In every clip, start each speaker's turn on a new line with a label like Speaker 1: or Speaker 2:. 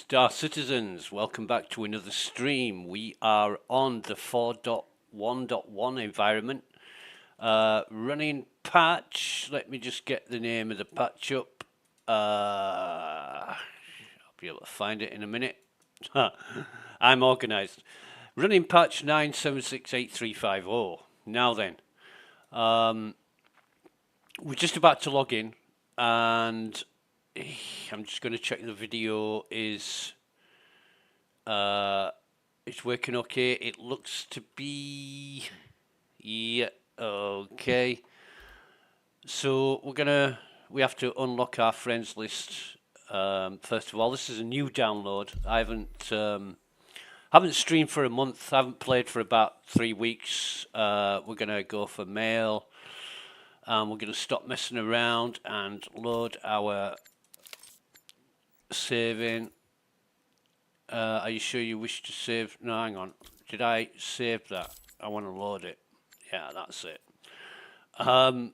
Speaker 1: Star citizens, welcome back to another stream. We are on the 4.1.1 environment, running patch. Let me just get the name of the patch up. I'll be able to find it in a minute. I'm organized. Running patch 9768350. Now then, we're just about to log in, and I'm just going to check the video is it's working okay. It looks to be, yeah, okay. So we have to unlock our friends list. First of all, this is a new download. I haven't streamed for a month. Haven't played for about 3 weeks. We're gonna go for mail. We're gonna stop messing around and load our saving. Are you sure you wish to save? No, hang on. Did I save that? I want to load it. Yeah, that's it. And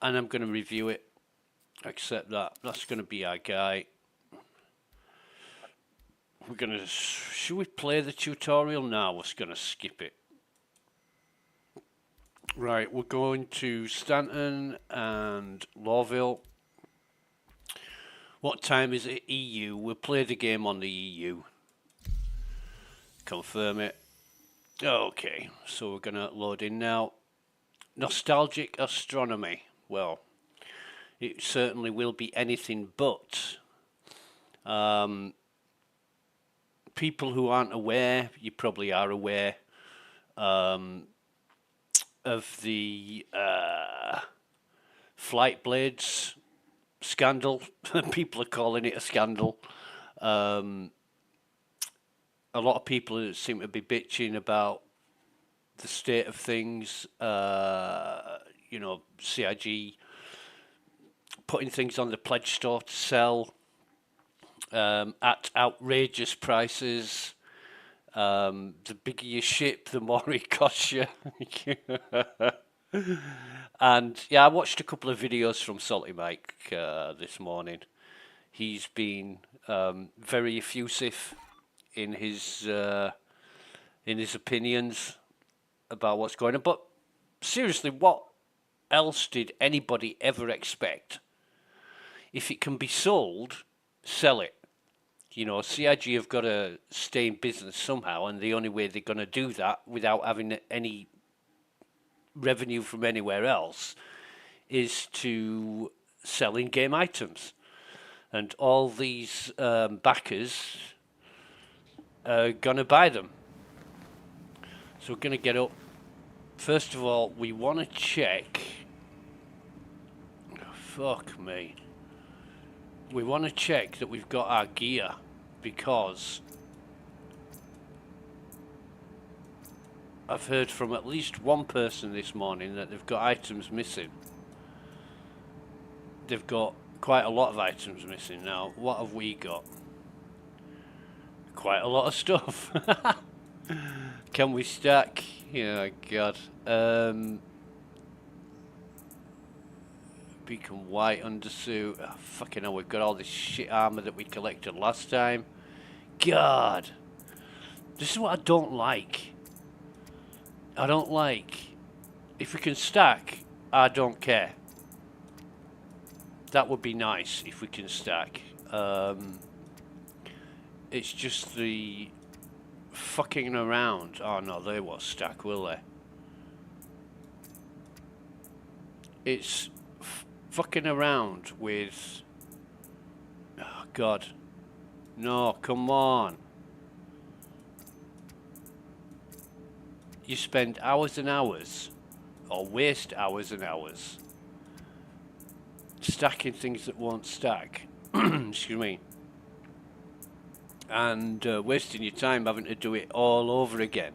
Speaker 1: I'm going to review it. Accept that. That's going to be our guy. Should we play the tutorial now? We're going to skip it. Right, we're going to Stanton and Lawville. What time is it? EU. We'll play the game on the EU. Confirm it. Okay, so we're going to load in now. Nostalgic astronomy. Well, it certainly will be anything but. People who aren't aware, you probably are aware, of the flight blades scandal. People are calling it a scandal. A lot of people seem to be bitching about the state of things. CIG putting things on the pledge store to sell at outrageous prices. The bigger you ship, the more it costs you. And yeah, I watched a couple of videos from Salty Mike this morning. He's been very effusive in his opinions about what's going on. But seriously, what else did anybody ever expect? If it can be sold, sell it. You know, CIG have got to stay in business somehow, and the only way they're going to do that without having any revenue from anywhere else is to sell in-game items. And all these backers are going to buy them. So we're going to get up. First of all, we want to check. Fuck me. We want to check that we've got our gear, because I've heard from at least one person this morning that they've got items missing. They've got quite a lot of items missing. Now, what have we got? Quite a lot of stuff. Can we stack? Yeah, God. Beacon white undersuit. Oh, fucking hell, we've got all this shit armor that we collected last time. God. This is what I don't like. I don't like. If we can stack, I don't care. That would be nice if we can stack. It's just the fucking around. Oh no, they won't stack, will they? It's fucking around with. Oh God. No, come on. You spend hours and hours, or waste hours and hours, stacking things that won't stack. Excuse me. And wasting your time having to do it all over again.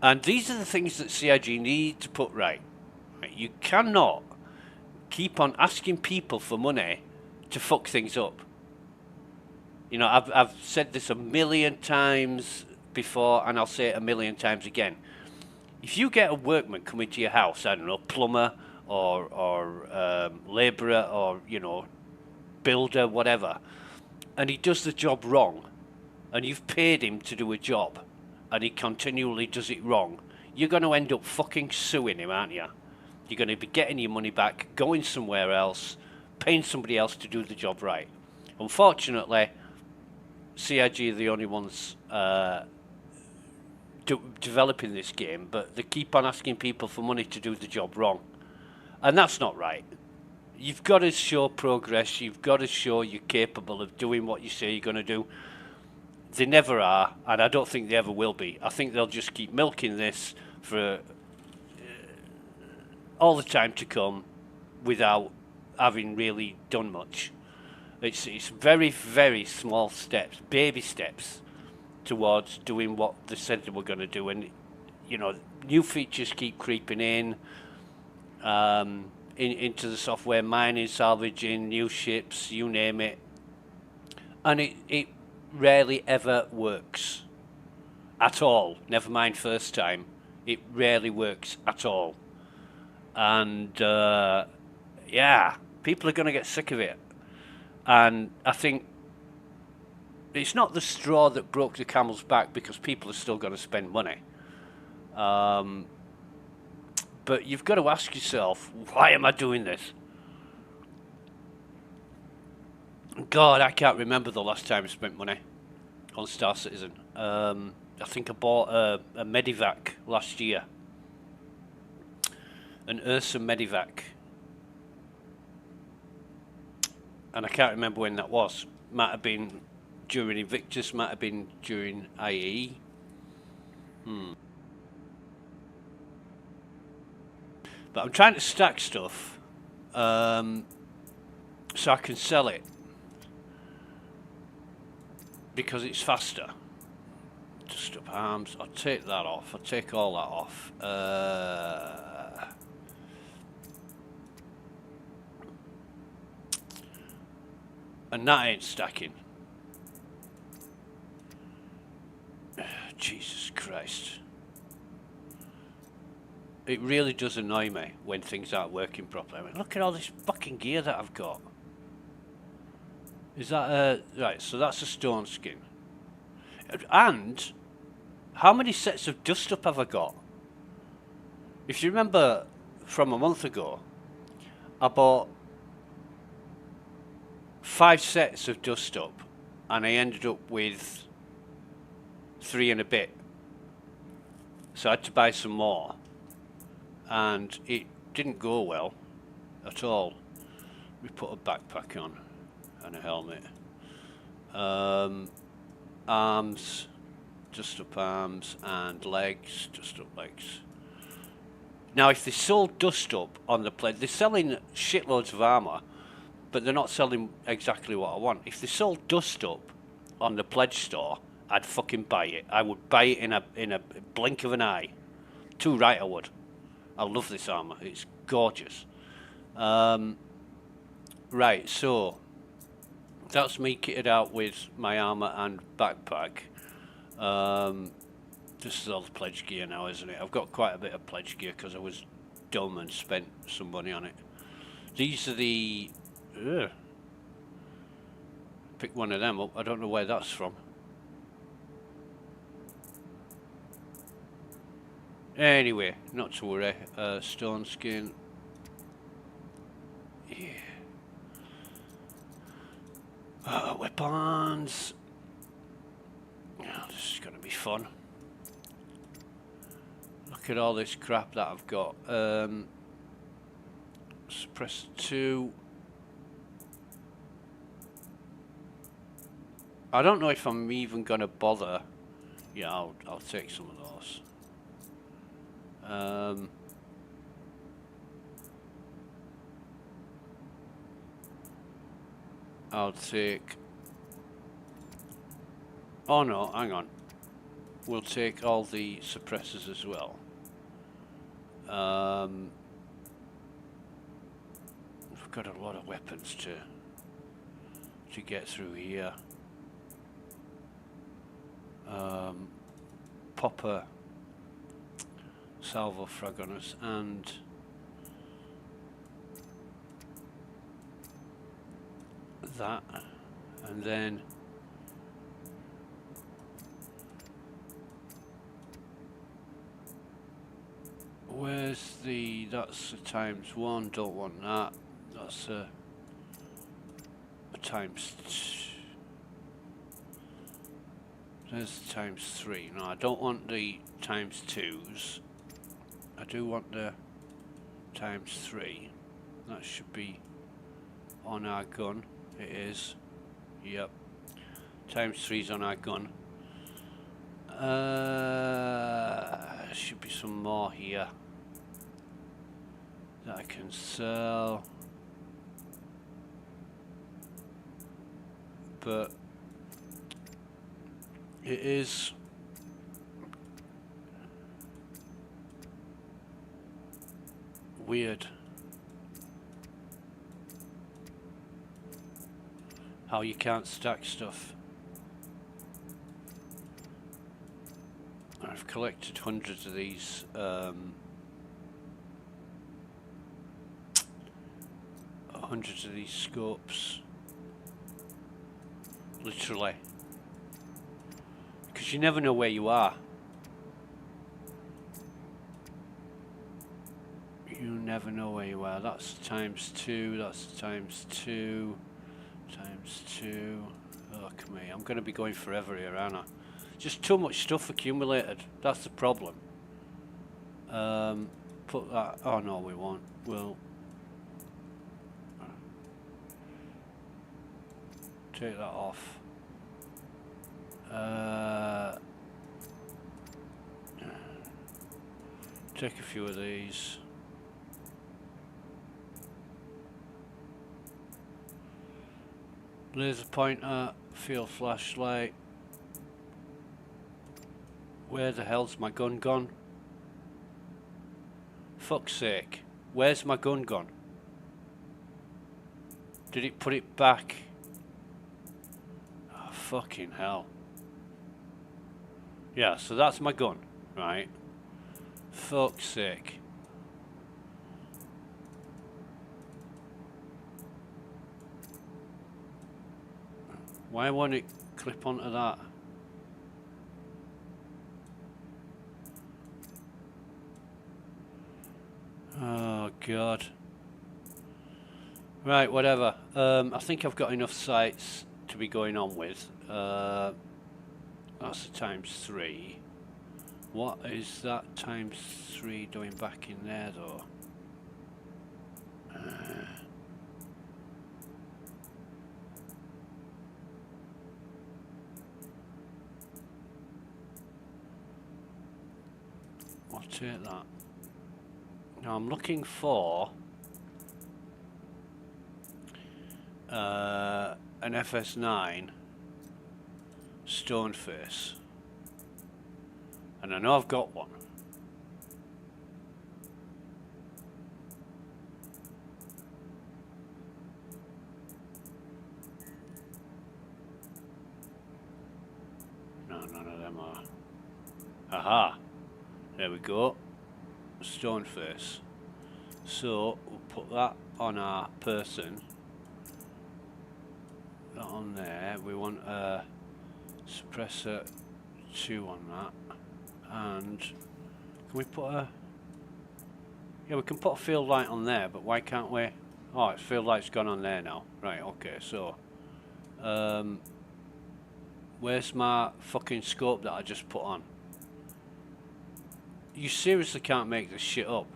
Speaker 1: And these are the things that CIG need to put right. You cannot keep on asking people for money to fuck things up. You know, I've said this a million times before, and I'll say it a million times again. If you get a workman coming to your house, I don't know, plumber or labourer, or, you know, builder, whatever, and he does the job wrong, and you've paid him to do a job, and he continually does it wrong, you're going to end up fucking suing him, aren't you? You're going to be getting your money back, going somewhere else, paying somebody else to do the job right. Unfortunately, CIG are the only ones developing this game, but they keep on asking people for money to do the job wrong. And that's not right. You've got to show progress. You've got to show you're capable of doing what you say you're going to do. They never are, and I don't think they ever will be. I think they'll just keep milking this for all the time to come without having really done much. It's very, very small steps, baby steps, towards doing what they said they were going to do. And, you know, new features keep creeping in, into the software, mining, salvaging, new ships, you name it. And it rarely ever works at all. Never mind first time. It rarely works at all. And, yeah, people are going to get sick of it. And I think it's not the straw that broke the camel's back, because people are still going to spend money. But you've got to ask yourself, why am I doing this? God, I can't remember the last time I spent money on Star Citizen. I think I bought a Medivac last year. An Ursa Medivac. And I can't remember when that was. Might have been during Invictus, might have been during IE. But I'm trying to stack stuff so I can sell it, because it's faster. Just up arms. I'll take that off. I'll take all that off. And that ain't stacking. Jesus Christ. It really does annoy me when things aren't working properly. I mean, look at all this fucking gear that I've got. Is that right, so that's a stone skin. And how many sets of dust up have I got? If you remember from a month ago, I bought 5 sets of dust up, and I ended up with 3 and a bit. So I had to buy some more, and it didn't go well at all. We put a backpack on and a helmet. Arms, dust up arms, and legs, dust up legs. Now, if they sold dust up on the pledge, they're selling shitloads of armor, but they're not selling exactly what I want. If they sold dust up on the pledge store, I'd fucking buy it. I would buy it in a blink of an eye. Too right I would. I love this armor. It's gorgeous. Right, so that's me kitted out with my armor and backpack. This is all the pledge gear now, isn't it? I've got quite a bit of pledge gear because I was dumb and spent some money on it. These are the... pick one of them up. I don't know where that's from. Anyway, not to worry. Stone skin. Yeah. Weapons. Oh, this is going to be fun. Look at all this crap that I've got. Suppressor 2. I don't know if I'm even going to bother. Yeah, I'll take some of those. I'll take... Oh no, hang on. We'll take all the suppressors as well. We've got a lot of weapons to get through here. Popper, salvo fragonus, and that, and then where's the, that's a ×1, don't want that, that's a times, there's the ×3, no I don't want the ×2s, I do want the ×3, that should be on our gun, it is, yep, ×3's on our gun. Should be some more here that I can sell, but it is weird how you can't stack stuff. I've collected hundreds of these scopes, literally, because you never know where you are. You never know where you are. That's ×2, that's ×2, ×2. Fuck me, I'm going to be going forever here, aren't I? Just too much stuff accumulated. That's the problem. Put that. Oh no, we won't. We'll take that off. Take a few of these. Laser pointer, field flashlight. Where the hell's my gun gone? Fuck's sake. Where's my gun gone? Did it put it back? Oh, fucking hell. Yeah, so that's my gun, right? Fuck's sake. Why won't it clip onto that? Oh god. Right, whatever. I think I've got enough sites to be going on with. That's a ×3. What is that ×3 doing back in there though? I'll take that. Now I'm looking for an FS9 Stoneface, and I know I've got one. No, none of them are. Aha! There we go. Stoneface. So we'll put that on our person. That on there. We want a suppressor 2 on that. And can we put a... Yeah, we can put a field light on there, but why can't we... Oh, its field light's gone on there now. Right, okay, so... where's my fucking scope that I just put on? You seriously can't make this shit up.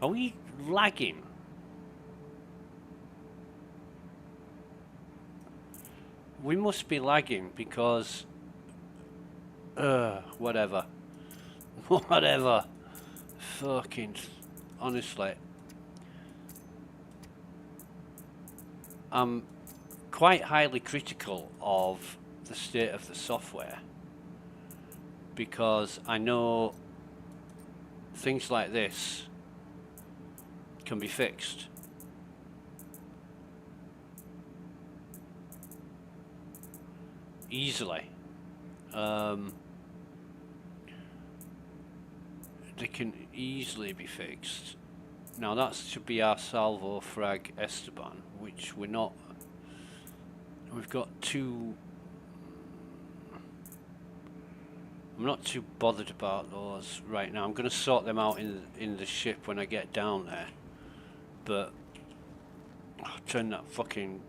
Speaker 1: Are we lagging? We must be lagging because... whatever. Whatever. Fucking... Honestly. I'm quite highly critical of the state of the software because I know things like this can be fixed. Easily. they can easily be fixed. Now that should be our salvo frag Esteban, which we're not. We've got two. I'm not too bothered about those right now. I'm going to sort them out in the ship when I get down there. But I'll turn that fucking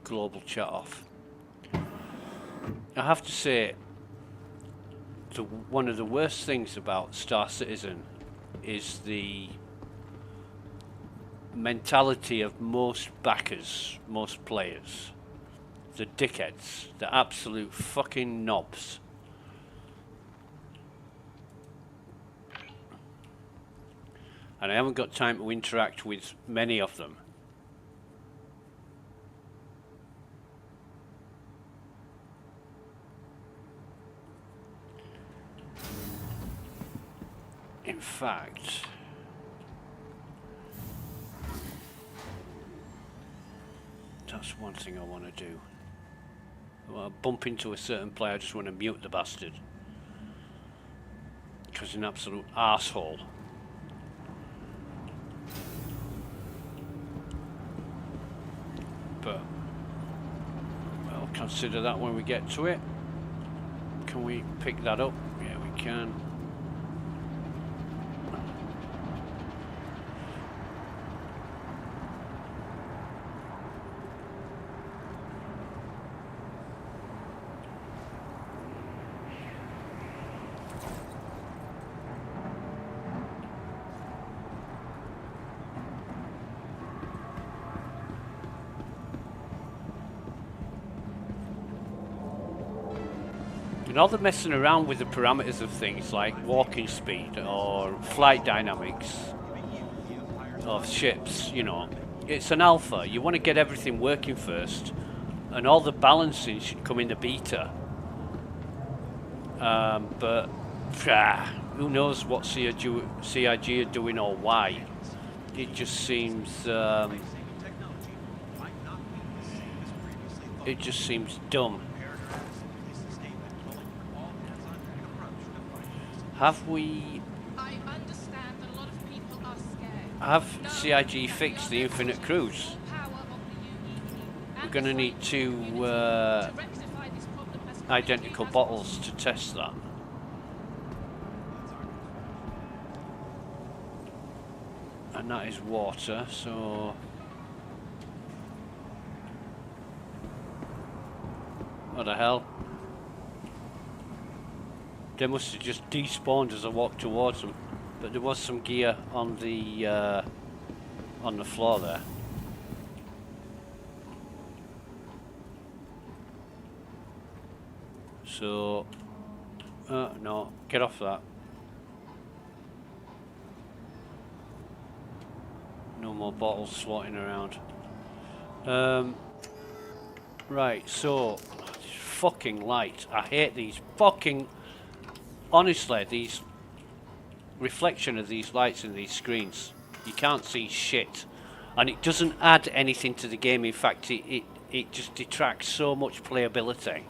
Speaker 1: global chat off. I have to say, one of the worst things about Star Citizen is the mentality of most backers, most players. The dickheads, the absolute fucking knobs. And I haven't got time to interact with many of them. In fact, that's one thing I want to do. When I bump into a certain player, I just want to mute the bastard. Because he's an absolute arsehole. But I'll consider that when we get to it. Can we pick that up? Yeah, we can. And all the messing around with the parameters of things like walking speed or flight dynamics of ships, you know, it's an alpha. You want to get everything working first, and all the balancing should come in the beta. But who knows what CIG are doing or why? It just seems dumb. Have we?
Speaker 2: I understand that a lot of people are scared.
Speaker 1: Have CIG fixed the infinite cruise? We're going to need two identical bottles to test that. And that is water, so... What the hell? They must have just despawned as I walked towards them. But there was some gear on the floor there. So... no, get off that. No more bottles swatting around. Right, so... fucking light. I hate these fucking... Honestly, these... reflection of these lights in these screens. You can't see shit. And it doesn't add anything to the game. In fact, it just detracts so much playability.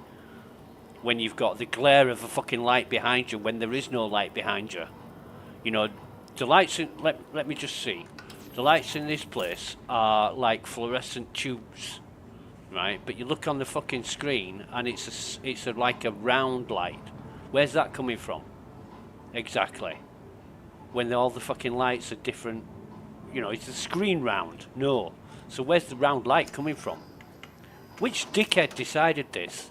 Speaker 1: When you've got the glare of a fucking light behind you when there is no light behind you. You know, the lights in... Let me just see. The lights in this place are like fluorescent tubes, right? But you look on the fucking screen and it's like a round light. Where's that coming from? Exactly. When all the fucking lights are different, you know, is the screen round? No. So where's the round light coming from? Which dickhead decided this?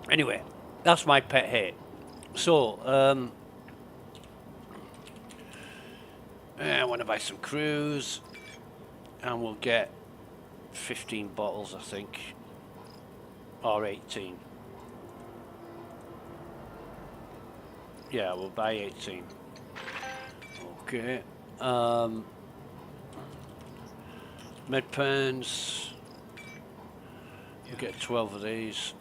Speaker 1: Anyway, that's my pet hate. So, I want to buy some crews, and we'll get 15 bottles, I think, or 18. Yeah, we'll buy 18. Okay. Med pens. We'll get 12 of these.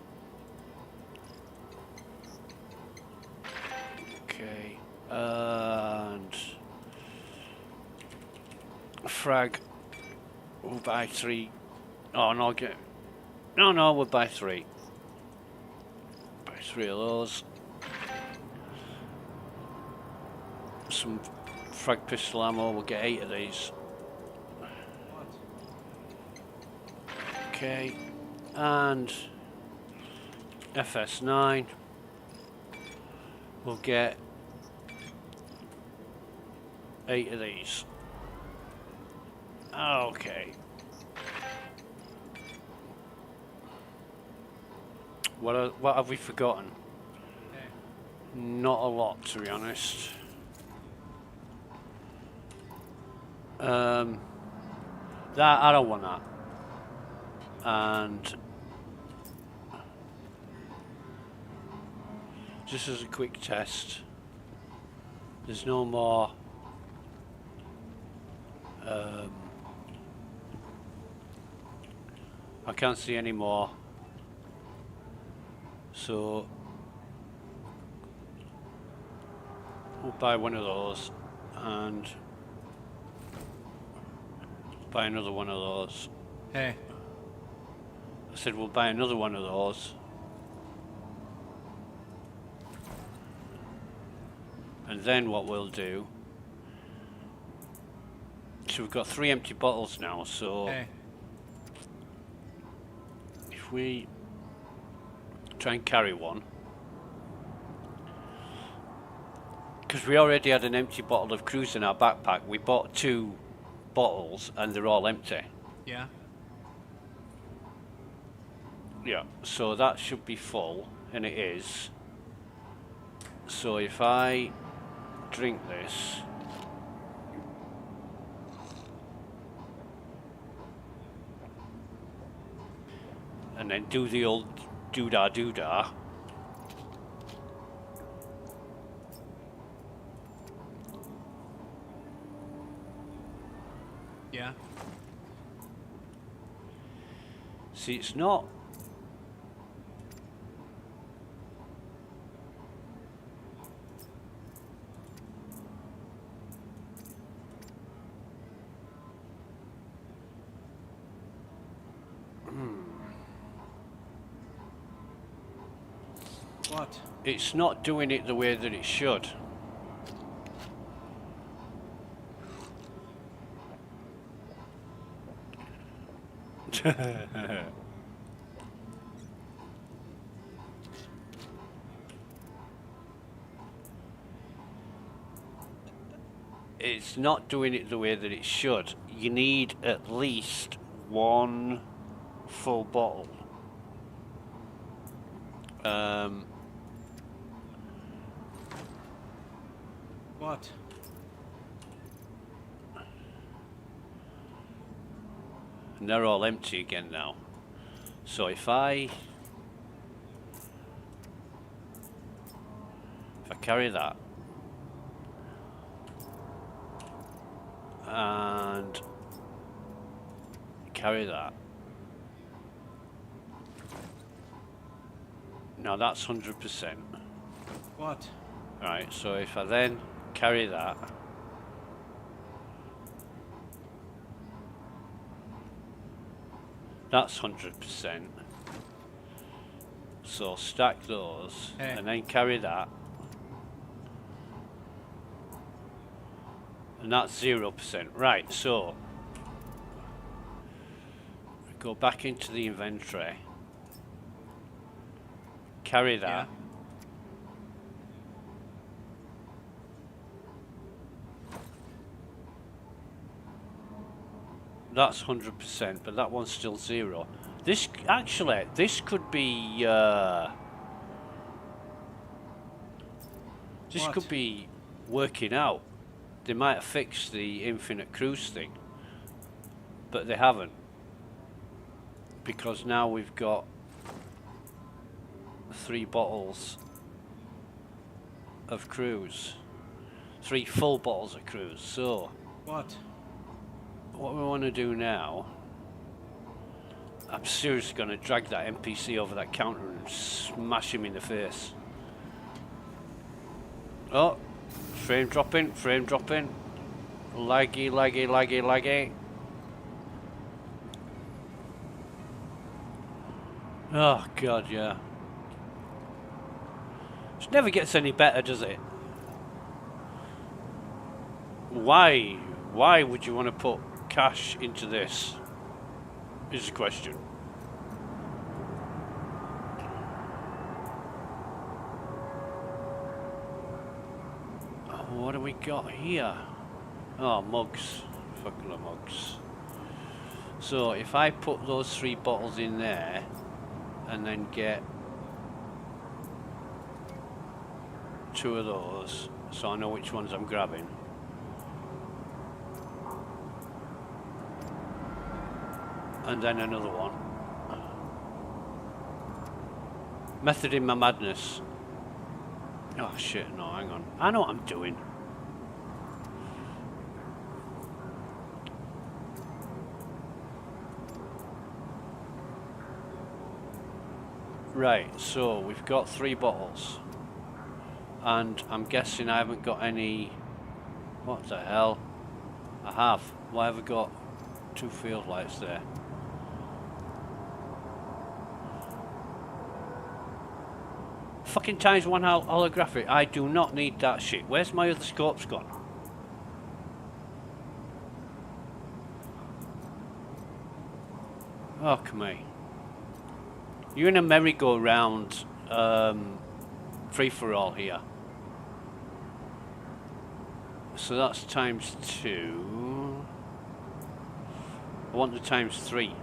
Speaker 1: Okay. And frag. We'll buy 3. Oh no, we'll buy 3. Buy 3 of those. some frag pistol ammo. We'll get 8 of these. Okay, and FS9. We'll get 8 of these. Okay. What have we forgotten? Not a lot, to be honest. That I don't want that. And just as a quick test, there's no more I can't see any more, so we'll buy one of those and buy another one of those.
Speaker 3: Hey.
Speaker 1: I said we'll buy another one of those. And then what we'll do, so we've got 3 empty bottles now, so
Speaker 3: Hey.
Speaker 1: if we try and carry one, because we already had an empty bottle of cruise in our backpack, we bought 2 bottles and they're all empty.
Speaker 3: Yeah.
Speaker 1: Yeah, so that should be full, and it is. So if I drink this, and then do the old doodah.
Speaker 3: Yeah.
Speaker 1: See, it's not.
Speaker 3: What?
Speaker 1: It's not doing it the way that it should. It's not doing it the way that it should. You need at least 1 full bottle.
Speaker 3: What?
Speaker 1: And they're all empty again now. So if I carry that and carry that, now that's 100%.
Speaker 3: What?
Speaker 1: Right, so if I then carry that, that's 100%. So stack those,
Speaker 3: Hey.
Speaker 1: and then carry that, and that's 0%. Right, so go back into the inventory, carry that.
Speaker 3: Yeah.
Speaker 1: That's 100%, but that one's still 0. This actually, this could be this
Speaker 3: What?
Speaker 1: could be working out. They might have fixed the infinite cruise thing, but they haven't, because now we've got 3 bottles of cruise, 3 full bottles of cruise. So
Speaker 3: What?
Speaker 1: what we want to do now, I'm seriously going to drag that NPC over that counter and smash him in the face. Oh, frame dropping, laggy, laggy. Oh god, yeah. It never gets any better, does it? Why? Why would you want to put cash into this? Is the question. What do we got here? Oh, mugs. Fucking mugs. So if I put those 3 bottles in there and then get 2 of those, so I know which ones I'm grabbing. And then another one. Method in my madness. Oh shit, no, hang on. I know what I'm doing. Right, so we've got 3 bottles. And I'm guessing I haven't got any... What the hell? I have. Why have I got 2 field lights there? Fucking times 1 holographic. I do not need that shit. Where's my other scopes gone? Oh, come here. You're in a merry-go-round free-for-all here. So that's times 2. I want the times 3.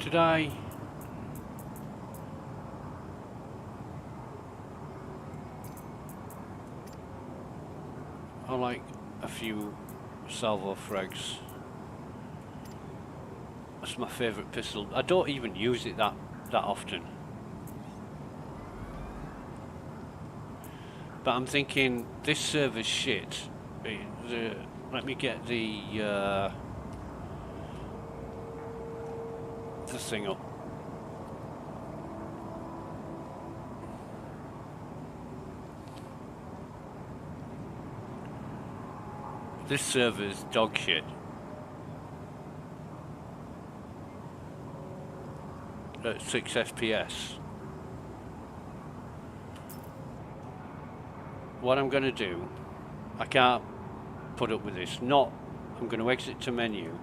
Speaker 1: Did I? I like a few salvo frags. That's my favourite pistol. I don't even use it that often. But I'm thinking this server's shit. Let me get the thing up. This server's dog shit. At 6 FPS. What I'm gonna do, I can't put up with this. I'm gonna exit to menu.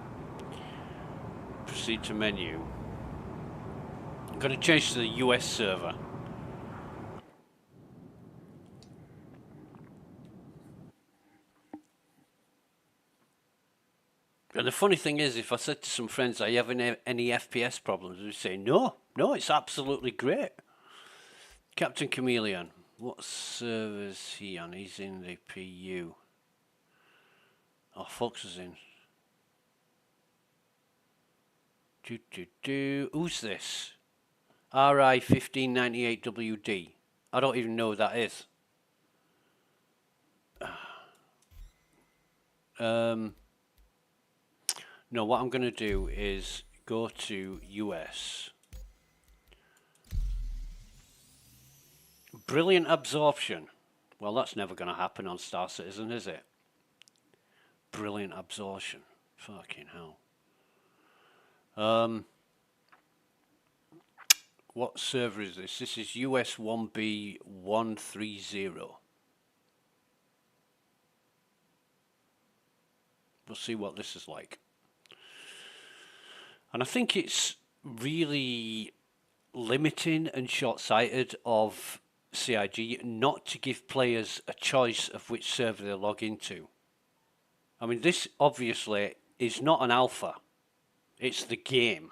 Speaker 1: Proceed to menu. I'm going to change to the US server. And the funny thing is, if I said to some friends, are you having any FPS problems? They'd say, no, it's absolutely great. Captain Chameleon, what server is he on? He's in the PU. Oh, Fox is in. Who's this? RI 1598WD. I don't even know who that is. No, what I'm going to do is go to US. Brilliant absorption. Well, that's never going to happen on Star Citizen, is it? Brilliant absorption. Fucking hell. What server is this? This is US 1B130. We'll see what this is like. And I think it's really limiting and short-sighted of CIG not to give players a choice of which server they log into. I mean, this obviously is not an alpha. It's the game.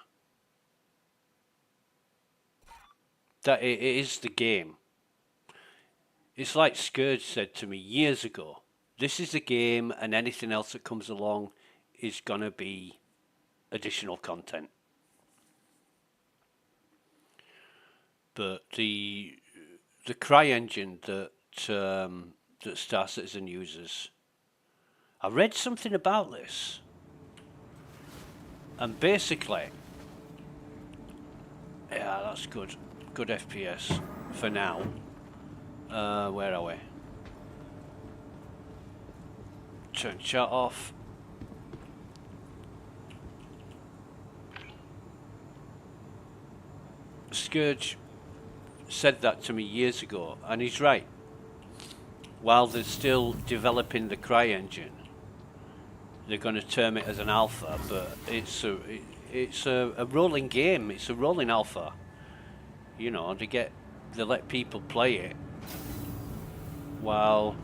Speaker 1: That it is the game. It's like Scourge said to me years ago. This is the game, and anything else that comes along is gonna be additional content. But the cry engine that that Star Citizen uses, I read something about this, and basically Yeah, that's good. Good FPS for now. Where are we? Turn chat off. Scourge said that to me years ago, and he's right. While they're still developing the CryEngine, they're going to term it as an alpha, but it's a rolling game. It's a rolling alpha. You know, they let people play it while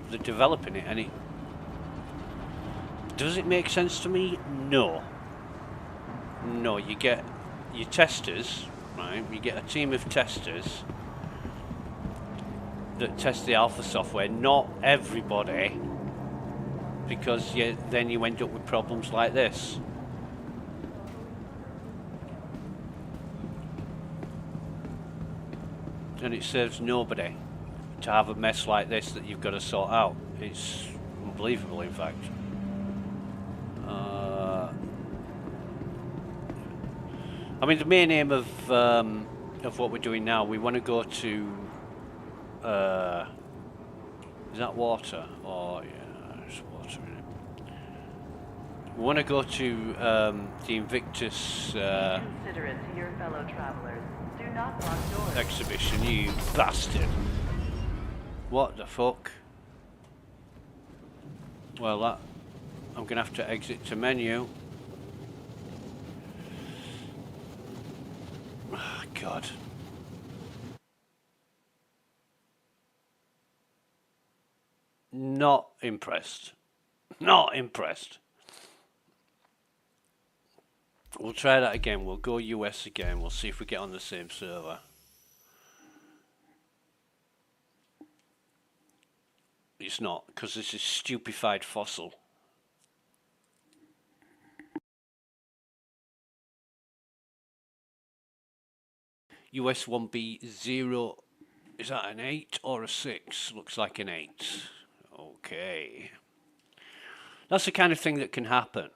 Speaker 1: they're developing it, and it does it make sense to me? No. No, you get your testers, right? You get a team of testers that test the alpha software. Not everybody, because then you end up with problems like this. And it serves nobody to have a mess like this that you've got to sort out. It's unbelievable, in fact. I mean, the main aim of what we're doing now, we want to go to. Is that water? Oh yeah, there's water in it. We want to go to the Invictus.
Speaker 4: Considerate to your fellow travelers. Do not lock doors.
Speaker 1: Exhibition, you bastard! What the fuck? Well, I'm gonna have to exit to menu. Oh, God. Not impressed. Not impressed. We'll try that again. We'll go US again. We'll see if we get on the same server. It's not, because this is stupefied fossil. US 1B0. Is that an 8 or a 6? Looks like an 8. Okay. That's the kind of thing that can happen.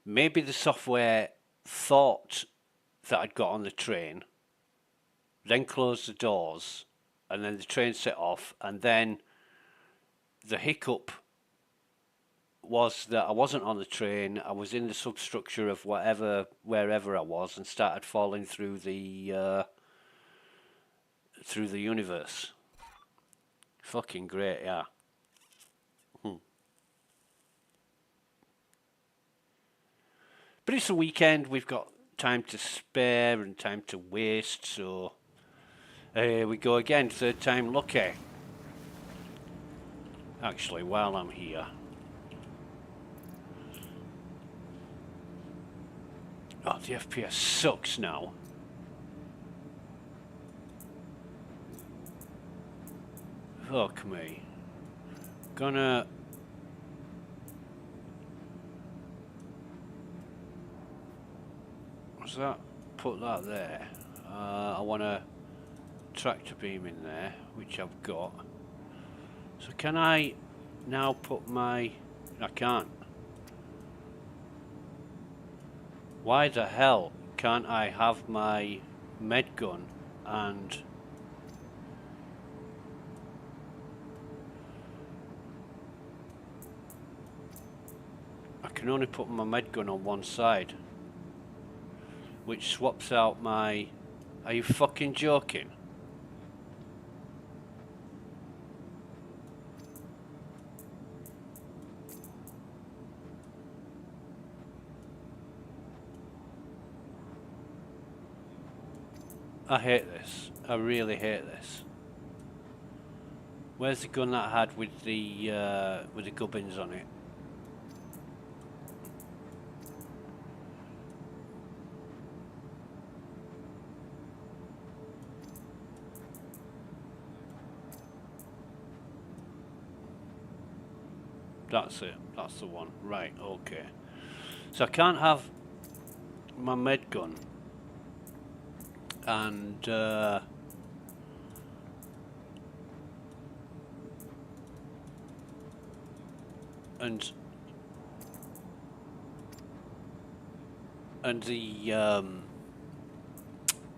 Speaker 1: Maybe the software thought that I'd got on the train, then closed the doors, and then the train set off, and then the hiccup was that I wasn't on the train. I was in the substructure of wherever I was, and started falling through the universe. Fucking great, yeah. But it's a weekend. We've got time to spare and time to waste, so here we go again. Third time lucky. Actually, while I'm here. Oh, the FPS sucks now. Fuck me. Gonna... What's that? Put that there. I want a tractor beam in there, which I've got. So can I now put my... I can't. Why the hell can't I have my med gun and... I can only put my med gun on one side, which swaps out my... Are you fucking joking? I hate this. I really hate this. Where's the gun that I had with the gubbins on it? That's it. That's the one. Right, okay. So I can't have my med gun and and the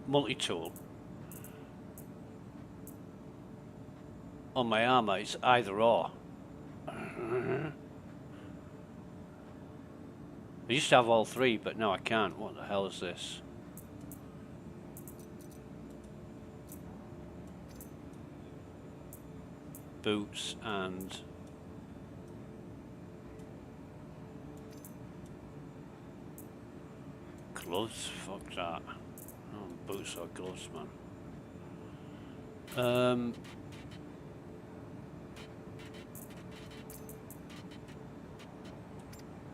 Speaker 1: multi-tool on my armour, it's either or. I used to have all three, but now I can't. What the hell is this? Boots and gloves. Fuck that. Oh, boots or gloves, man.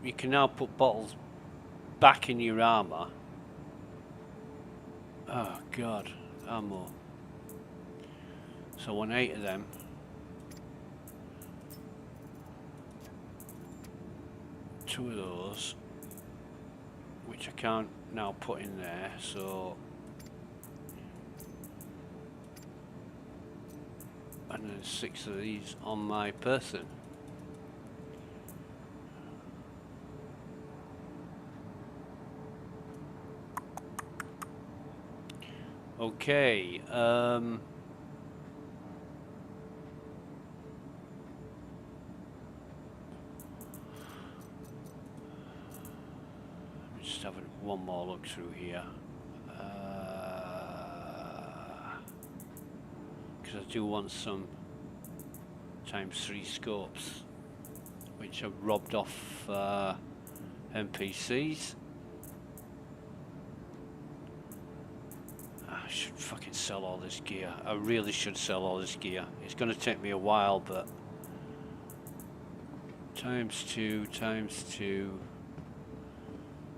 Speaker 1: You can now put bottles back in your armour. Oh god, ammo. So I want 8 of them. Two of those, which I can't now put in there, so, and then 6 of these on my person. Okay, just having one more look through here, because I do want some ×3 scopes, which I've robbed off NPCs. I should fucking sell all this gear. I really should sell all this gear. It's going to take me a while, but ×2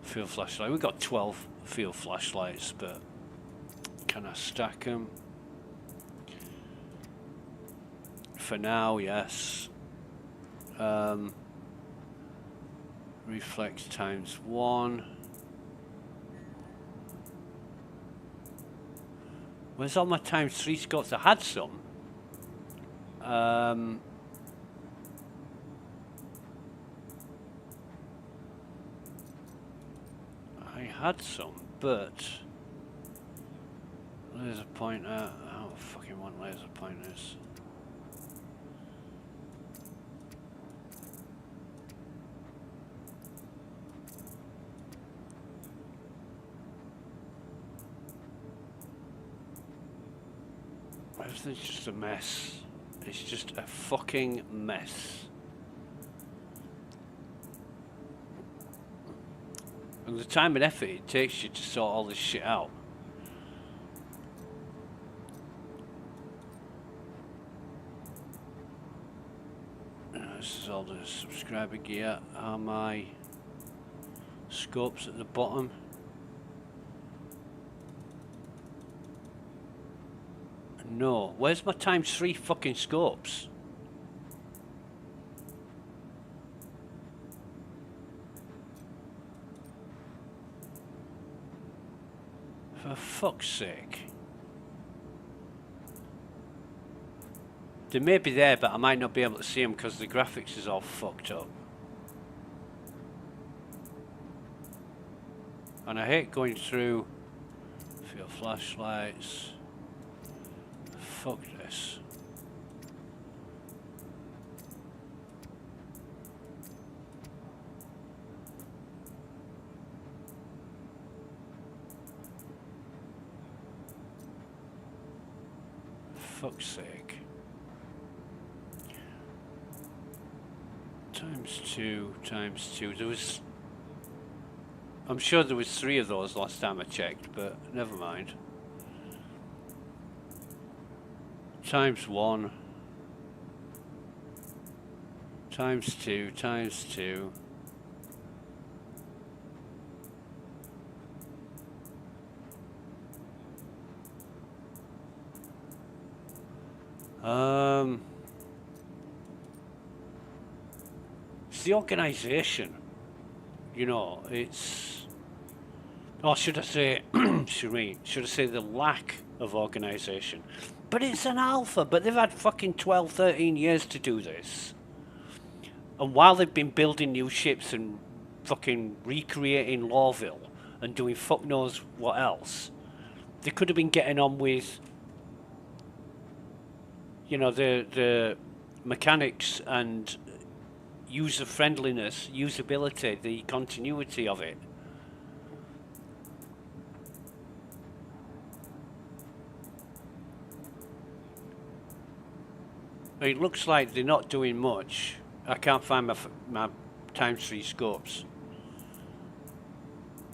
Speaker 1: field flashlight. We've got 12 field flashlights, but can I stack them? For now, yes. Reflex ×1. Where's all my ×3 scopes? I had some. I had some, but laser pointer. I don't fucking want laser pointers. Everything's just a mess. It's just a fucking mess. And the time and effort it takes you to sort all this shit out. This is all the subscriber gear. Are my scopes at the bottom? No. Where's my ×3 fucking scopes? For fuck's sake. They may be there, but I might not be able to see them because the graphics is all fucked up. And I hate going through field flashlights. Fuck this. Fuck's sake. ×2. There was... I'm sure there was 3 of those last time I checked, but never mind. ×1. ×2. It's the organisation, you know, it's, or should I say, should I say the lack of organisation? But it's an alpha, but they've had fucking 12, 13 years to do this. And while they've been building new ships and fucking recreating Lawville and doing fuck knows what else. They could have been getting on with, you know, the mechanics and user friendliness, usability, the continuity of it. It looks like they're not doing much. I can't find my ×3 scopes.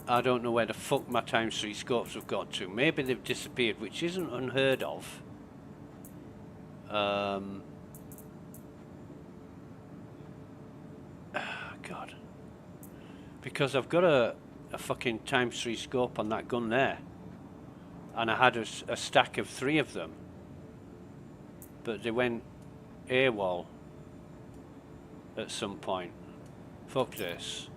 Speaker 1: I don't know where the fuck my ×3 scopes have got to. Maybe they've disappeared, which isn't unheard of. God. Because I've got a fucking ×3 scope on that gun there. And I had a stack of 3 of them. But they went AWOL at some point. Fuck this.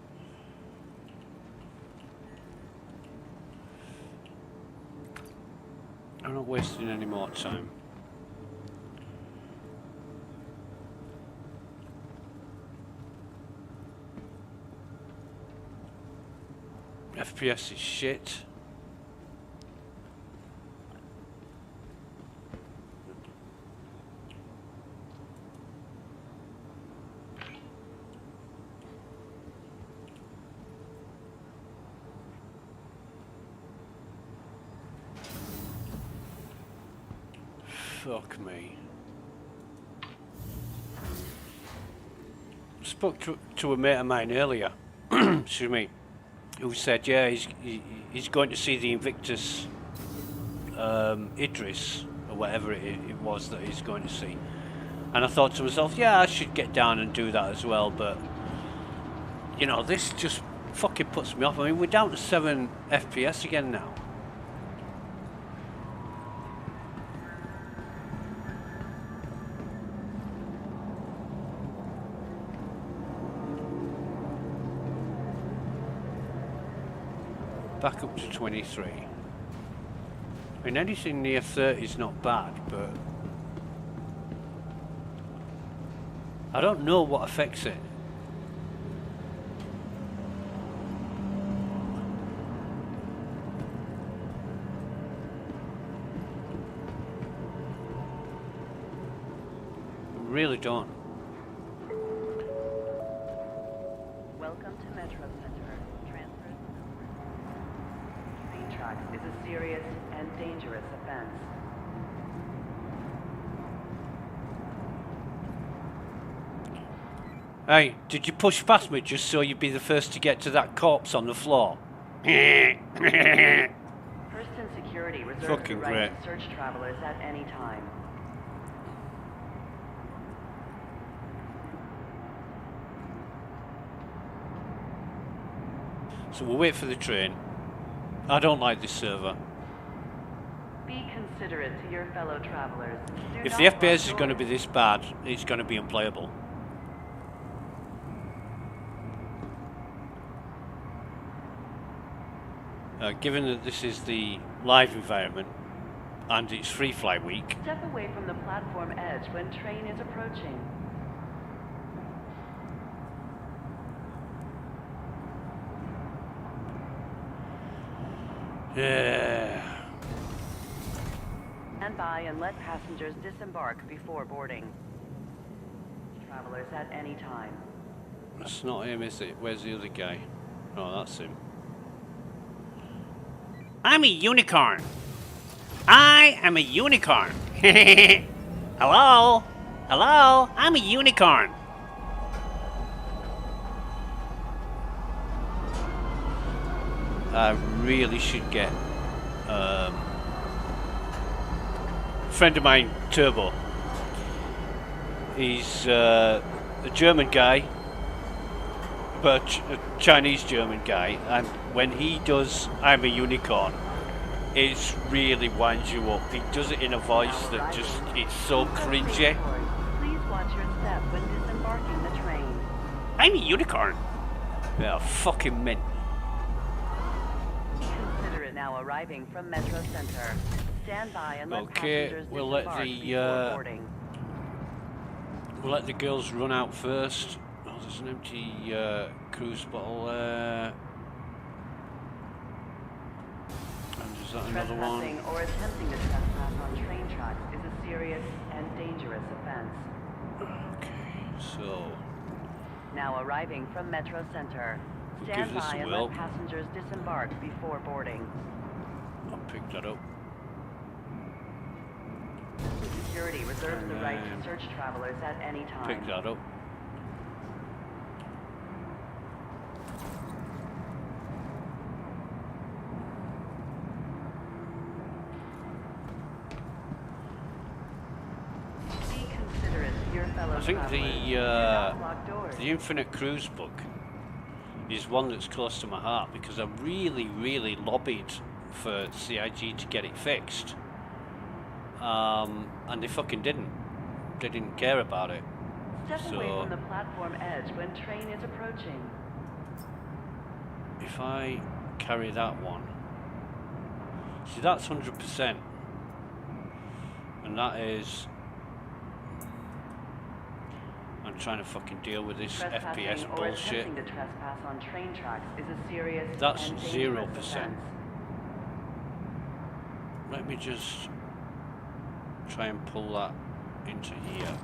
Speaker 1: I'm not wasting any more time. FPS is shit. Fuck me. Spoke to a mate of mine earlier, excuse me, who said, yeah, he's going to see the Invictus Idris, or whatever it was that he's going to see. And I thought to myself, yeah, I should get down and do that as well, but, you know, this just fucking puts me off. I mean, we're down to 7 FPS again now. Back up to 23. I mean, anything near 30 is not bad, but I don't know what affects it. I really don't.
Speaker 4: Welcome to Metro Center. Transfer. Speed tracks is a serious and dangerous offense.
Speaker 1: Hey, did you push past me just so you'd be the first to get to that corpse on the floor?
Speaker 4: First and security reserves
Speaker 1: Fucking
Speaker 4: the right
Speaker 1: great.
Speaker 4: to search travelers at any time.
Speaker 1: So we'll wait for the train. I don't like this server.
Speaker 4: Be considerate to your fellow travelers. Do
Speaker 1: If
Speaker 4: not
Speaker 1: the
Speaker 4: lock
Speaker 1: FPS is
Speaker 4: doors.
Speaker 1: going to be this bad, it's going to be unplayable. Given that this is the live environment and it's free fly week,
Speaker 4: Step away from the platform edge when train is approaching.
Speaker 1: yeah.
Speaker 4: Stand by and let passengers disembark before boarding. Travelers at any time.
Speaker 1: That's not him, is it? Where's the other guy? Oh, that's him. I'm a unicorn. I am a unicorn. Hello? Hello? I'm a unicorn. I really should get a friend of mine, Turbo. He's a German guy, but a Chinese German guy, and when he does I'm a unicorn, it really winds you up. He does it in a voice that just, it's so cringy.
Speaker 4: Please watch your step when disembarking the train.
Speaker 1: I'm a unicorn. Yeah, fucking mint.
Speaker 4: Consider it now arriving from Metro Center. Stand by and let
Speaker 1: Okay,
Speaker 4: passengers
Speaker 1: we'll let
Speaker 4: disembark
Speaker 1: the,
Speaker 4: before boarding.
Speaker 1: We'll let the girls run out first. Oh, there's an empty cruise bottle there. Is that another one?
Speaker 4: Trespassing or attempting to trespass on train tracks is a serious and dangerous offense.
Speaker 1: Okay, so
Speaker 4: Now arriving from Metro Center.
Speaker 1: We'll
Speaker 4: Stand
Speaker 1: give this
Speaker 4: by
Speaker 1: a
Speaker 4: and
Speaker 1: whirl.
Speaker 4: let passengers disembark before boarding.
Speaker 1: I'll pick that up.
Speaker 4: Security reserves the right to search travelers at any time.
Speaker 1: Pick that up.
Speaker 4: Be considerate to your fellow
Speaker 1: I think
Speaker 4: travelers. Do not lock doors.
Speaker 1: the Infinite Cruise book is one that's close to my heart because I really lobbied for CIG to get it fixed. And they fucking didn't. They didn't care about it.
Speaker 4: Step away
Speaker 1: So
Speaker 4: from the platform edge when train is approaching.
Speaker 1: if I carry that one, see that's 100%, and that is. I'm trying to fucking deal with this
Speaker 4: Trespassing
Speaker 1: FPS
Speaker 4: or
Speaker 1: bullshit.
Speaker 4: attempting to trespass on train tracks is a serious
Speaker 1: That's
Speaker 4: and
Speaker 1: 0%.
Speaker 4: dangerous offense.
Speaker 1: Let me just try and pull that into here.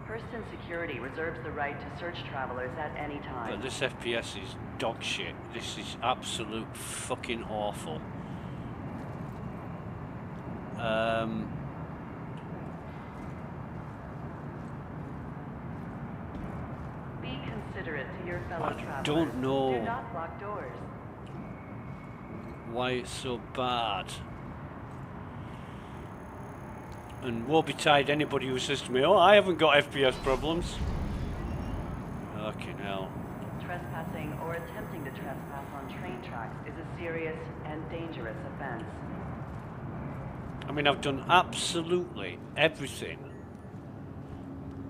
Speaker 4: Person security reserves the right to search travelers at any time.
Speaker 1: But this FPS is dog shit. This is absolute fucking awful.
Speaker 4: Be considerate to your fellow
Speaker 1: I
Speaker 4: travelers.
Speaker 1: don't know.
Speaker 4: Do not block doors.
Speaker 1: Why it's so bad. And woe betide anybody who says to me, oh, I haven't got FPS problems. Fucking hell.
Speaker 4: Trespassing or attempting to trespass on train tracks is a serious and dangerous offense.
Speaker 1: I mean, I've done absolutely everything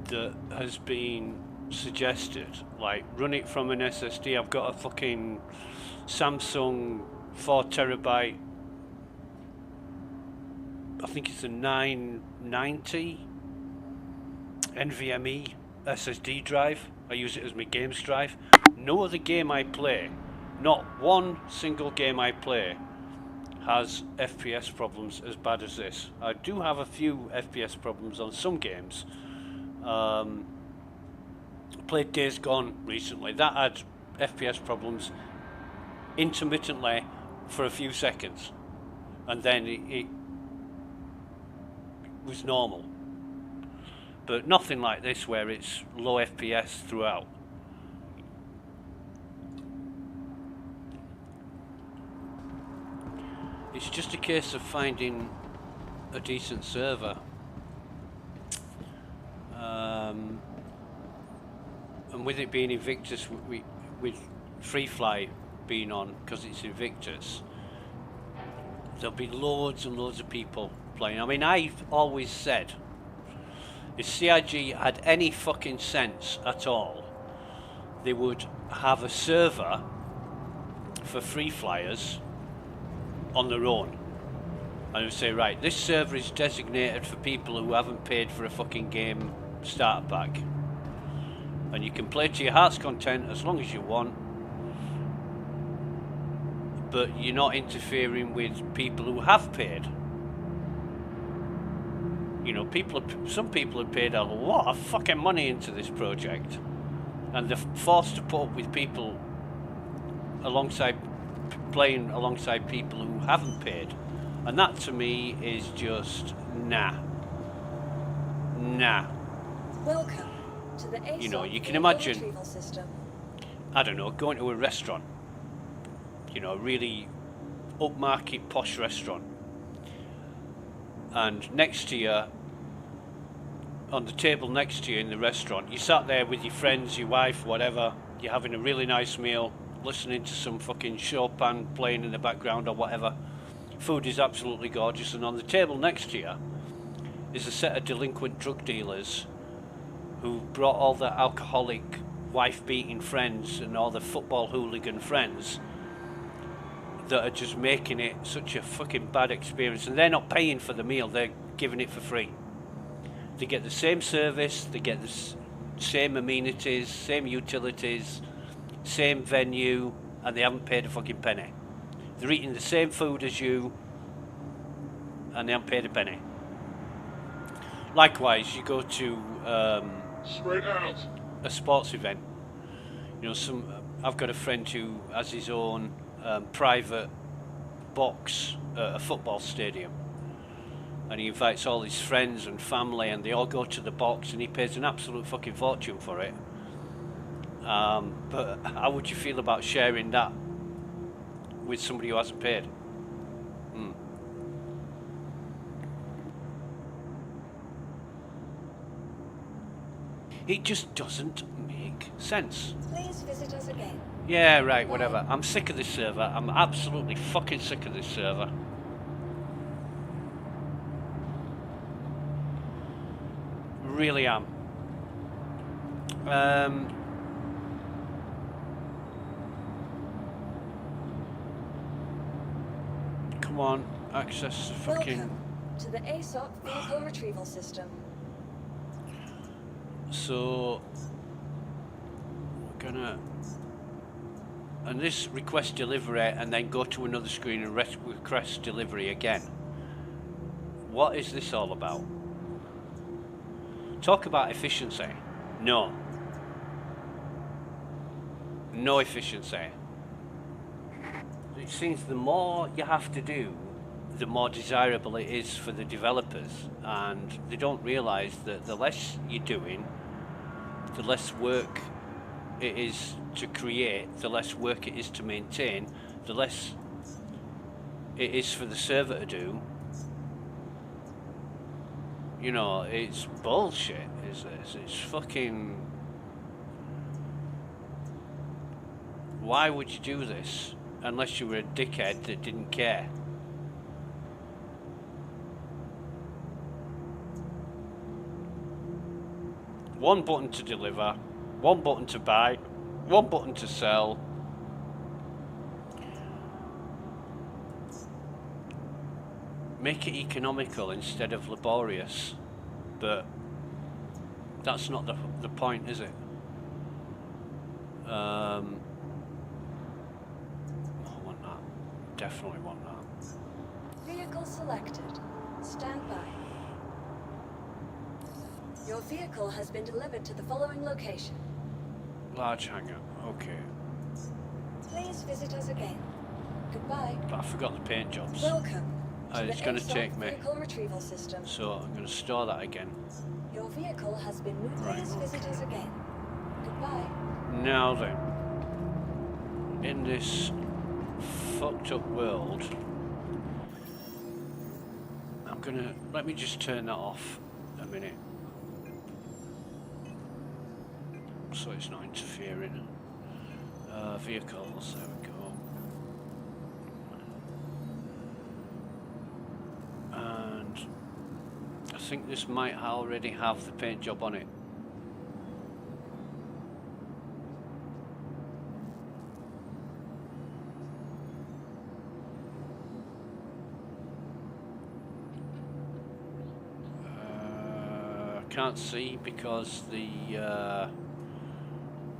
Speaker 1: that has been suggested. Like, run it from an SSD. I've got a fucking Samsung 4 terabyte. I think it's a 990 NVMe SSD drive. I use it as my games drive. No other game I play, not one single game I play, has FPS problems as bad as this. I do have a few FPS problems on some games. Played Days Gone recently. That had FPS problems intermittently for a few seconds, and then it was normal. But nothing like this where it's low FPS throughout. It's just a case of finding a decent server. And with it being Invictus, with FreeFly being on, because it's Invictus, there'll be loads and loads of people playing. I mean, I've always said, if CIG had any fucking sense at all, they would have a server for free flyers on their own. And would say, right, this server is designated for people who haven't paid for a fucking game starter pack. And you can play to your heart's content as long as you want. But you're not interfering with people who have paid. You know, some people have paid a lot of fucking money into this project, and they're forced to put up with people playing alongside people who haven't paid, and that to me is just nah.
Speaker 5: Welcome to the
Speaker 1: You know, you can
Speaker 5: vehicle
Speaker 1: imagine,
Speaker 5: retrieval system.
Speaker 1: I don't know, going to a restaurant, you know, a really upmarket posh restaurant, and next to you, on the table next to you in the restaurant, you sat there with your friends, your wife, whatever, you're having a really nice meal, listening to some fucking Chopin playing in the background or whatever. Food is absolutely gorgeous, and on the table next to you is a set of delinquent drug dealers who brought all their alcoholic, wife-beating friends and all the football hooligan friends that are just making it such a fucking bad experience. And they're not paying for the meal, they're giving it for free. They get the same service, they get the same amenities, same utilities, same venue, and they haven't paid a fucking penny. They're eating the same food as you, and they haven't paid a penny. Likewise, you go to a sports event. You know, I've got a friend who has his own private box at a football stadium, and he invites all his friends and family, and they all go to the box, and he pays an absolute fucking fortune for it. But how would you feel about sharing that with somebody who hasn't paid? It just doesn't make sense.
Speaker 5: Please visit us again.
Speaker 1: Yeah, right, whatever. I'm sick of this server. I'm absolutely fucking sick of this server. Really am. Come on, access the fucking...
Speaker 5: Welcome to the aUEC vehicle retrieval system.
Speaker 1: So we're gonna, and this request delivery, and then go to another screen and request delivery again. What is this all about? Talk about efficiency. No efficiency. It seems the more you have to do, the more desirable it is for the developers, and they don't realise that the less you're doing, the less work it is to create, the less work it is to maintain, the less it is for the server to do. You know, it's bullshit, is this? It's fucking... Why would you do this? Unless you were a dickhead that didn't care. One button to deliver, one button to buy, one button to sell. Make it economical instead of laborious, but that's not the point, is it? I want that. Definitely want that.
Speaker 5: Vehicle selected. Stand by. Your vehicle has been delivered to the following location.
Speaker 1: Large hangar. Okay.
Speaker 5: Please visit us again. Goodbye.
Speaker 1: But I forgot the paint jobs.
Speaker 5: Welcome to
Speaker 1: It's
Speaker 5: the
Speaker 1: going to
Speaker 5: aUEC
Speaker 1: take me.
Speaker 5: vehicle retrieval system.
Speaker 1: So I'm going to store that again.
Speaker 5: Your vehicle has been moved.
Speaker 1: Right.
Speaker 5: Please visit us again. Goodbye.
Speaker 1: Now then, in this fucked up world, I'm gonna, let me just turn that off a minute, so it's not interfering. Vehicles, there we go. And I think this might already have the paint job on it. Can't see because the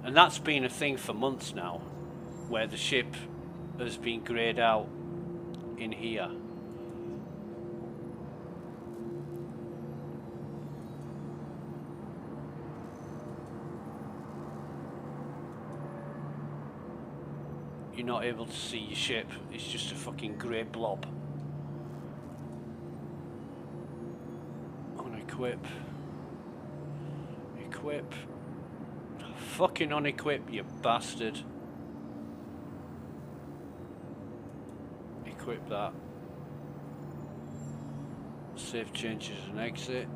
Speaker 1: and that's been a thing for months now, where the ship has been greyed out in here. You're not able to see your ship, it's just a fucking grey blob. Unequip. Equip. Fucking unequip, you bastard. Equip that. Save changes and exit.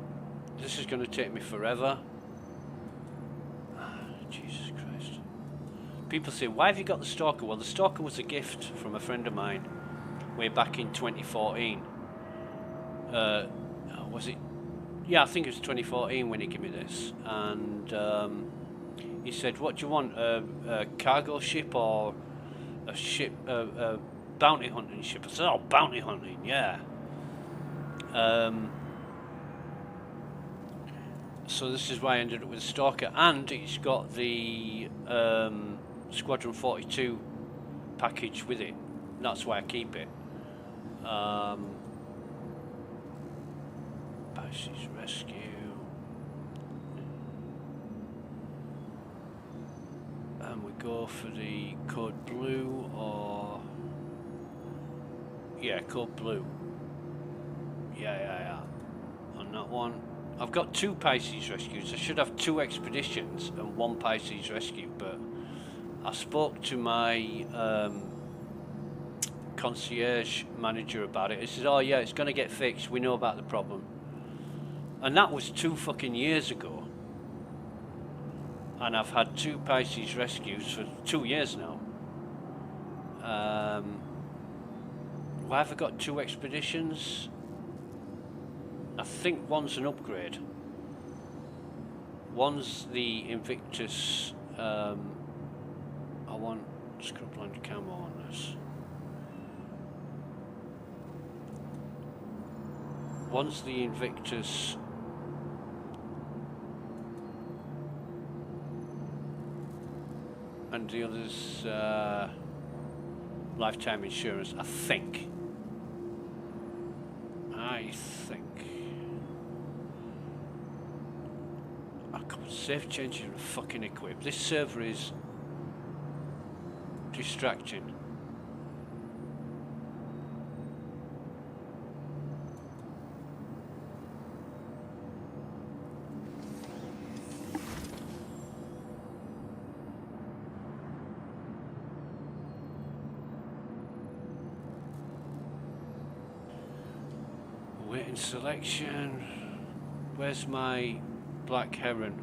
Speaker 1: This is going to take me forever. Jesus Christ. People say, why have you got the Stalker? Well, the Stalker was a gift from a friend of mine way back in 2014. Was it? Yeah, I think it was 2014 when he gave me this, and he said, "What do you want? A cargo ship or a ship, a bounty hunting ship?" I said, "Oh, bounty hunting, yeah." So this is why I ended up with a Stalker, and it's got the Squadron 42 package with it. That's why I keep it. Pisces Rescue. And we go for the code blue or... Yeah, code blue. Yeah. On that one. I've got 2 Pisces rescues. I should have 2 expeditions and 1 Pisces rescue, but I spoke to my concierge manager about it. He said, oh yeah, it's going to get fixed. We know about the problem. And that was 2 fucking years ago. And I've had 2 Pisces rescues for 2 years now. Why have I got 2 expeditions? I think one's an upgrade. One's the Invictus. I want scrubland camo on this. One's the Invictus. And the other's lifetime insurance, I think. I can't save changes and fucking equip. This server is distracting. Waiting selection. Where's my black heron?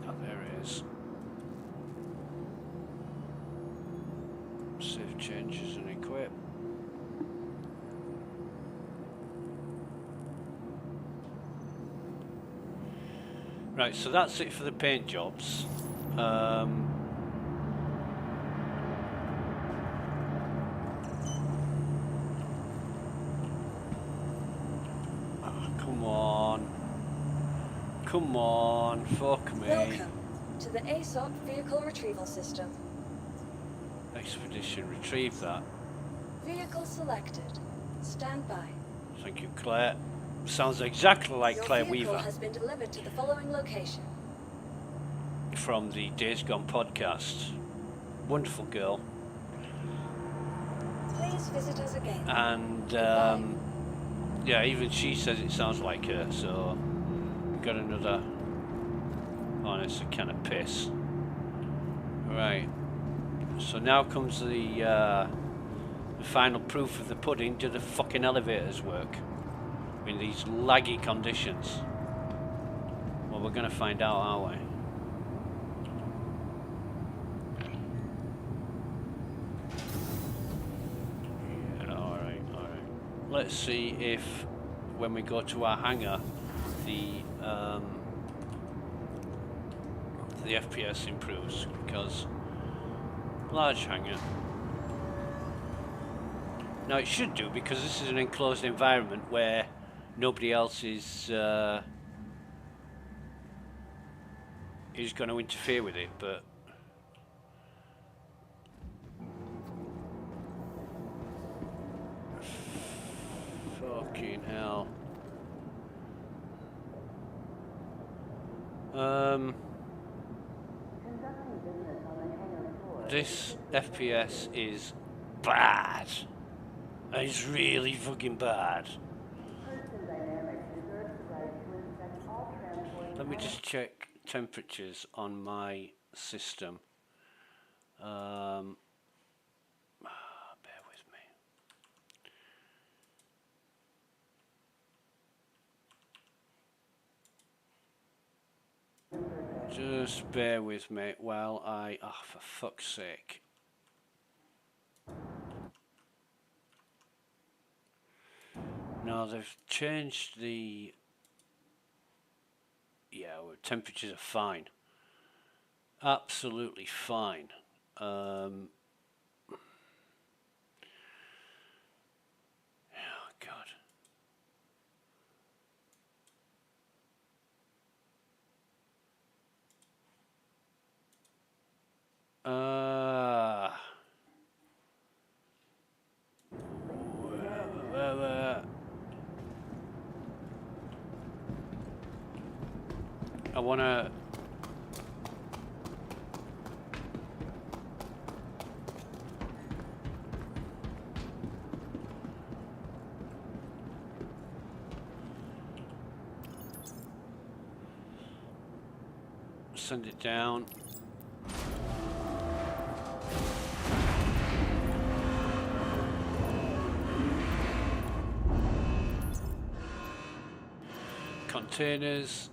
Speaker 1: Oh, there it is. Save changes and equip. Right, so that's it for the paint jobs. Come on, fuck me.
Speaker 5: Welcome to the aUEC Vehicle Retrieval System.
Speaker 1: Expedition, retrieve that.
Speaker 5: Vehicle selected. Stand by.
Speaker 1: Thank you, Claire. Sounds exactly like
Speaker 5: Your
Speaker 1: Claire
Speaker 5: vehicle
Speaker 1: Weaver
Speaker 5: has been delivered to the following location.
Speaker 1: from the Days Gone podcast. Wonderful girl.
Speaker 5: Please visit us again.
Speaker 1: And yeah, even she says it sounds like her, so got another. Oh, it's a can of piss. Right. So now comes the final proof of the pudding. Do the fucking elevators work in these laggy conditions? Well, we're gonna find out, aren't we? Yeah, alright. Let's see if when we go to our hangar the FPS improves, because large hangar. Now it should do, because this is an enclosed environment where nobody else is going to interfere with it, but fucking hell. This FPS is bad. It's really fucking bad. Let me just check temperatures on my system. Bear with me. Just bear with me while I... Oh, for fuck's sake. No, they've changed the... Yeah, well, temperatures are fine. Absolutely fine. Oh, God. Uh, I wanna. Send it down. Containers.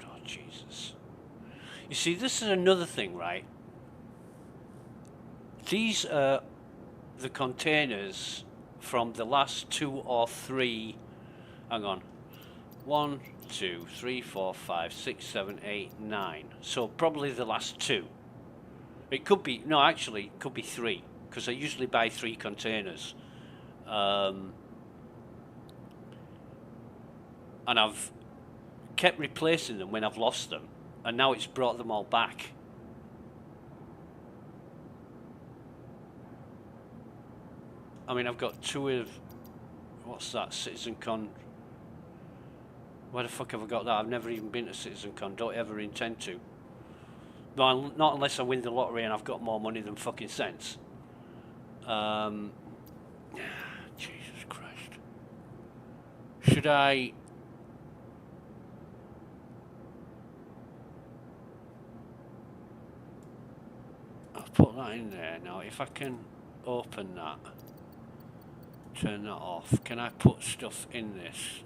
Speaker 1: Oh, Jesus. You see, this is another thing, right? These are the containers from the last 2 or 3. Hang on. 1, 2, 3, 4, 5, 6, 7, 8, 9. So probably the last 2. It could be, no, actually, it could be 3, because I usually buy 3 containers. And I've kept replacing them when I've lost them, and now it's brought them all back. I mean, I've got 2 of, what's that, CitizenCon. Where the fuck have I got that? I've never even been to CitizenCon, don't ever intend to. No, not unless I win the lottery and I've got more money than fucking sense. Jesus Christ. Should I... I'll put that in there now. If I can open that, turn that off, can I put stuff in this?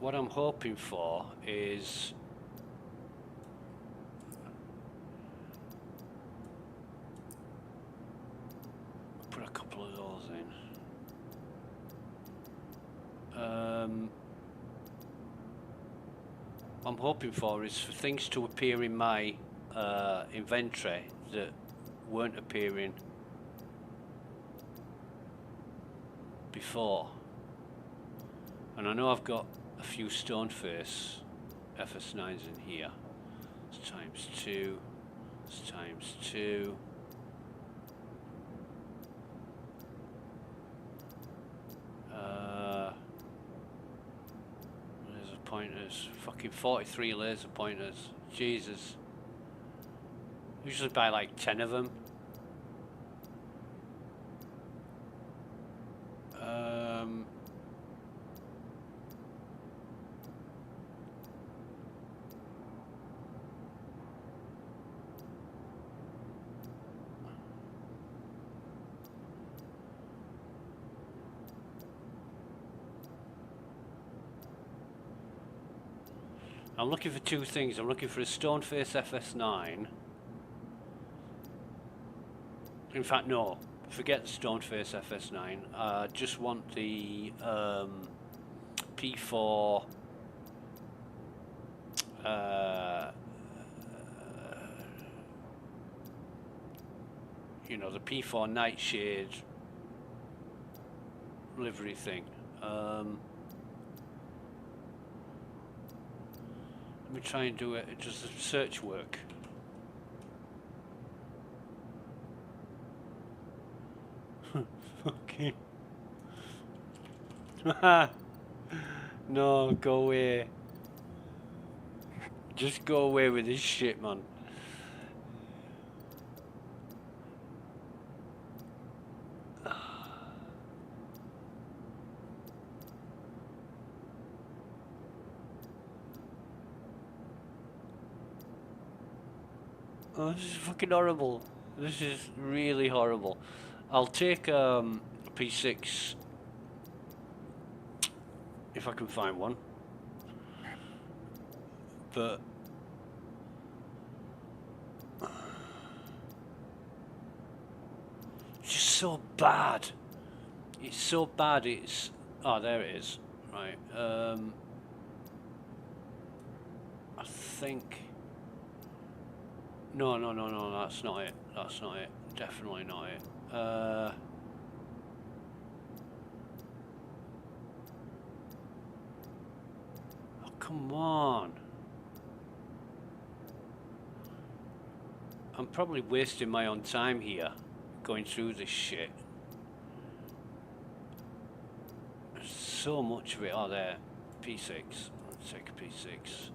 Speaker 1: What I'm hoping for is put a couple of those in. What I'm hoping for is for things to appear in my inventory that weren't appearing before. And I know I've got a few Stoneface FS9s in here. It's ×2. It's ×2. Laser pointers. Fucking 43 laser pointers. Jesus. Usually buy like 10 of them. I'm looking for 2 things. I'm looking for a Stoneface FS9. In fact, no. Forget the Stoneface FS9. I just want the P4 you know, the P4 Nightshade livery thing. Let me try and do it. Does the search work? Okay. No, go away. Just go away with this shit, man. Oh, this is fucking horrible. This is really horrible. I'll take a P6 if I can find one. But it's just so bad. It's so bad. It's there it is. Right. I think. No, that's not it. That's not it. Definitely not it. come on. I'm probably wasting my own time here, going through this shit. There's so much of it. Oh, there. P6. Let's take a P6.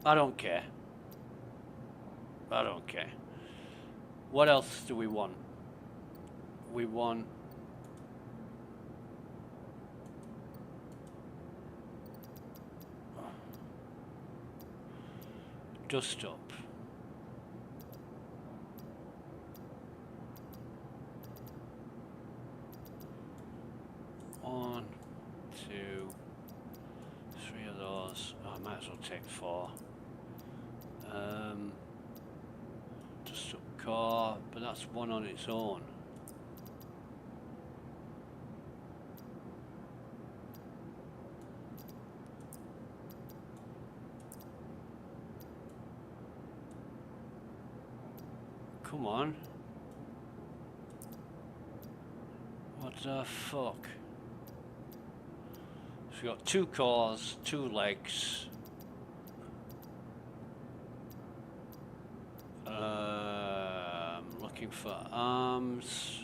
Speaker 1: I don't care. I don't care. What else do we want? We want... dust up. One, two, three of those. Oh, I might as well take 4. Just up core, but that's one on its own. Come on. What the fuck? So we got 2 cores, 2 legs. Looking for arms.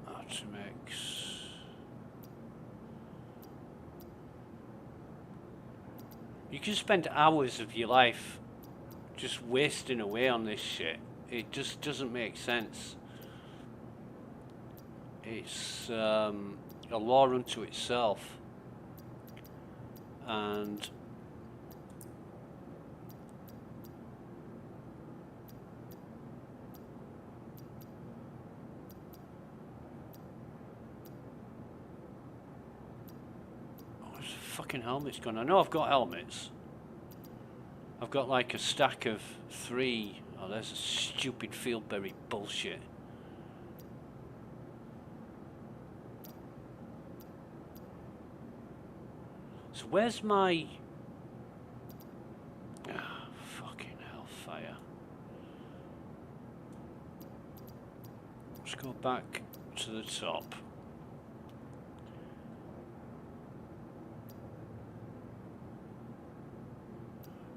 Speaker 1: Artimex. You can spend hours of your life just wasting away on this shit. It just doesn't make sense. It's a law unto itself, and where's the fucking helmets gone? I know I've got helmets. I've got like a stack of 3. Oh, there's a stupid fieldberry bullshit. So where's my... ah, fucking hellfire. Let's go back to the top.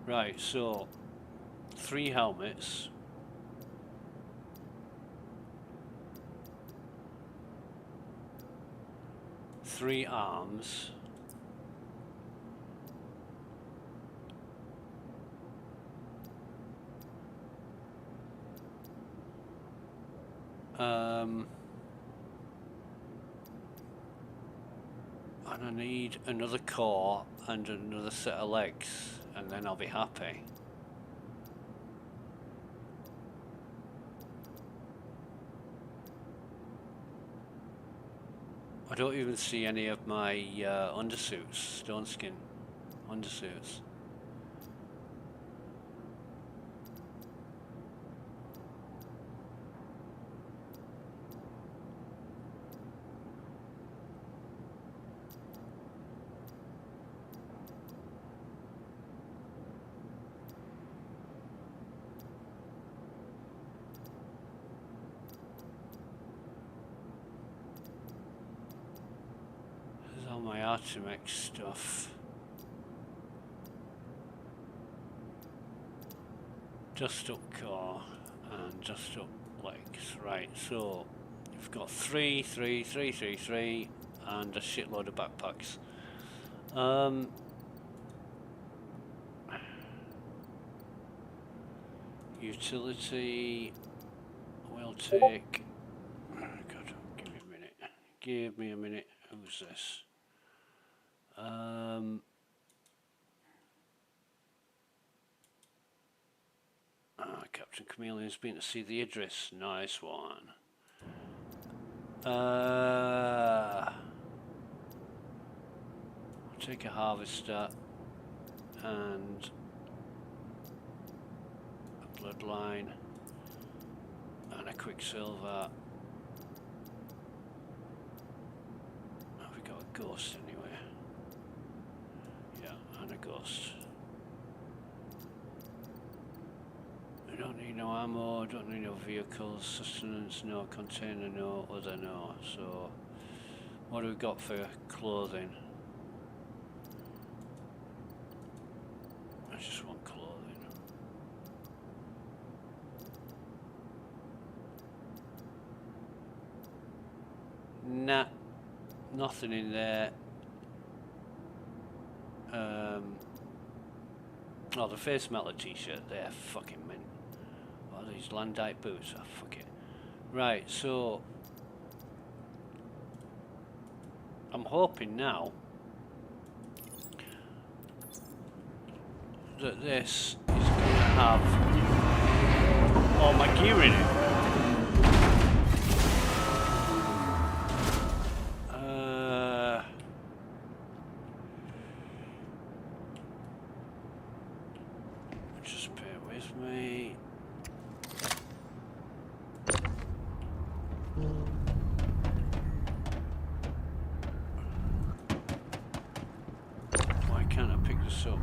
Speaker 1: Right, so 3 helmets. Three arms. And I need another core and another set of legs, and then I'll be happy. I don't even see any of my undersuits, stone skin undersuits. My Artemex stuff. Just up core and just up legs. Right, so we've got 3, 3, 3, 3, 3 and a shitload of backpacks. Utility we'll take. Oh God, give me a minute. Give me a minute. Who's this? Captain Chameleon's been to see the Idris. Nice one. I'll take a harvester and a bloodline and a quicksilver. Have we got a ghost anyway? a ghost. I don't need no ammo, don't need no vehicles, sustenance, no, container, no, other, no. So, what do we got for clothing? I just want clothing. Nah, nothing in there. Oh, the face melter t-shirt, they're fucking mint. Oh, these Landite boots, oh, fuck it. Right, so I'm hoping now that this is going to have all my gear in it. Just bear with me. Why can't I pick this up?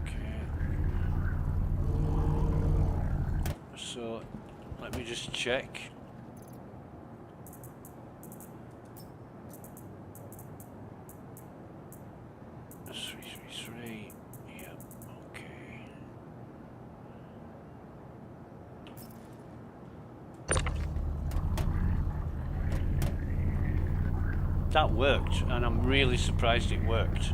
Speaker 1: Okay. So, let me just check. That's 333. Yep, okay. That worked, and I'm really surprised it worked.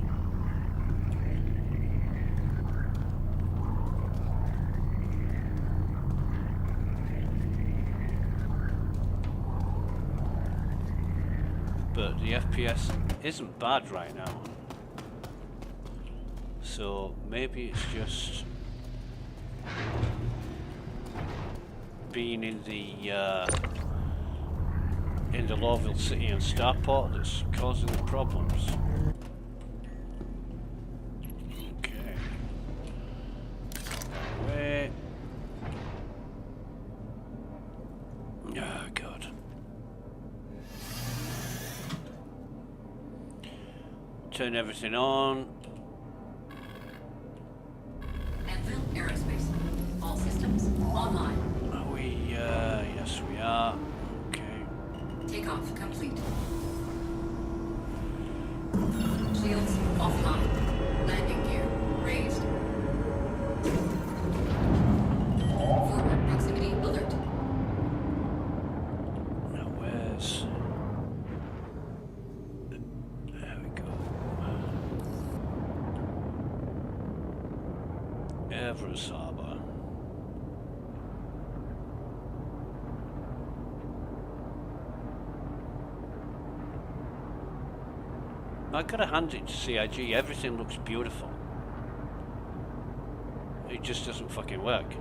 Speaker 1: But the FPS isn't bad right now. So maybe it's just being in the Lawville City and Starport that's causing the problems. Okay. Wait. Oh God. Turn everything on.
Speaker 6: Enfield Aerospace. All systems online.
Speaker 1: Are we? Yes, we are. Okay.
Speaker 6: Takeoff complete. Shields offline. Landing gear raised. Forward proximity alert.
Speaker 1: Now where's? There we go. Everest Harbour. I gotta hand it to CIG, everything looks beautiful. It just doesn't fucking work.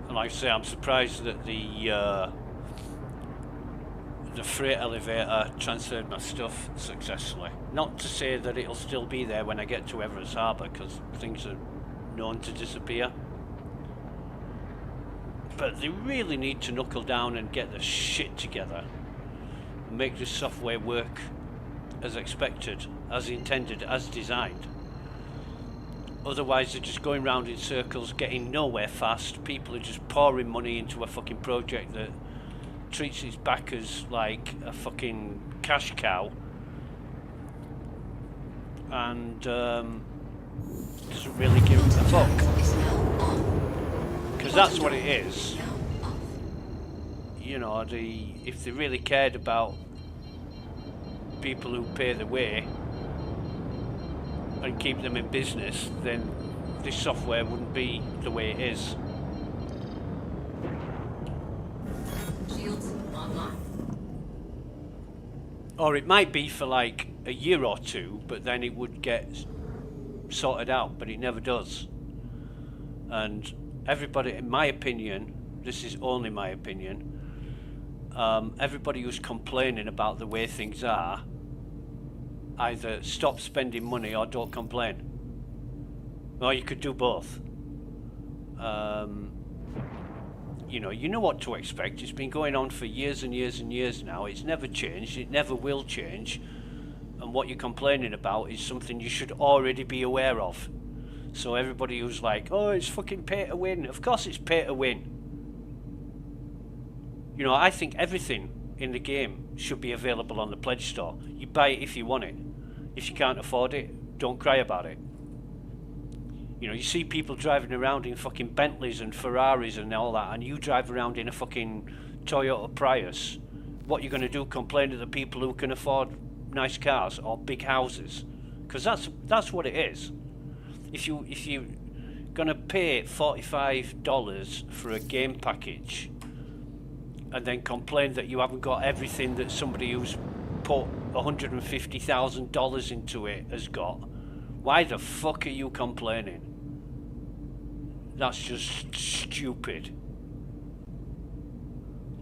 Speaker 1: And like I say, I'm surprised that the freight elevator transferred my stuff successfully. Not to say that it'll still be there when I get to Everest Harbour, because things are known to disappear. But they really need to knuckle down and get the shit together. Make this software work as expected, as intended, as designed. Otherwise they're just going round in circles, getting nowhere fast. People are just pouring money into a fucking project that treats its backers like a fucking cash cow and doesn't really give a fuck. Because that's what it is. You know, if they really cared about people who pay the way and keep them in business, then this software wouldn't be the way it is.
Speaker 6: Shields online.
Speaker 1: Or it might be for like a year or two, but then it would get sorted out, but it never does. And everybody, in my opinion, this is only my opinion, everybody who's complaining about the way things are, either stop spending money or don't complain. Or you could do both. You know what to expect. It's been going on for years and years and years now. It's never changed. It never will change. and what you're complaining about is something you should already be aware of. So everybody who's like, oh, it's fucking pay to win, of course it's pay to win. You know, I think everything in the game should be available on the Pledge Store. You buy it if you want it. If you can't afford it, don't cry about it. You know, you see people driving around in fucking Bentleys and Ferraris and all that, and you drive around in a fucking Toyota Prius. What you're going to do, complain to the people who can afford nice cars or big houses? Because that's what it is. If you're going to pay $45 for a game package and then complain that you haven't got everything that somebody who's put $150,000 into it has got, why the fuck are you complaining? That's just stupid.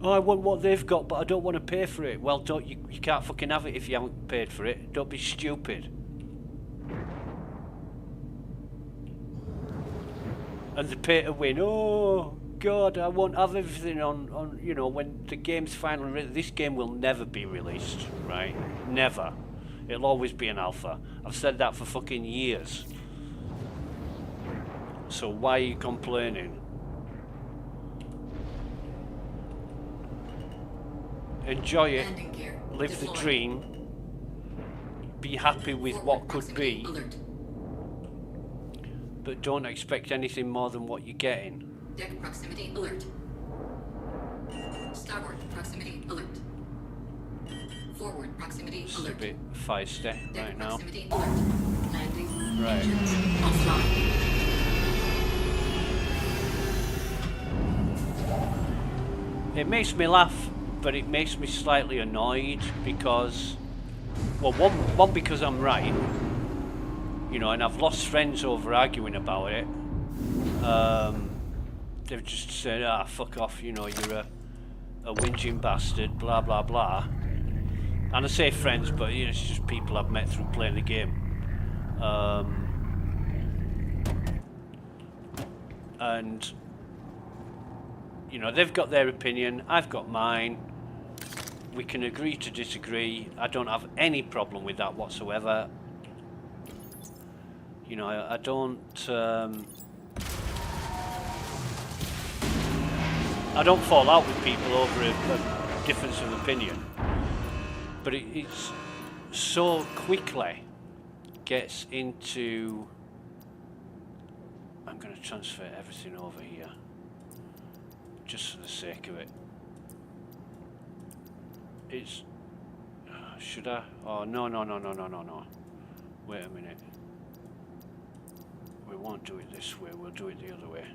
Speaker 1: Oh, I want what they've got, but I don't want to pay for it. Well, you can't fucking have it if you haven't paid for it. Don't be stupid. And the pay to win. Oh God, I won't have everything on. You know, when the game's finally released. This game will never be released, right? Never. It'll always be an alpha. I've said that for fucking years. So why are you complaining? Enjoy it.
Speaker 6: Landing gear
Speaker 1: Live the
Speaker 6: deployed.
Speaker 1: dream. Be happy with
Speaker 6: Forward
Speaker 1: what could
Speaker 6: proximity
Speaker 1: be.
Speaker 6: Alert.
Speaker 1: But don't expect anything more than what you're getting.
Speaker 6: Deck proximity alert. Starboard proximity alert. Forward proximity
Speaker 1: It's a
Speaker 6: alert.
Speaker 1: bit feisty
Speaker 6: Deck
Speaker 1: right now.
Speaker 6: proximity alert. Landing.
Speaker 1: Right.
Speaker 6: Engines offline.
Speaker 1: It makes me laugh, but it makes me slightly annoyed because, well, one because I'm right, you know, and I've lost friends over arguing about it. They've just said, ah, fuck off, you know, you're a whinging bastard, blah blah blah. And I say friends, but you know, it's just people I've met through playing the game. And you know, they've got their opinion, I've got mine. We can agree to disagree. I don't have any problem with that whatsoever. You know, I don't fall out with people over a difference of opinion. But it's so quickly gets into, I'm going to transfer everything over here just for the sake of it. It's, should I? Oh, no. Wait a minute. We won't do it this way, we'll do it the other way.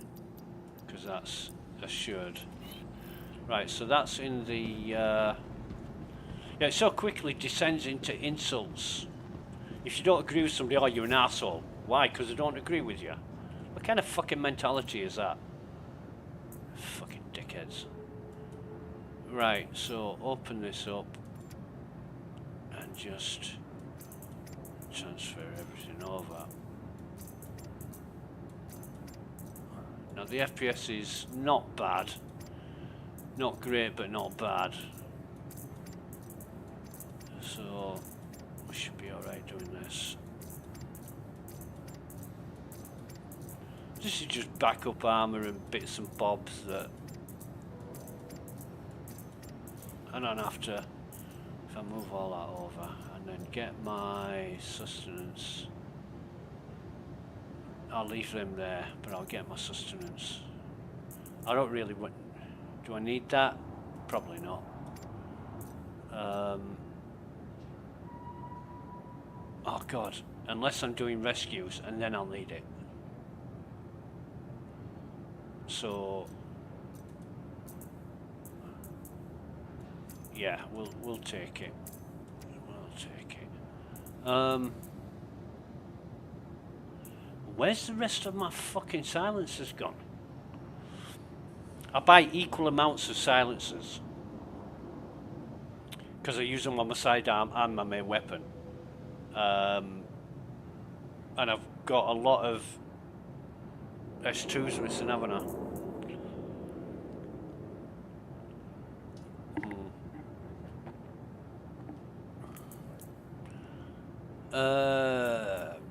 Speaker 1: Because that's assured. Right, so that's in the... yeah, it so quickly descends into insults. If you don't agree with somebody, oh, you're an arsehole. Why? Because I don't agree with you. What kind of fucking mentality is that? Fucking dickheads. Right, so open this up and just transfer everything over. Now the FPS is not bad, not great but not bad, so we should be alright doing this. This is just backup armour and bits and bobs that I don't have to, if I move all that over and then get my sustenance, I'll leave them there, but I'll get my sustenance. I don't really want, do I need that? Probably not. Oh God, unless I'm doing rescues and then I'll need it. So yeah, we'll take it. We'll take it. Where's the rest of my fucking silencers gone? I buy equal amounts of silencers because I use them on my sidearm and my main weapon. And I've got a lot of S2s missing, haven't I?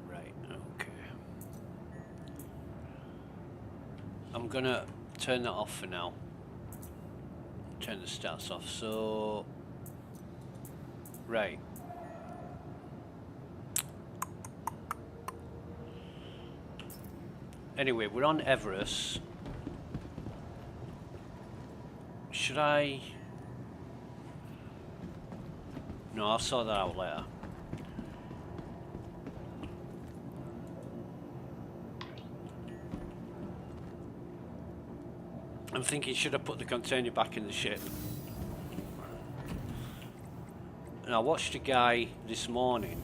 Speaker 1: Right, okay. I'm gonna turn that off for now. Turn the stats off, so... Right. Anyway, we're on Everest. Should I... No, I'll sort that out later. I'm thinking, should I put the container back in the ship? And I watched a guy this morning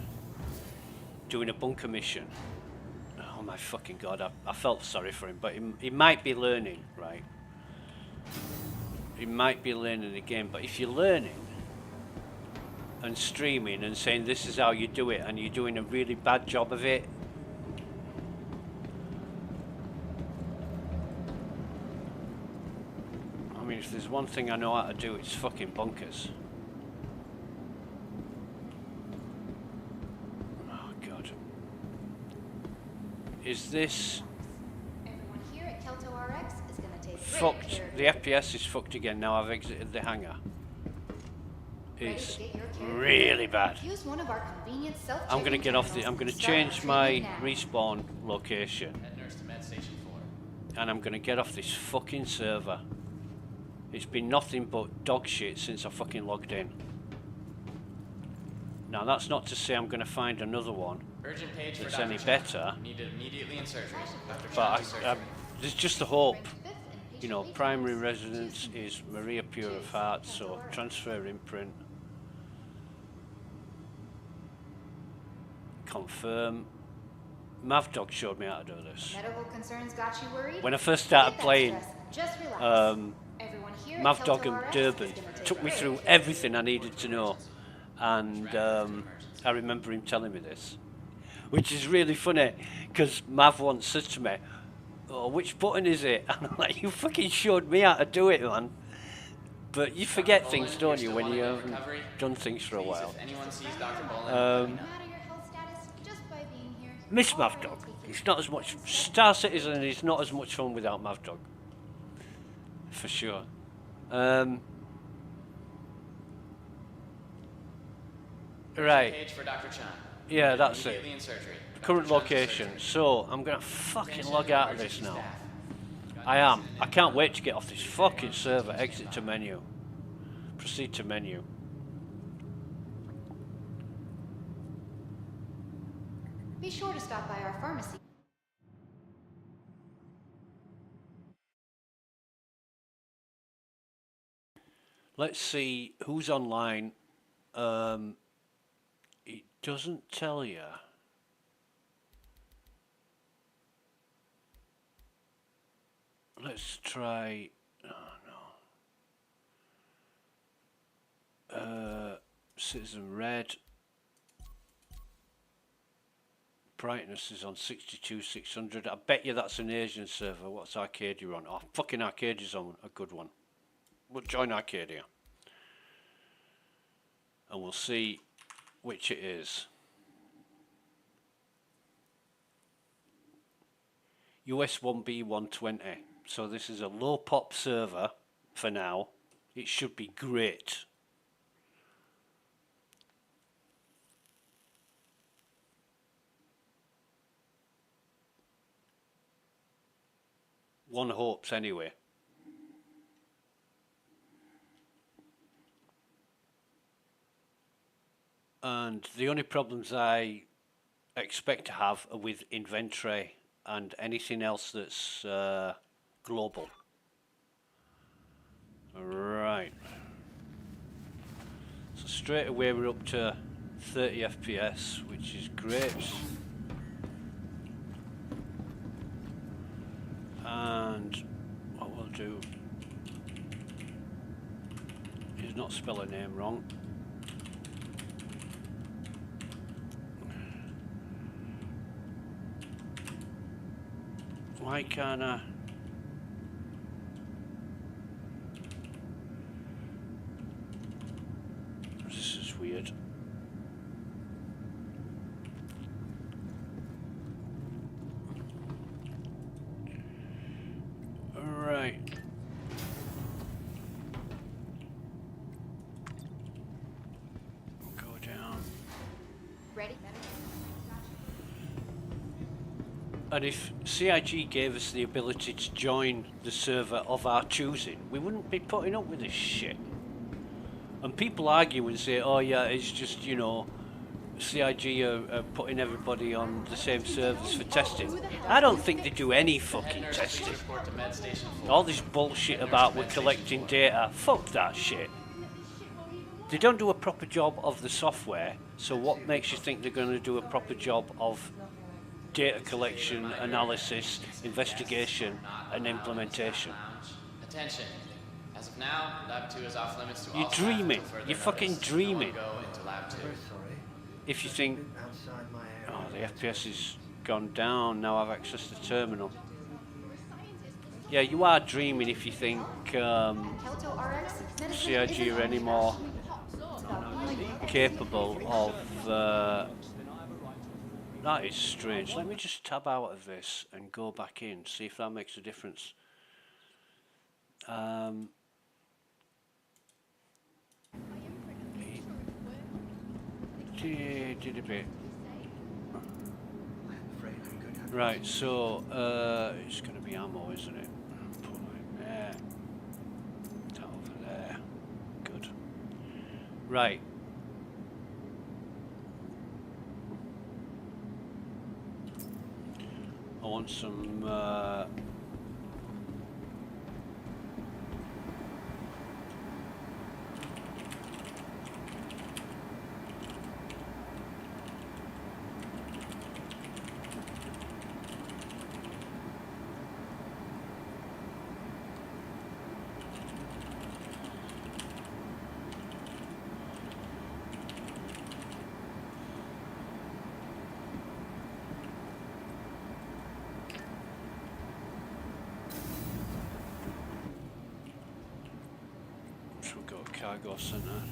Speaker 1: doing a bunker mission. Oh my fucking god, I felt sorry for him, but he might be learning, right? He might be learning the game, but if you're learning and streaming and saying this is how you do it and you're doing a really bad job of it, I mean, if there's one thing I know how to do, it's fucking bunkers. Oh god. Is this
Speaker 7: Everyone here at Kelto RX is going to take
Speaker 1: fucked?
Speaker 7: great care of
Speaker 1: The FPS is fucked again now I've exited the hangar.
Speaker 7: Ready
Speaker 1: It's
Speaker 7: to get your character?
Speaker 1: really bad.
Speaker 7: Use one of our convenient self-checking
Speaker 1: I'm gonna get off the.
Speaker 7: terminals
Speaker 1: I'm gonna
Speaker 7: and start
Speaker 1: change
Speaker 7: your
Speaker 1: my
Speaker 7: training now.
Speaker 1: respawn location,
Speaker 8: Head nurse to med station 4.
Speaker 1: and I'm gonna get off this fucking server. It's been nothing but dog shit since I fucking logged in. Now that's not to say I'm gonna find another one
Speaker 8: Urgent page for
Speaker 1: that's
Speaker 8: Dr.
Speaker 1: any
Speaker 8: Chan.
Speaker 1: better,
Speaker 8: Needed immediately in surgery. Dr.
Speaker 1: but
Speaker 8: Chan in surgery.
Speaker 1: there's just the hope.
Speaker 7: Ranked fifth in
Speaker 1: You know,
Speaker 7: patient
Speaker 1: primary
Speaker 7: wait times.
Speaker 1: residence is Maria Pure of Heart, so transfer imprint. Confirm. Mavdog showed me how to do this.
Speaker 7: Medical concerns got you worried?
Speaker 1: When I first started
Speaker 7: Forget that
Speaker 1: playing,
Speaker 7: stress. Just relax. Everyone here at
Speaker 1: Mavdog
Speaker 7: Kelto
Speaker 1: and
Speaker 7: RX
Speaker 1: Durban
Speaker 7: is gonna take
Speaker 1: took me
Speaker 7: great
Speaker 1: through
Speaker 7: care.
Speaker 1: everything I needed to know, and I remember him telling me this, which is really funny because Mav once said to me, "Oh, which button is it?" And I'm like, "You fucking showed me how to do it, man." But you forget things, don't you, when you haven't done things for a
Speaker 8: Please,
Speaker 1: while.
Speaker 8: if anyone sees Dr. Bolin, let me know.
Speaker 7: No matter your health status, just by being here,
Speaker 1: Miss
Speaker 7: you're already
Speaker 1: Mavdog.
Speaker 7: taking
Speaker 1: It's not as much. Star Citizen is not as much fun without Mavdog. For sure. Right.
Speaker 8: Page for Dr. Chan.
Speaker 1: Yeah,
Speaker 8: Needed
Speaker 1: that's
Speaker 8: immediately
Speaker 1: it.
Speaker 8: in surgery. Dr.
Speaker 1: Current
Speaker 8: Chan's in
Speaker 1: location.
Speaker 8: surgery.
Speaker 1: So I'm gonna fucking
Speaker 8: Attention
Speaker 1: log out of this
Speaker 8: emergency
Speaker 1: now.
Speaker 8: staff.
Speaker 1: I am. I can't wait to get off this fucking server. Exit to menu. Proceed to menu.
Speaker 7: Be sure to stop by our pharmacy.
Speaker 1: Let's see who's online. It doesn't tell you. Let's try. Oh no. Citizen Red. Brightness is on 62,600. I bet you that's an Asian server. What's Arcadia on? Oh, fucking Arcadia's on a good one. We'll join Arcadia. And we'll see which it is. US 1B120. So this is a low pop server for now. It should be great. One hopes anyway. And the only problems I expect to have are with inventory and anything else that's global. Right. So straight away we're up to 30 FPS, which is great. And what we'll do is not spell a name wrong. Why can't I? This is weird. And if CIG gave us the ability to join the server of our choosing, we wouldn't be putting up with this shit. And people argue and say, oh yeah, it's just, you know, CIG are putting everybody on the same servers for testing. I don't think they do any fucking
Speaker 8: Nurse,
Speaker 1: testing.
Speaker 8: please report to med station 4.
Speaker 1: All this bullshit about we're collecting data, fuck that shit. They don't do a proper job of the software, so what makes you think they're going to do a proper job of data collection, analysis, investigation and implementation?
Speaker 8: Attention. As of now, Lab 2 is off limits to all
Speaker 1: You're
Speaker 8: staff
Speaker 1: dreaming.
Speaker 8: until further
Speaker 1: You're fucking
Speaker 8: notice.
Speaker 1: dreaming.
Speaker 8: No one go into Lab 2.
Speaker 1: If you think, oh, the FPS has gone down, now I've accessed the terminal. Yeah, you are dreaming if you think
Speaker 7: Kelto RX, medicine
Speaker 1: CIG
Speaker 7: isn't
Speaker 1: are any
Speaker 7: on
Speaker 1: more
Speaker 7: track.
Speaker 1: capable of... that is strange. Let me just tab out of this and go back in, see if that makes a difference. Did a bit. Right, so it's going to be ammo, isn't it? Put it there. That over there. Good. Right. I want some we've got a cargo centre.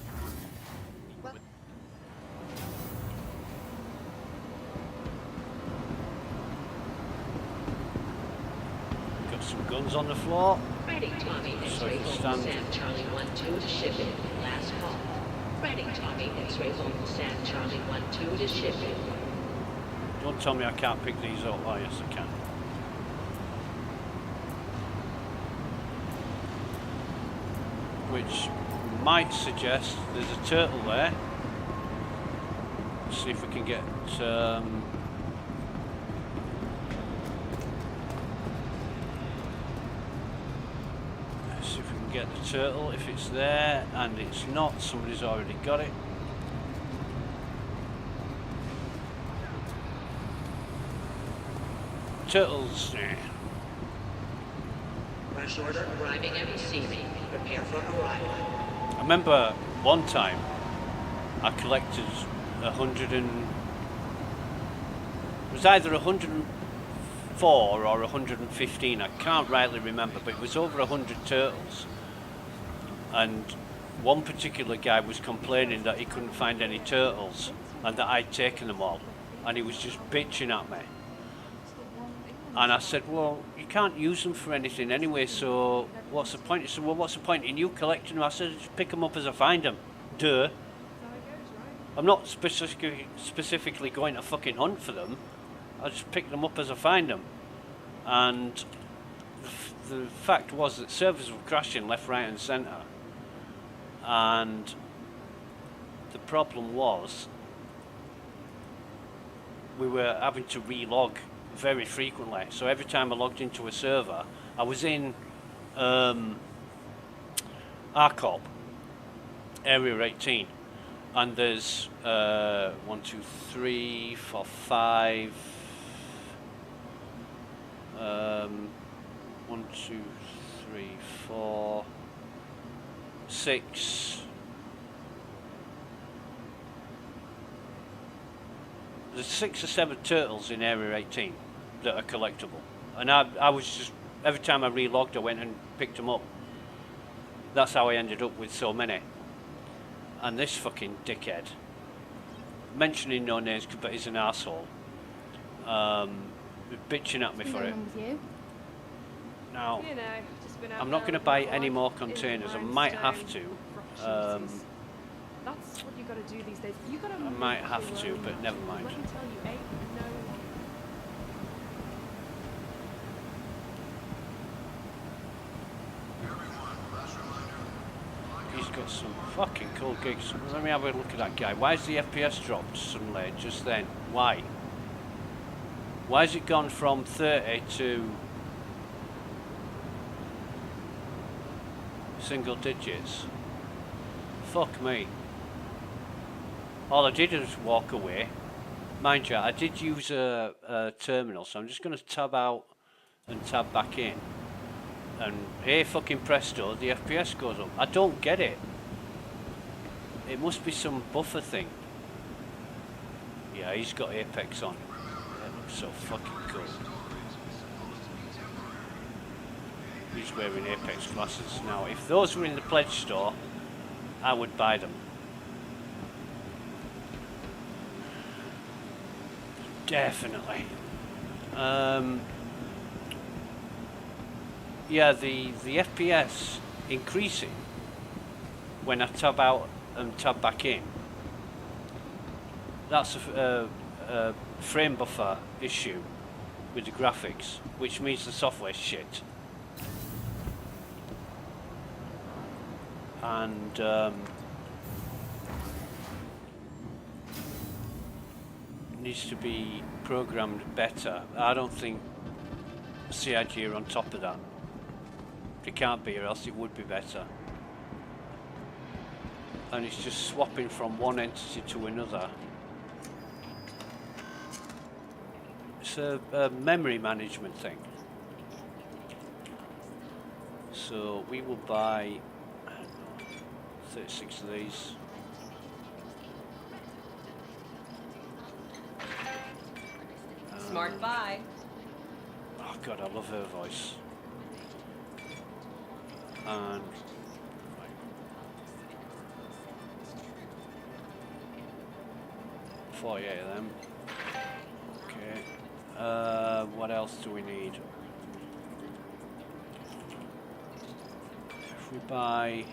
Speaker 1: Got some guns on the floor.
Speaker 9: Ready, Tommy.
Speaker 1: So
Speaker 9: X-ray
Speaker 1: you
Speaker 9: home
Speaker 1: stand.
Speaker 9: Sam Charlie 1-2 to ship it. Last call. Ready, Tommy. X-ray home Sam Charlie 1-2 to ship it.
Speaker 1: Don't tell me I can't pick these up. Oh yes, I can. Which might suggest there's a turtle there. Let's see if we can get let's see if we can get the turtle. If it's there, and it's not, somebody's already got it. Turtles.
Speaker 9: Rush order arriving at receiving. Prepare for arrival.
Speaker 1: I remember one time I collected 100 and it was either 104 or 115. I can't rightly remember, but it was over 100 turtles. And one particular guy was complaining that he couldn't find any turtles and that I'd taken them all, and he was just bitching at me. And I said, well, you can't use them for anything anyway, so what's the point? He said, well, what's the point in you collecting them? I said, just pick them up as I find them. Duh. I'm not specifically going to fucking hunt for them. I just pick them up as I find them. And the fact was that servers were crashing left, right and centre. And the problem was we were having to relog very frequently. So every time I logged into a server, I was in RCOP, Area 18, and there's 1, 2, 3, 4, 5, 1, 2, 3, 4, 6. There's 6 or 7 turtles in Area 18 that are collectible, and I was just, every time I relogged I went and picked them up. That's how I ended up with so many. And this fucking dickhead, mentioning no names but he's an arsehole, bitching at me for it. Now,
Speaker 2: You know, just been out
Speaker 1: I'm not
Speaker 2: there
Speaker 1: going to
Speaker 2: with
Speaker 1: buy
Speaker 2: my
Speaker 1: any
Speaker 2: life
Speaker 1: more
Speaker 2: in
Speaker 1: containers. I
Speaker 2: the
Speaker 1: might have
Speaker 2: limestone
Speaker 1: to.
Speaker 2: opportunities. That's what you got to do these days. You got to.
Speaker 1: I might have to, but never mind.
Speaker 2: Let me tell you, ain't no.
Speaker 1: some fucking cool gigs. Let me have a look at that guy. Why is the FPS dropped suddenly just then? Why? Why has it gone from 30 to single digits? Fuck me. All I did was walk away. Mind you, I did use a terminal, so I'm just going to tab out and tab back in. And hey, fucking presto, the FPS goes up. I don't get it. It must be some buffer thing. Yeah, he's got Apex on. That looks so fucking cool. He's wearing Apex glasses. Now, if those were in the pledge store, I would buy them. Definitely. Yeah, the FPS increasing when I tab out and tab back in. That's a frame buffer issue with the graphics, which means the software's shit. And needs to be programmed better. I don't think CIG are on top of that. It can't be, or else it would be better. And it's just swapping from one entity to another. It's a memory management thing. So we will buy 36 of these.
Speaker 10: Smart buy.
Speaker 1: Oh god, I love her voice. And 48 of them. Okay. What else do we need? If we buy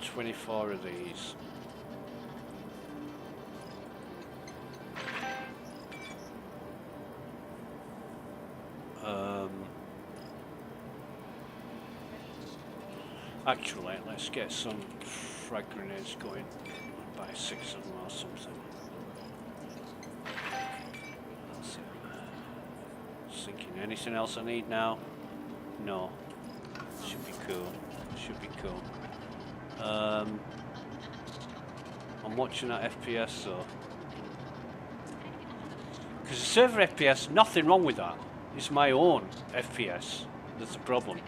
Speaker 1: 24 of these. Actually, let's get some frag grenades going. Buy 6 of them or something. That's it. Thinking anything else I need now? No. Should be cool. Should be cool. I'm watching that FPS though. Because the server FPS, nothing wrong with that. It's my own FPS that's the problem.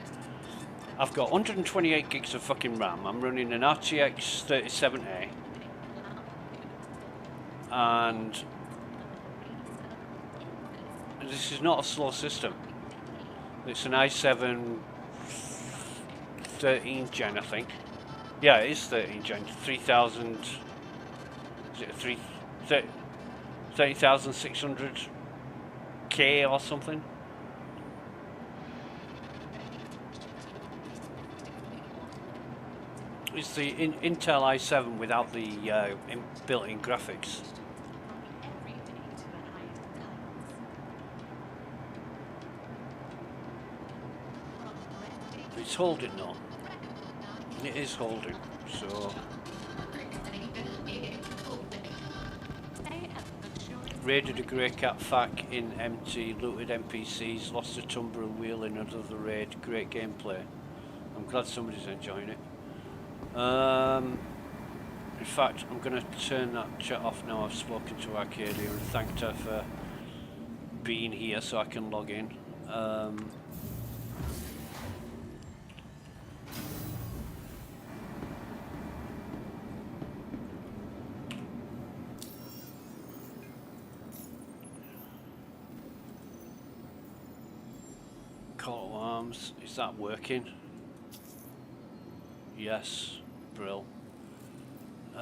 Speaker 1: I've got 128 gigs of fucking RAM. I'm running an RTX 3070. And this is not a slow system. It's an i7 13 gen, I think. Yeah, it is 13 gen. 3000. Is it 30,600K or something? It's the Intel i7 without the built-in graphics. It's holding though. It is holding, so. Raided a grey cat fac in MT, looted NPCs, lost a tumbril wheel in another raid. Great gameplay. I'm glad somebody's enjoying it. In fact, I'm going to turn that chat off now. I've spoken to Arcadia and thanked her for being here so I can log in. Call to arms, is that working? Yes, Brill. No,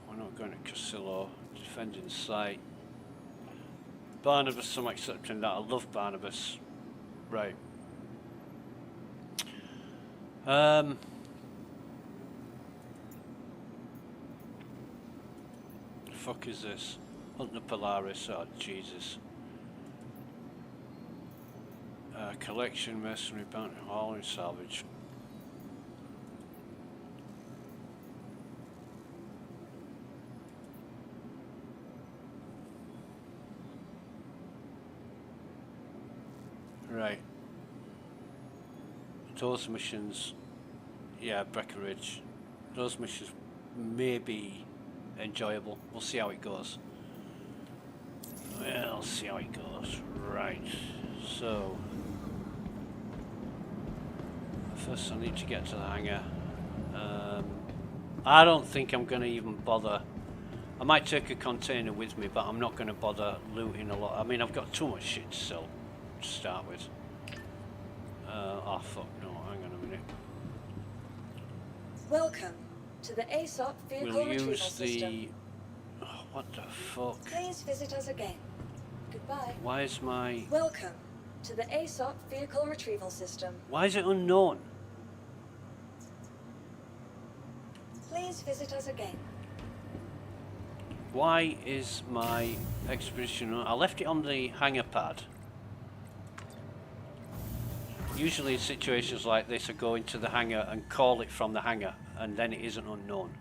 Speaker 1: we're not going to Casillo. Defending site. Barnabas, I'm accepting that. I love Barnabas. Right. fuck is this? Hunt the Polaris. Oh Jesus. Collection, mercenary, bounty, hauling, salvage. Right. Those missions, yeah, Breckenridge. Those missions may be enjoyable. We'll see how it goes. We'll see how it goes. Right. So, first I need to get to the hangar. I don't think I'm going to even bother. I might take a container with me, but I'm not going to bother looting a lot. I mean, I've got too much shit to sell to start with. Oh fuck no, hang on a minute.
Speaker 5: Welcome to the aSOP vehicle
Speaker 1: We'll
Speaker 5: retrieval
Speaker 1: use the...
Speaker 5: system.
Speaker 1: Oh, what the fuck?
Speaker 5: Please visit us again. Goodbye.
Speaker 1: Why is my...
Speaker 5: Welcome to the aSOP vehicle retrieval system.
Speaker 1: Why is it unknown?
Speaker 5: Please visit us again.
Speaker 1: Why is my expedition... I left it on the hangar pad. Usually in situations like this I go into the hangar and call it from the hangar, and then it isn't unknown.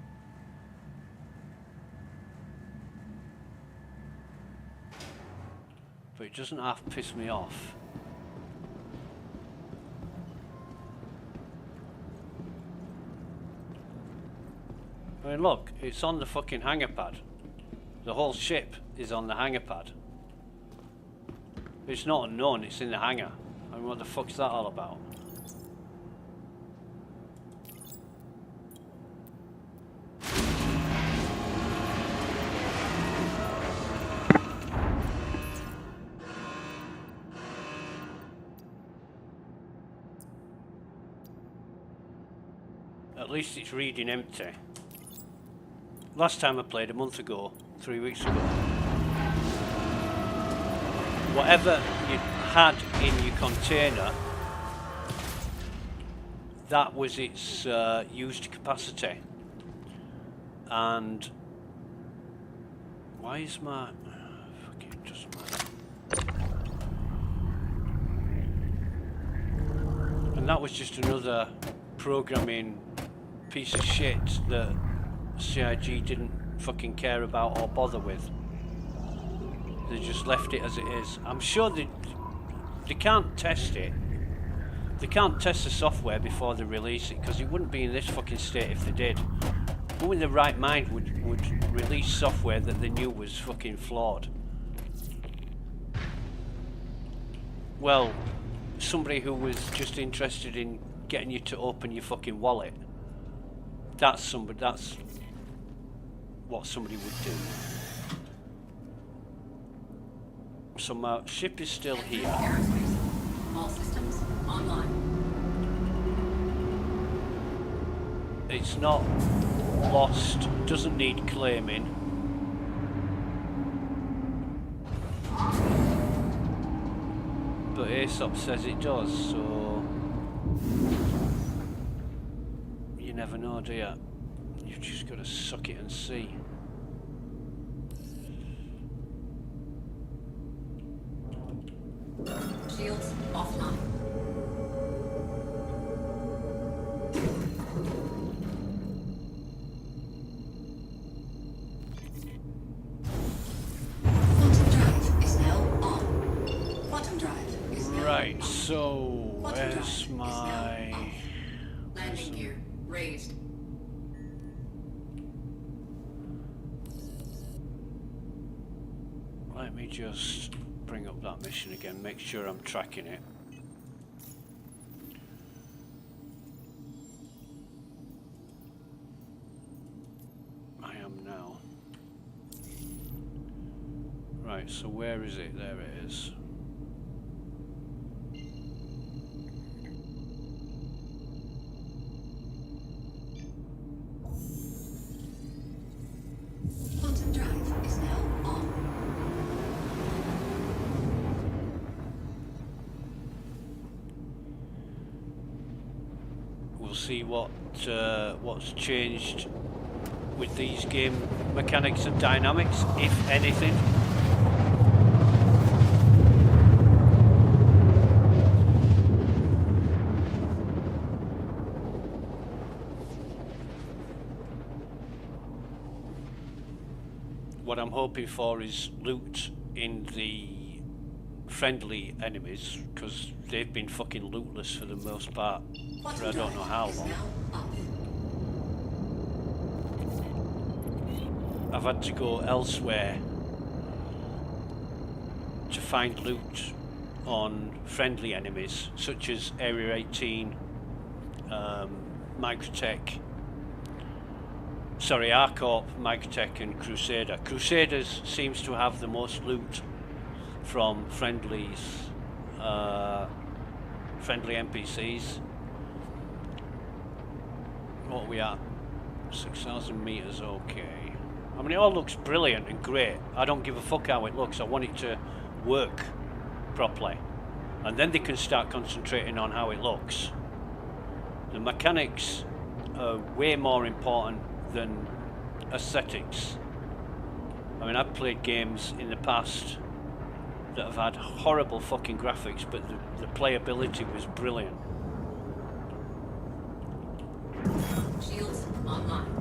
Speaker 1: But it doesn't half piss me off. I mean look, it's on the fucking hangar pad. The whole ship is on the hangar pad. It's not unknown, it's in the hangar. I mean, what the fuck's that all about? At least it's reading empty. Last time I played, a month ago, 3 weeks ago, whatever you had in your container, that was its used capacity. And why is my... Fuck it, doesn't matter. And that was just another programming piece of shit that CIG didn't fucking care about or bother with. They just left it as it is. I'm sure they can't test it. They can't test the software before they release it, because it wouldn't be in this fucking state if they did. Who in their right mind would release software that they knew was fucking flawed? Well, somebody who was just interested in getting you to open your fucking wallet. That's what somebody would do. So my ship is still here.
Speaker 6: Aerospace. All systems online.
Speaker 1: It's not lost, doesn't need claiming. But aSOP says it does, so you never know, do you? You've just got to suck it and see.
Speaker 6: Shields offline. Quantum drive is now on. Quantum drive is now
Speaker 1: Right,
Speaker 6: on.
Speaker 1: so
Speaker 6: Quantum drive
Speaker 1: where's
Speaker 6: is now
Speaker 1: my...
Speaker 6: off. Landing gear raised.
Speaker 1: Let me just bring up that mission again, make sure I'm tracking it. I am now. Right, so where is it? There it is.
Speaker 6: Quantum drive is now on.
Speaker 1: We'll see what's changed with these game mechanics and dynamics, if anything. What I'm hoping for is loot in the friendly enemies, because they've been fucking lootless for the most part for I don't know how long. I've had to go elsewhere to find loot on friendly enemies, such as Area 18, Microtech, sorry, Arcorp, Microtech and Crusader. Crusaders seems to have the most loot from friendlies, friendly NPCs. What are we at? 6,000 meters, okay. I mean, it all looks brilliant and great. I don't give a fuck how it looks. I want it to work properly. And then they can start concentrating on how it looks. The mechanics are way more important than aesthetics. I mean, I've played games in the past that have had horrible fucking graphics, but the playability was brilliant.
Speaker 6: Shields online.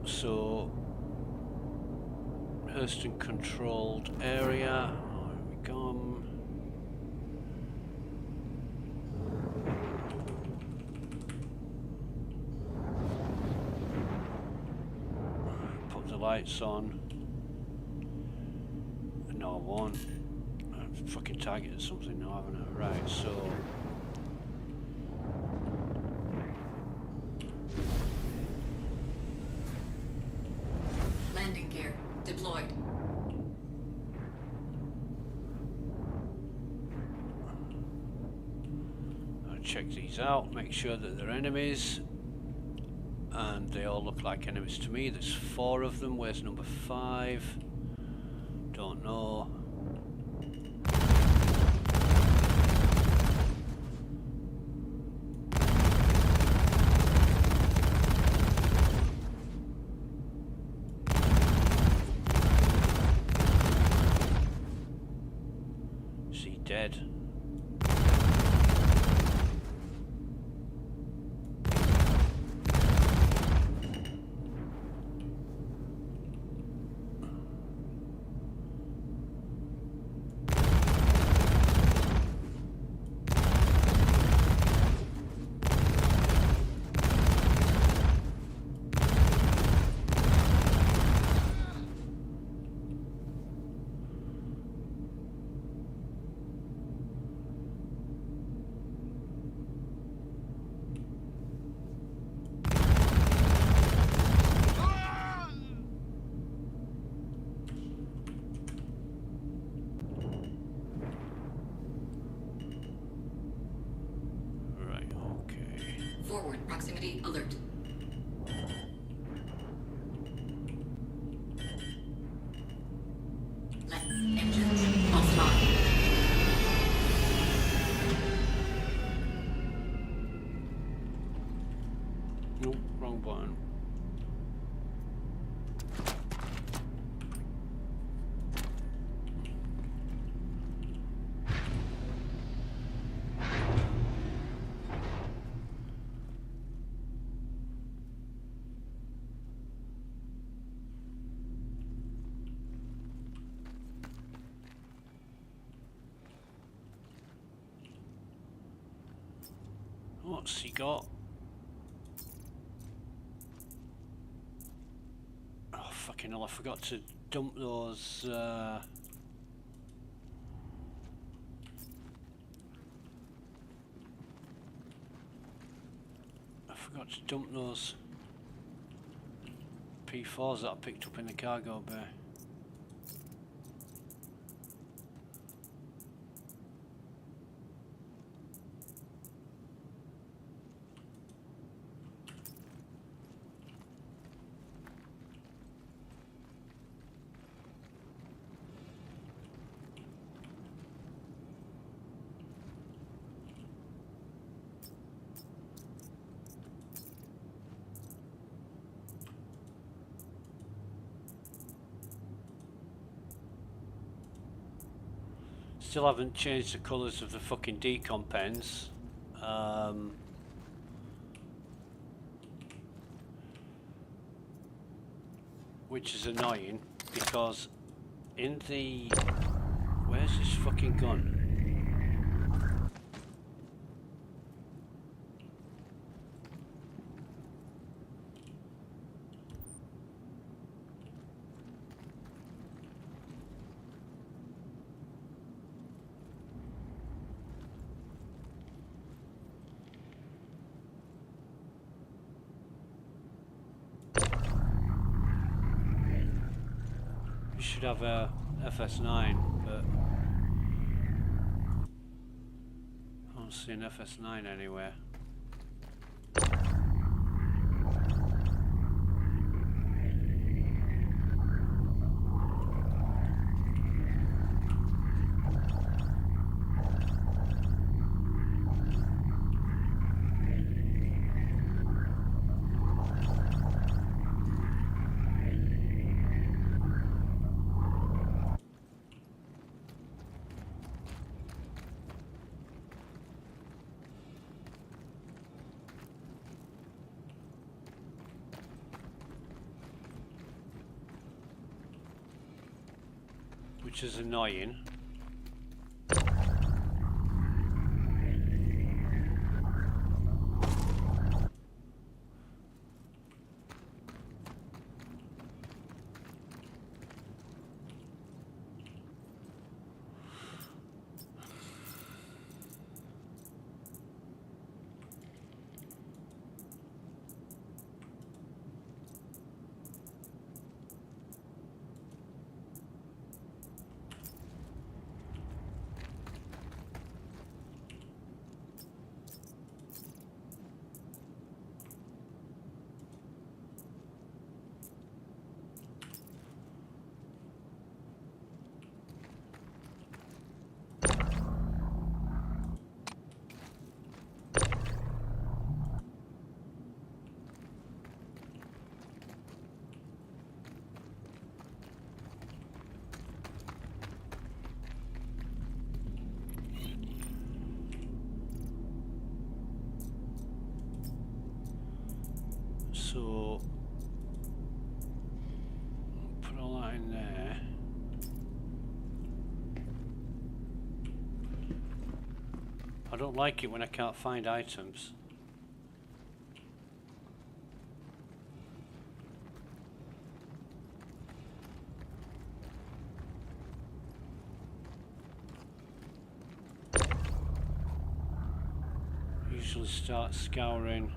Speaker 1: So, Hurston controlled area. Where have we gone? Put the lights on. No, I won't. I've fucking targeted something now, haven't I? Right, so.
Speaker 6: Landing gear deployed.
Speaker 1: I'll check these out, make sure that they're enemies. And they all look like enemies to me. There's 4 of them. Where's number 5? Don't know. Is he dead?
Speaker 6: Forward proximity alert. Left engines offline.
Speaker 1: Nope, wrong button. What's he got? Oh, fucking hell, I forgot to dump those, I forgot to dump those P4s that I picked up in the cargo bay. Still haven't changed the colours of the fucking decom pens. Which is annoying because in the... Where's this fucking gun? Should have a FS9, but I don't see an FS9 anywhere. Which is annoying. So put all that in there. I don't like it when I can't find items. Usually start scouring.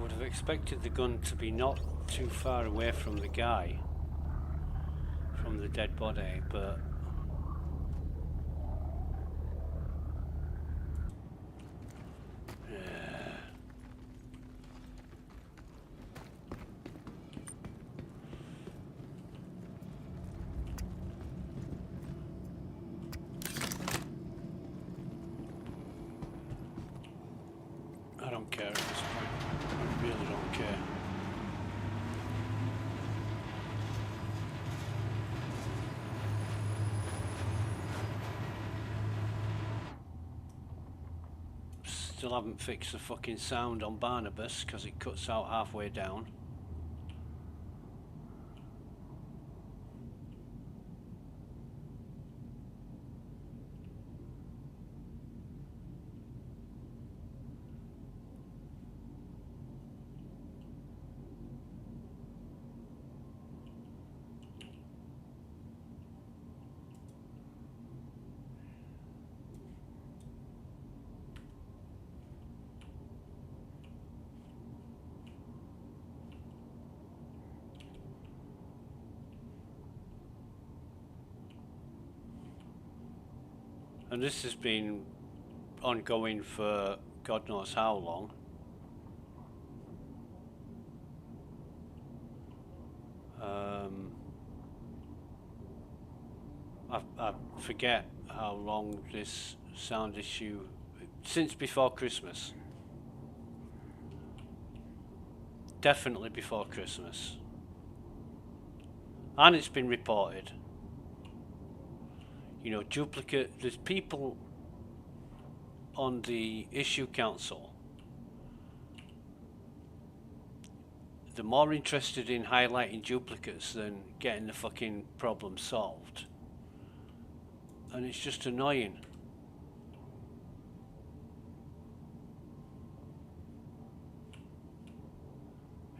Speaker 1: Would have expected the gun to be not too far away from the guy, from the dead body, but I don't care at this point. I really don't care. Still haven't fixed the fucking sound on Barnabas because it cuts out halfway down. And this has been ongoing for God knows how long. I forget how long this sound issue, since before Christmas. Definitely before Christmas. And it's been reported. You know, duplicate, there's people on the issue council. They're more interested in highlighting duplicates than getting the fucking problem solved. And it's just annoying.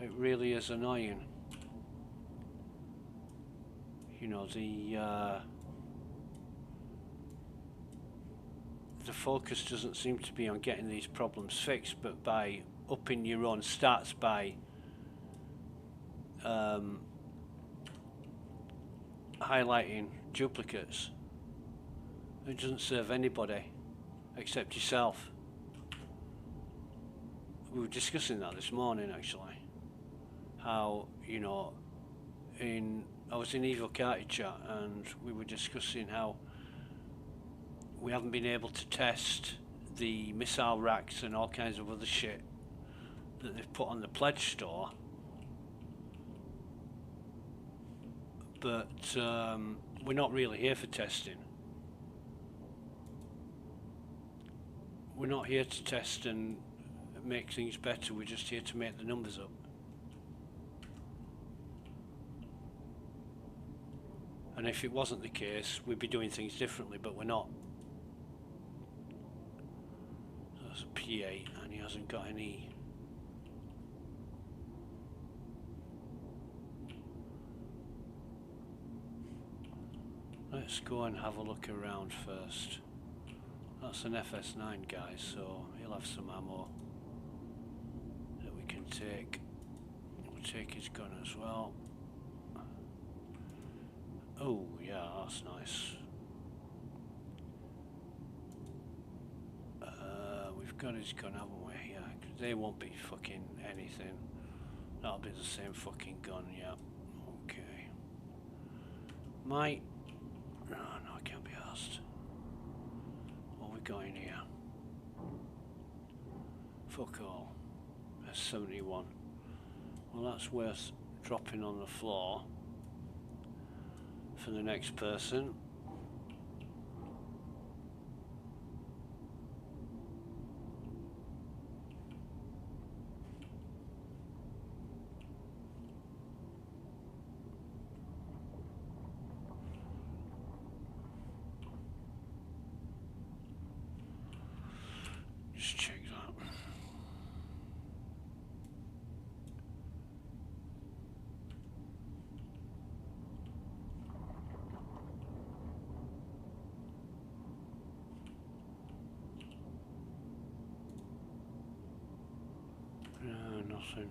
Speaker 1: It really is annoying. You know, the focus doesn't seem to be on getting these problems fixed, but by upping your own stats by highlighting duplicates. It doesn't serve anybody except yourself. We were discussing that this morning, actually. How, you know, I was in Evocati chat and we were discussing how we haven't been able to test the missile racks and all kinds of other shit that they've put on the pledge store. But we're not really here for testing. We're not here to test and make things better, we're just here to make the numbers up. And if it wasn't the case, we'd be doing things differently, but we're not. That's a P8 and he hasn't got any. Let's go and have a look around first. That's an FS9 guy, so he'll have some ammo that we can take. We'll take his gun as well. Oh yeah, that's nice. We've got his gun, haven't we? Yeah, 'cause they won't be fucking anything. That'll be the same fucking gun, yeah. Okay. No, I can't be asked. What we got in here? Fuck all. That's 71. Well, that's worth dropping on the floor for the next person. Just check that. Nothing.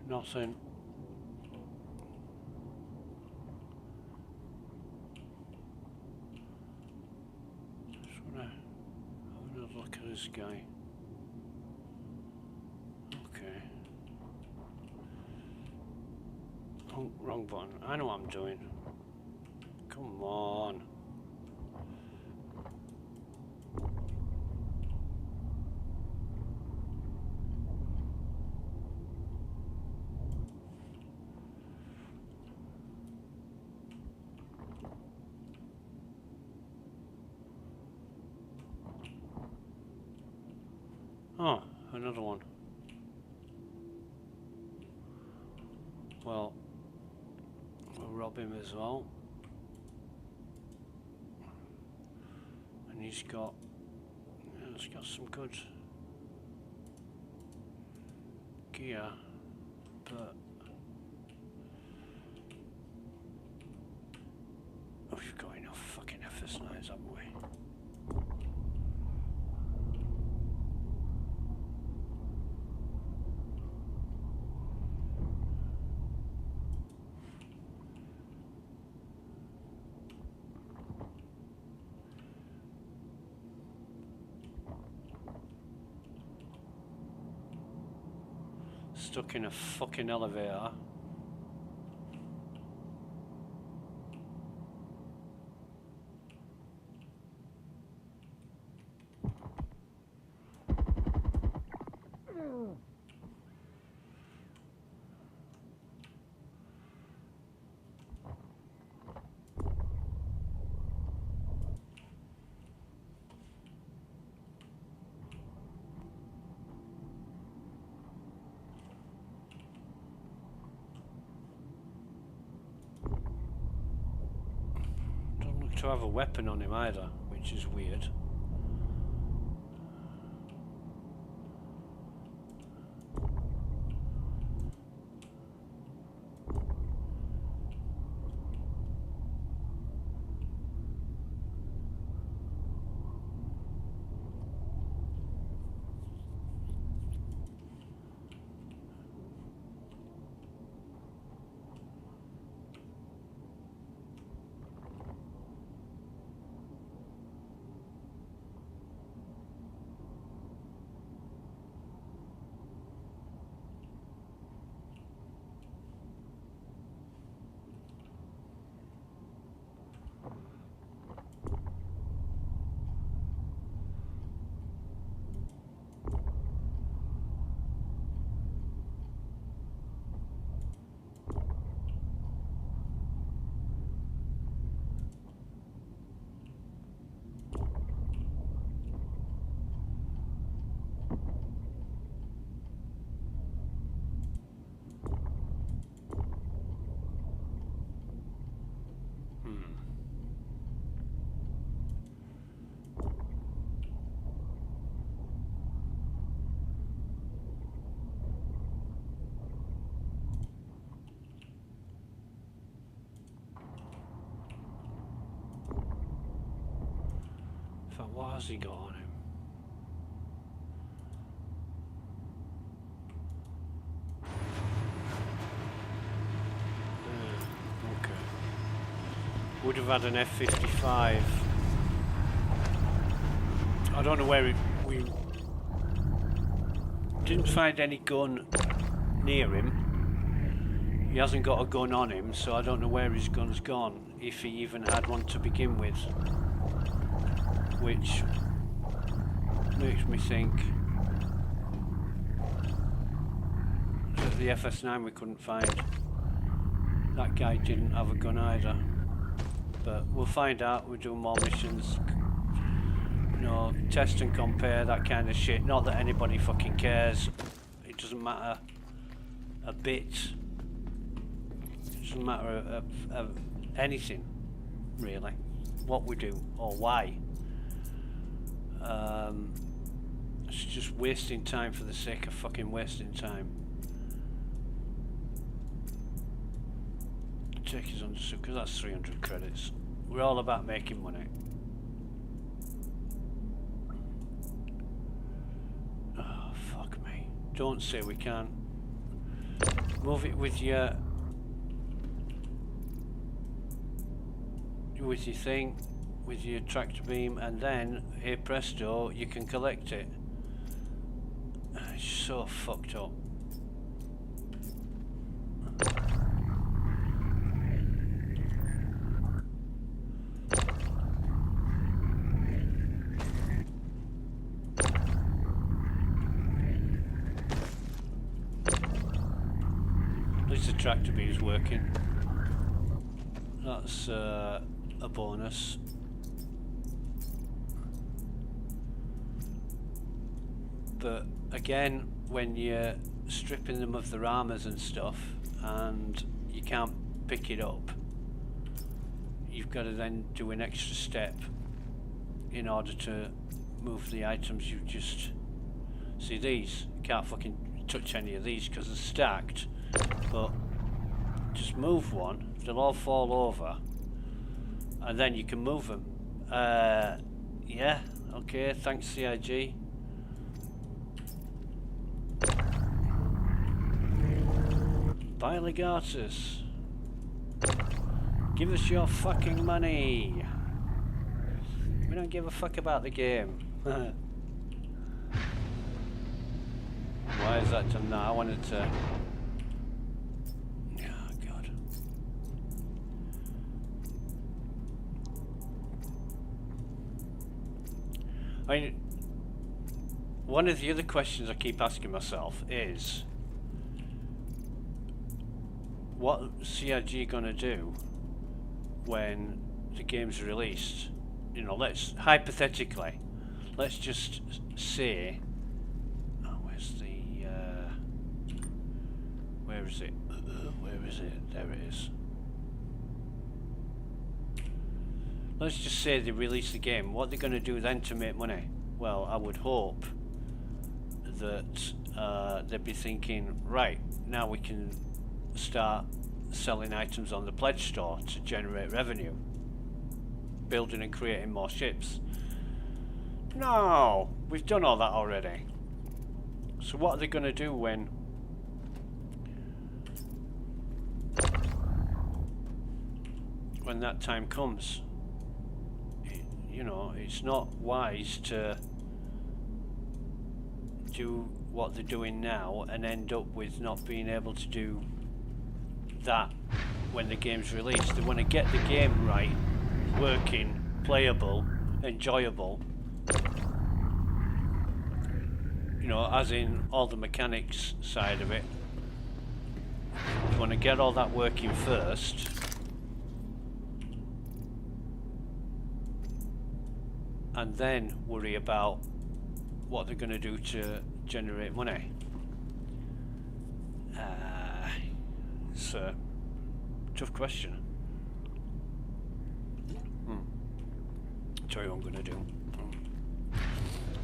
Speaker 1: Nothing. Just wanna have another look at this guy. Okay. Oh, wrong button. I know what I'm doing. Come on. Oh, another one. Well, we'll rob him as well. And he's got some good gear, but we've got enough fucking FS9s, haven't we? Stuck in a fucking elevator. Don't look to have a weapon on him either, which is weird. What has he got on him? Okay. Would have had an F-55. I don't know where we didn't find any gun near him. He hasn't got a gun on him, so I don't know where his gun's gone, if he even had one to begin with. Which makes me think that the FS9 we couldn't find, that guy didn't have a gun either. But we'll find out. We're doing more missions, you know, test and compare, that kind of shit. Not that anybody fucking cares. It doesn't matter a bit. It doesn't matter of anything, really, what we do or why. It's just wasting time for the sake of fucking wasting time. Check is understood, because that's 300 credits. We're all about making money. Oh, fuck me. Don't say we can't. Move it with your thing, with your tractor beam, and then, here presto, you can collect it. It's so fucked up. At least the tractor beam's working. That's a bonus. But again, when you're stripping them of their armors and stuff and you can't pick it up, you've got to then do an extra step in order to move the items you've just... See these? You can't fucking touch any of these because they're stacked, but just move one, they'll all fall over and then you can move them. Yeah, okay, thanks CIG. Byligatus, give us your fucking money. We don't give a fuck about the game. Why is that done now? I wanted to... Oh, God. I mean, one of the other questions I keep asking myself is, what CRG gonna do when the game's released? You know, let's hypothetically, let's just say, oh, where's the where is it? Where is it? There it is. Let's just say they release the game. What they're gonna do then to make money? Well, I would hope that they'd be thinking, right, now we can start selling items on the pledge store to generate revenue, building and creating more ships. No, we've done all that already. So what are they going to do when that time comes? You know, it's not wise to do what they're doing now and end up with not being able to do that when the game's released. They want to get the game right, working, playable, enjoyable. You know, as in all the mechanics side of it. They want to get all that working first. And then worry about what they're going to do to generate money. It's a tough question. Tell you what I'm going to do.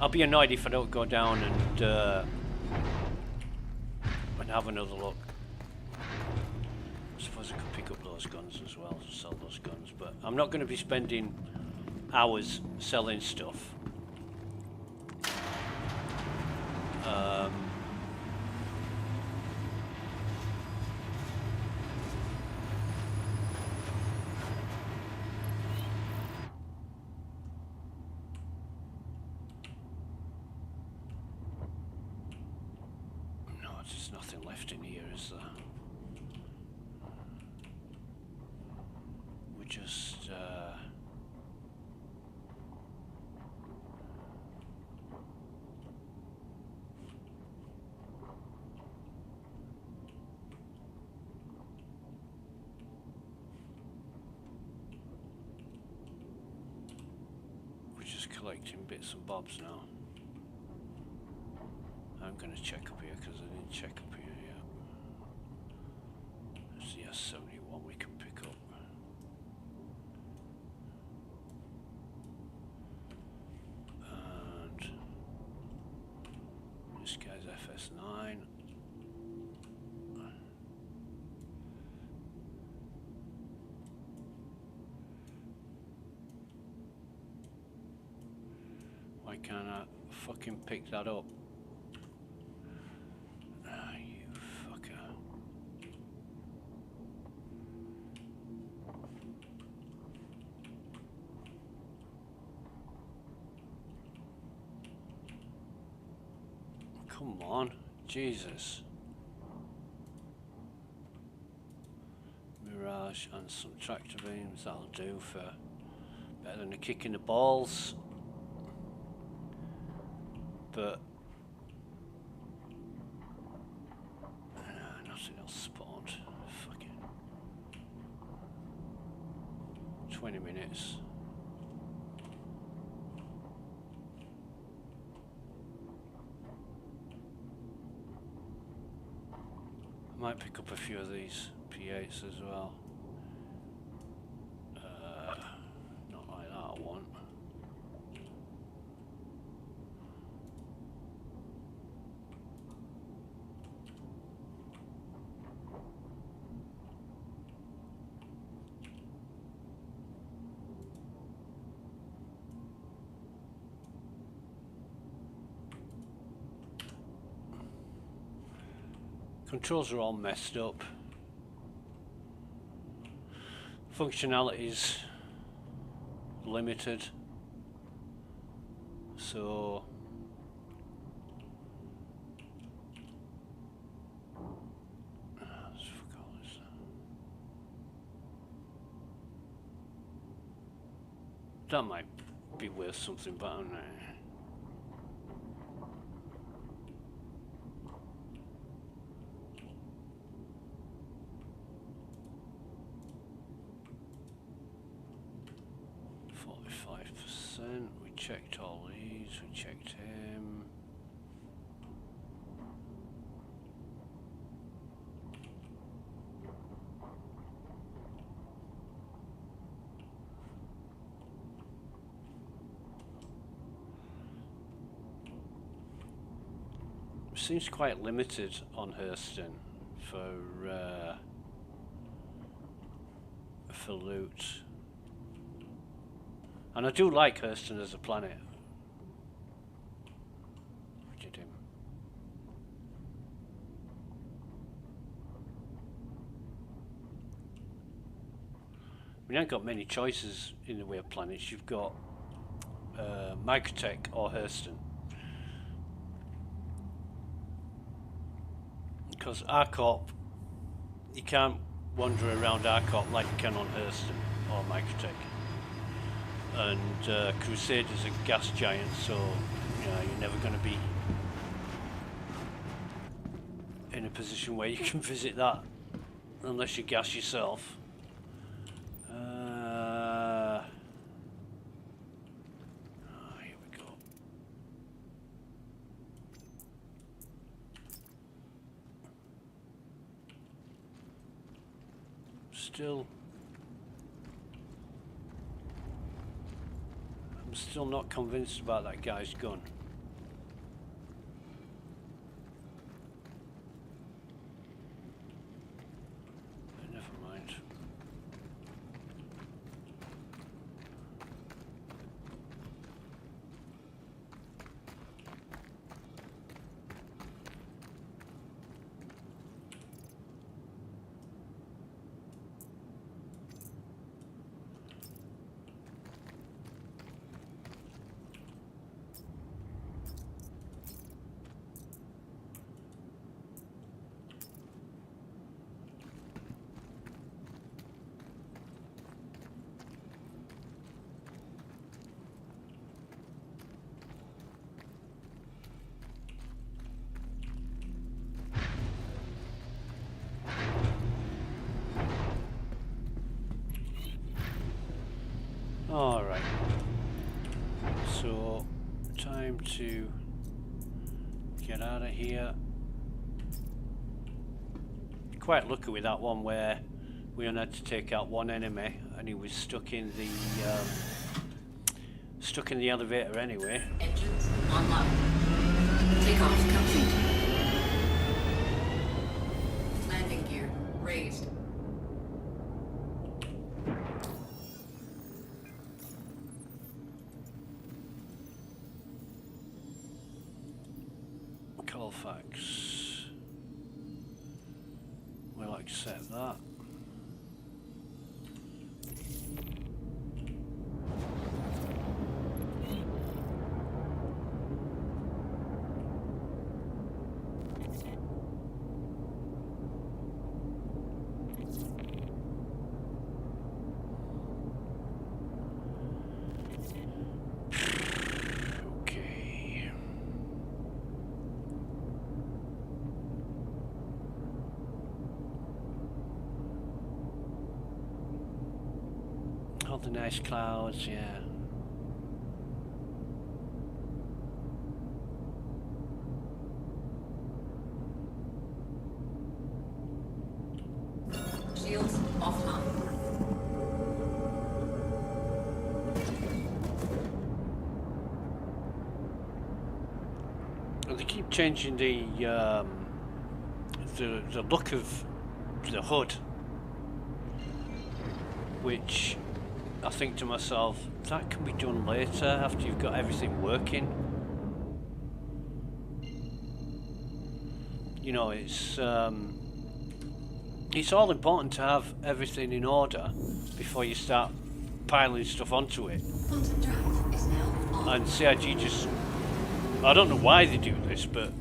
Speaker 1: I'll be annoyed if I don't go down and have another look. I suppose I could pick up those guns as well, sell those guns, but I'm not going to be spending hours selling stuff. No, there's nothing left in here, is there? We just collecting bits and bobs now. I'm going to check up here because I didn't check up here yet. There's the S71 we can pick up. And this guy's FS9. Why can't I fucking pick that up? Ah, you fucker. Come on, Jesus. Mirage and some tractor beams, that'll do for better than a kick in the balls. But nothing else spawned. Fucking 20 minutes. I might pick up a few of these P8s as well. Not like that, I want. Controls are all messed up. Functionality's limited. So That might be worth something, but I don't know. We checked all these, we checked him. Seems quite limited on Hurston for loot. And I do like Hurston as a planet. We did him. We haven't got many choices in the way of planets. You've got Microtech or Hurston. Because Arcorp, you can't wander around Arcorp like you can on Hurston or Microtech. And Crusader's a gas giant, so you know, you're never going to be in a position where you can visit that unless you gas yourself. Here we go. I'm still not convinced about that guy's gun. But never mind. Alright, so time to get out of here. Quite lucky with that one where we only had to take out one enemy and he was stuck in the elevator anyway.
Speaker 6: Engines online. Takeoff complete. Landing gear raised.
Speaker 1: Colfax. We'll accept that. All the nice clouds, yeah.
Speaker 6: Shields offline.
Speaker 1: And they keep changing the look of the hood, which I think to myself, that can be done later after you've got everything working. You know, it's all important to have everything in order before you start piling stuff onto it.
Speaker 6: Quantum drive is now on.
Speaker 1: And CIG just, I don't know why they do this, but I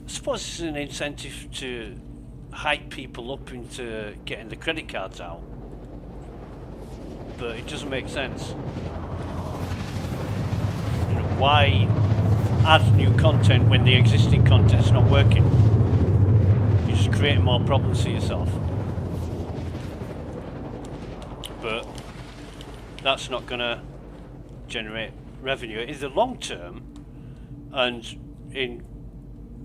Speaker 1: suppose it's an incentive to hype people up into getting the credit cards out. but it doesn't make sense. You know, why add new content when the existing content's not working? You're just creating more problems for yourself. But that's not gonna generate revenue. In the long term, and in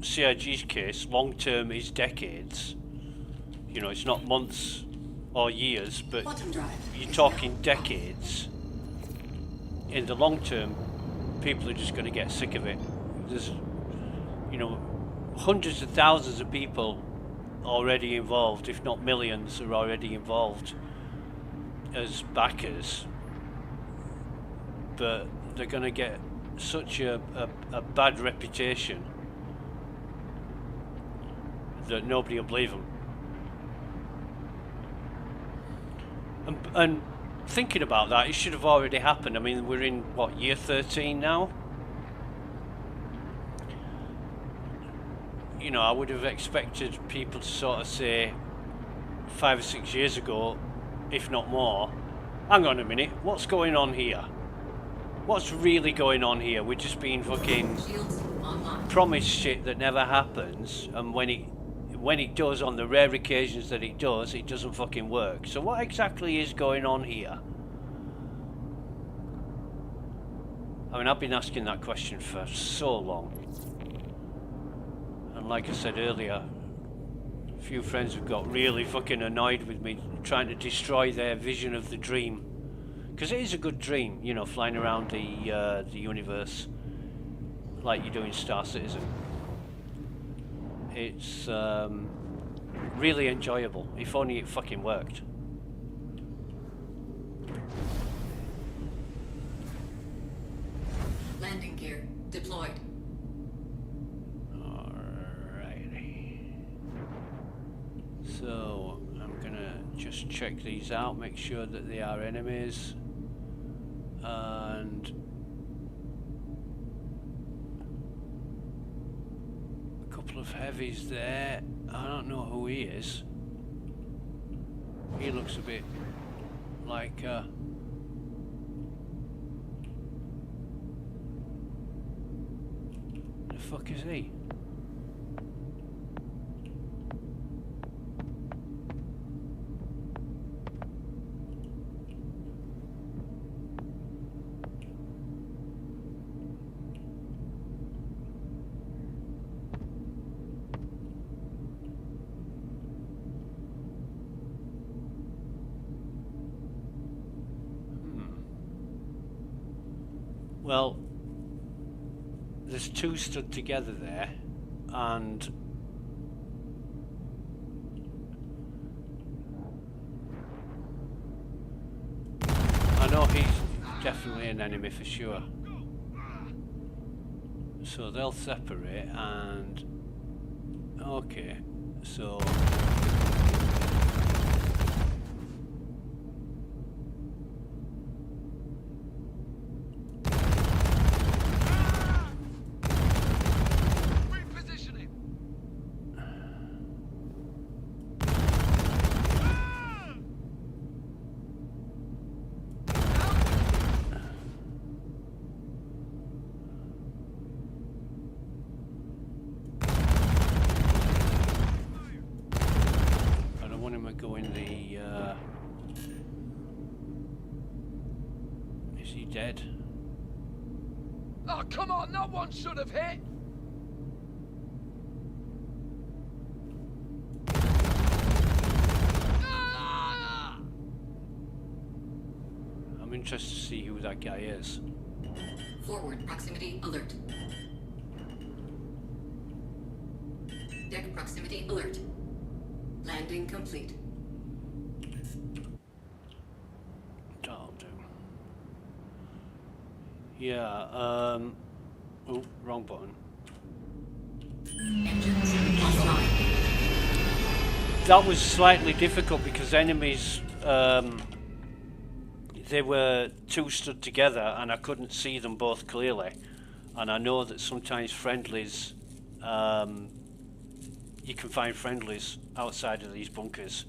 Speaker 1: CIG's case, long term is decades. You know, it's not months or years, but you're talking decades. In the long term, people are just going to get sick of it. There's, you know, hundreds of thousands of people already involved, if not millions, are already involved as backers. But they're going to get such a bad reputation that nobody will believe them. And thinking about that, it should have already happened. I mean, we're in, what, year 13 now? You know, I would have expected people to sort of say 5 or 6 years ago, if not more, hang on a minute, what's going on here? What's really going on here? We're just being fucking promised shit that never happens, and when it does, on the rare occasions that it does, it doesn't fucking work. So what exactly is going on here? I mean, I've been asking that question for so long. And like I said earlier, a few friends have got really fucking annoyed with me trying to destroy their vision of the dream. Because it is a good dream, you know, flying around the universe like you do in Star Citizen. It's really enjoyable, if only it fucking worked.
Speaker 6: Landing gear deployed.
Speaker 1: Alrighty. So, I'm gonna just check these out, make sure that they are enemies. And a couple of heavies there. I don't know who he is. He looks a bit like the fuck is he? Well, there's two stood together there, and I know he's definitely an enemy for sure. So they'll separate, and okay, so dead.
Speaker 11: Oh, come on, no one should have hit!
Speaker 1: I'm interested to see who that guy is.
Speaker 6: Forward proximity alert. Deck proximity alert. Landing complete.
Speaker 1: That'll do. Yeah, oh, wrong button.
Speaker 6: Engines offline.
Speaker 1: That was slightly difficult because enemies, they were two stood together and I couldn't see them both clearly. And I know that sometimes friendlies, you can find friendlies outside of these bunkers.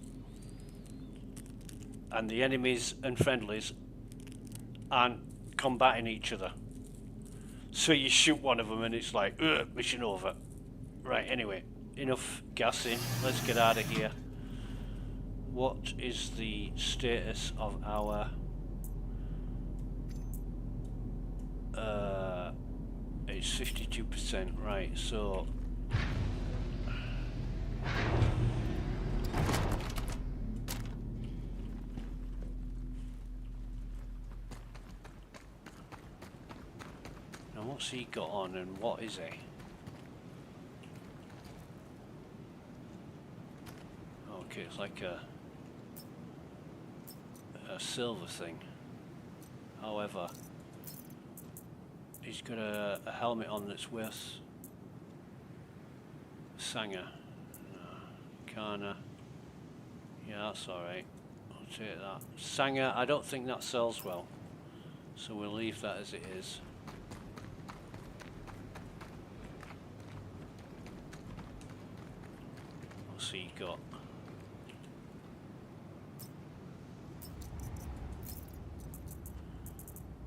Speaker 1: and the enemies and friendlies aren't combating each other. So you shoot one of them and it's like, mission over. Right, anyway, enough gassing. Let's get out of here. What is the status of our... it's 52%, right, so... Now what's he got on and what is he? Okay, it's like a silver thing. However, he's got a helmet on that's worth Sanger. Kana. Yeah, that's alright. I'll take that. Sanger, I don't think that sells well. So we'll leave that as it is. What's he got?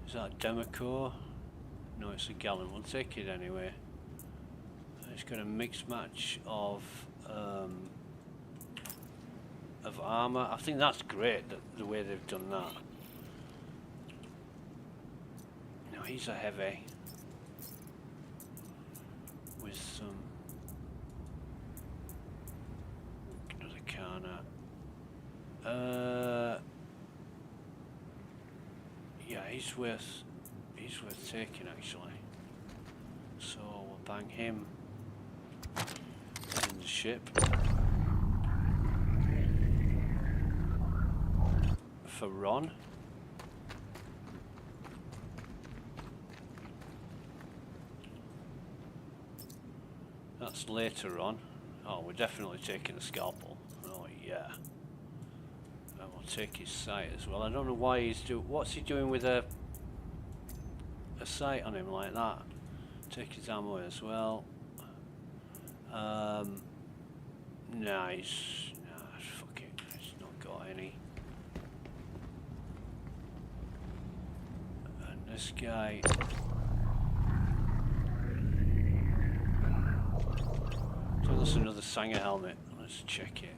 Speaker 1: Is that Demacore? No, it's a Gallon. We'll take it anyway. It's got a mixed match of armor. I think that's great, the way they've done that. Now he's a heavy with some another Kana. Yeah, he's worth taking actually. So we'll bang him in the ship for Ron. That's later on. Oh, we're definitely taking a scalpel. Oh yeah. And we'll take his sight as well. I don't know why he's what's he doing with a sight on him like that? Take his ammo as well. Nah, fuck it. He's not got any. And this guy. So that's another Sanger helmet. Let's check it.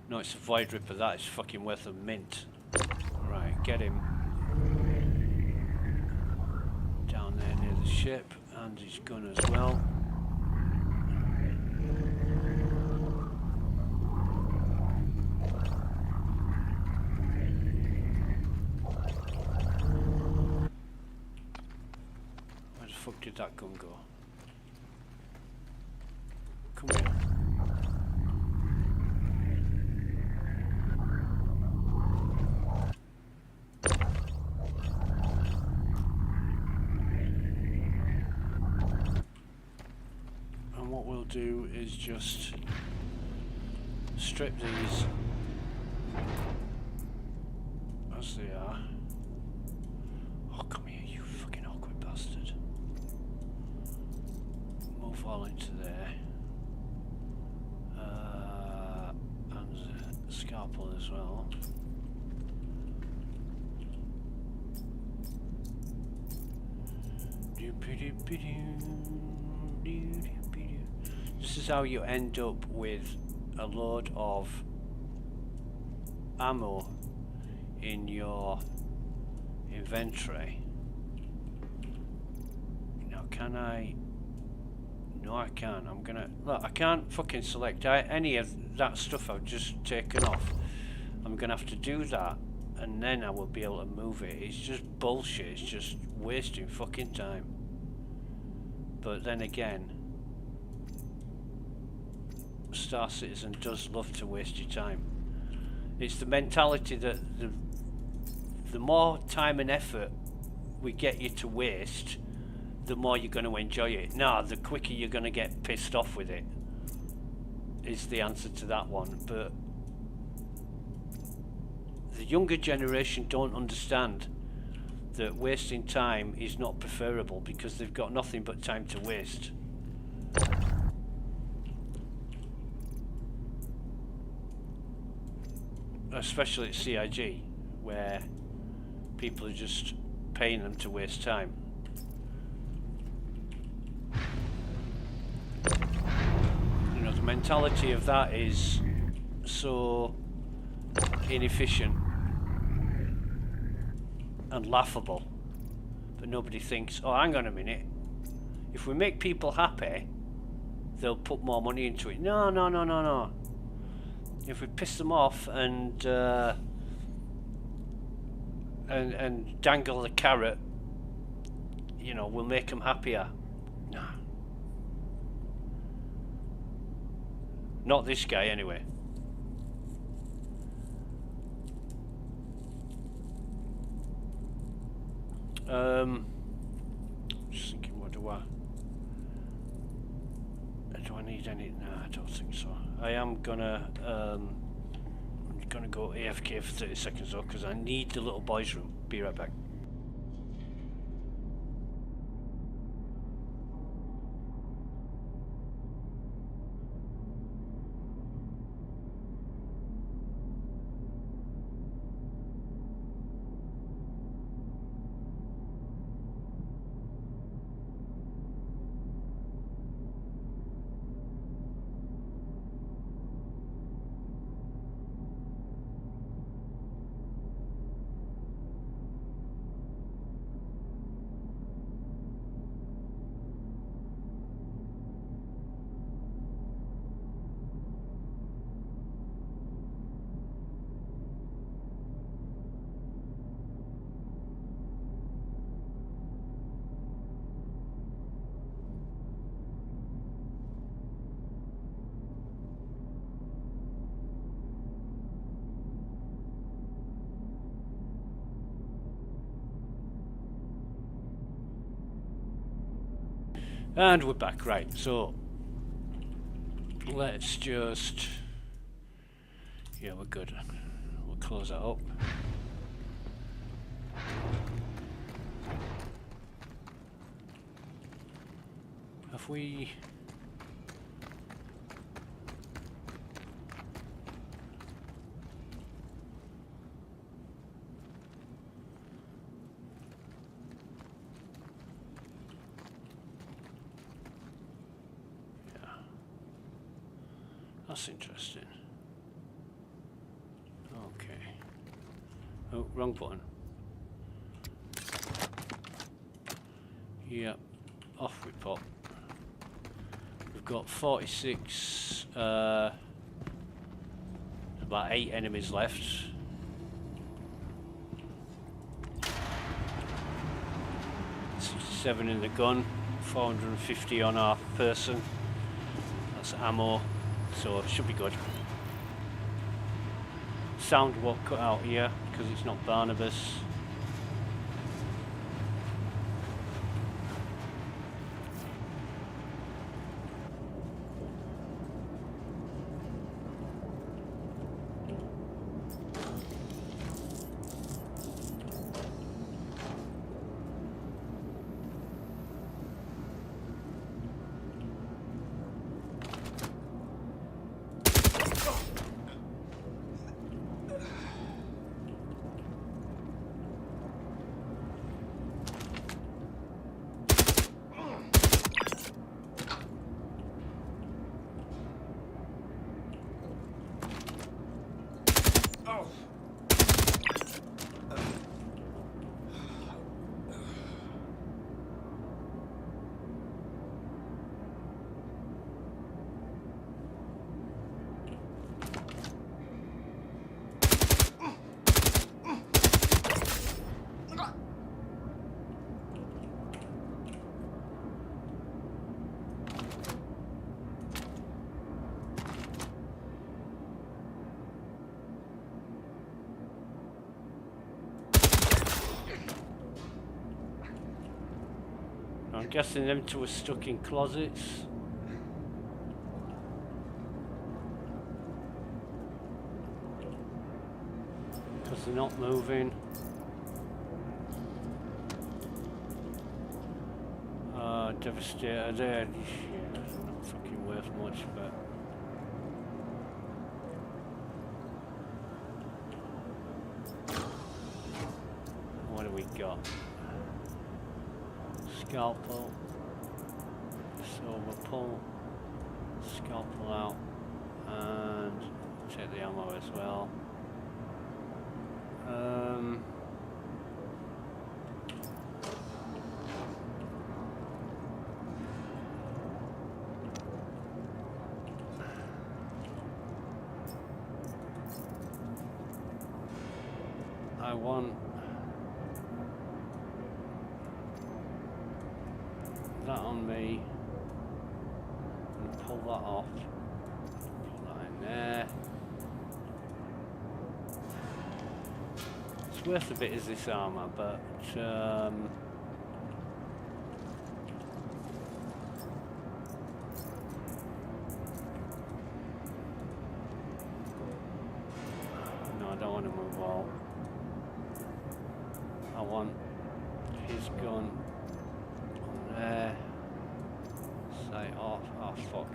Speaker 1: No, it's a Void Ripper. That is fucking worth a mint. Right, get him down there near the ship, and his gun as well. Where the fuck did that gun go? Come here. Do is just strip these as they are. Oh, come here, you fucking awkward bastard. Move all into there. And the scalpel as well. This is how you end up with a load of ammo in your inventory. Now can I? No, I can't. I'm gonna... Look, I can't fucking select any of that stuff I've just taken off. I'm gonna have to do that and then I will be able to move it. It's just bullshit. It's just wasting fucking time. But then again, Star Citizen does love to waste your time. It's the mentality that the more time and effort we get you to waste, the more you're going to enjoy it. No, the quicker you're going to get pissed off with it is the answer to that one. But the younger generation don't understand that wasting time is not preferable because they've got nothing but time to waste. especially at CIG, where people are just paying them to waste time. You know, the mentality of that is so inefficient and laughable that nobody thinks, oh, hang on a minute, if we make people happy, they'll put more money into it. No, no, no, no, no. If we piss them off and dangle the carrot, you know, we'll make them happier. No. Not this guy, anyway. Just thinking, what do I need any? No, I don't think so. I am gonna go AFK for 30 seconds though, because I need the little boys' room. Be right back. And we're back, right, so let's just, yeah, we're good. We'll close that up. Have we... That's interesting. Okay. Oh, wrong button. Yep. Off we pop. We've got 46, about 8 enemies left. $67 in the gun, 450 on our person. That's ammo. So it should be good. Sound won't cut out here because it's not Barnabas. I'm guessing them two are stuck in closets. Because they're not moving. Devastator there. Yeah, that's not fucking worth much, but... got scalpel, silver pull, scalpel out, and take the ammo as well. I want that on me, and pull that off, put that in there. It's worth a bit as this armour, but no, I don't want to move all. I want his gun on there. Sight off. Oh fuck.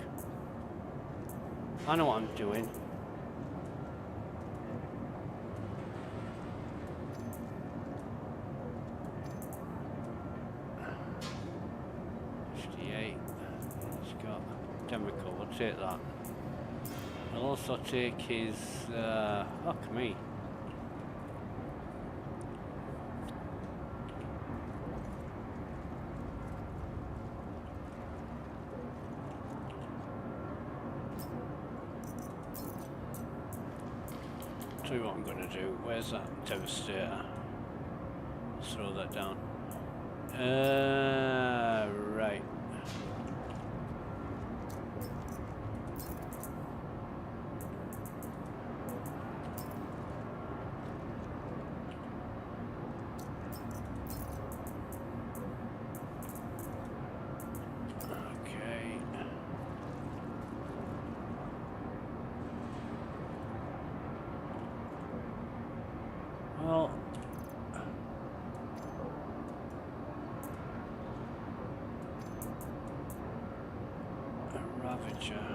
Speaker 1: I know what I'm doing. He's got chemical, we'll take that. I'll also take his fuck me. Tell you what I'm gonna do. Where's that devastator? Let's throw that down. Right. Okay. Well, a Ravager.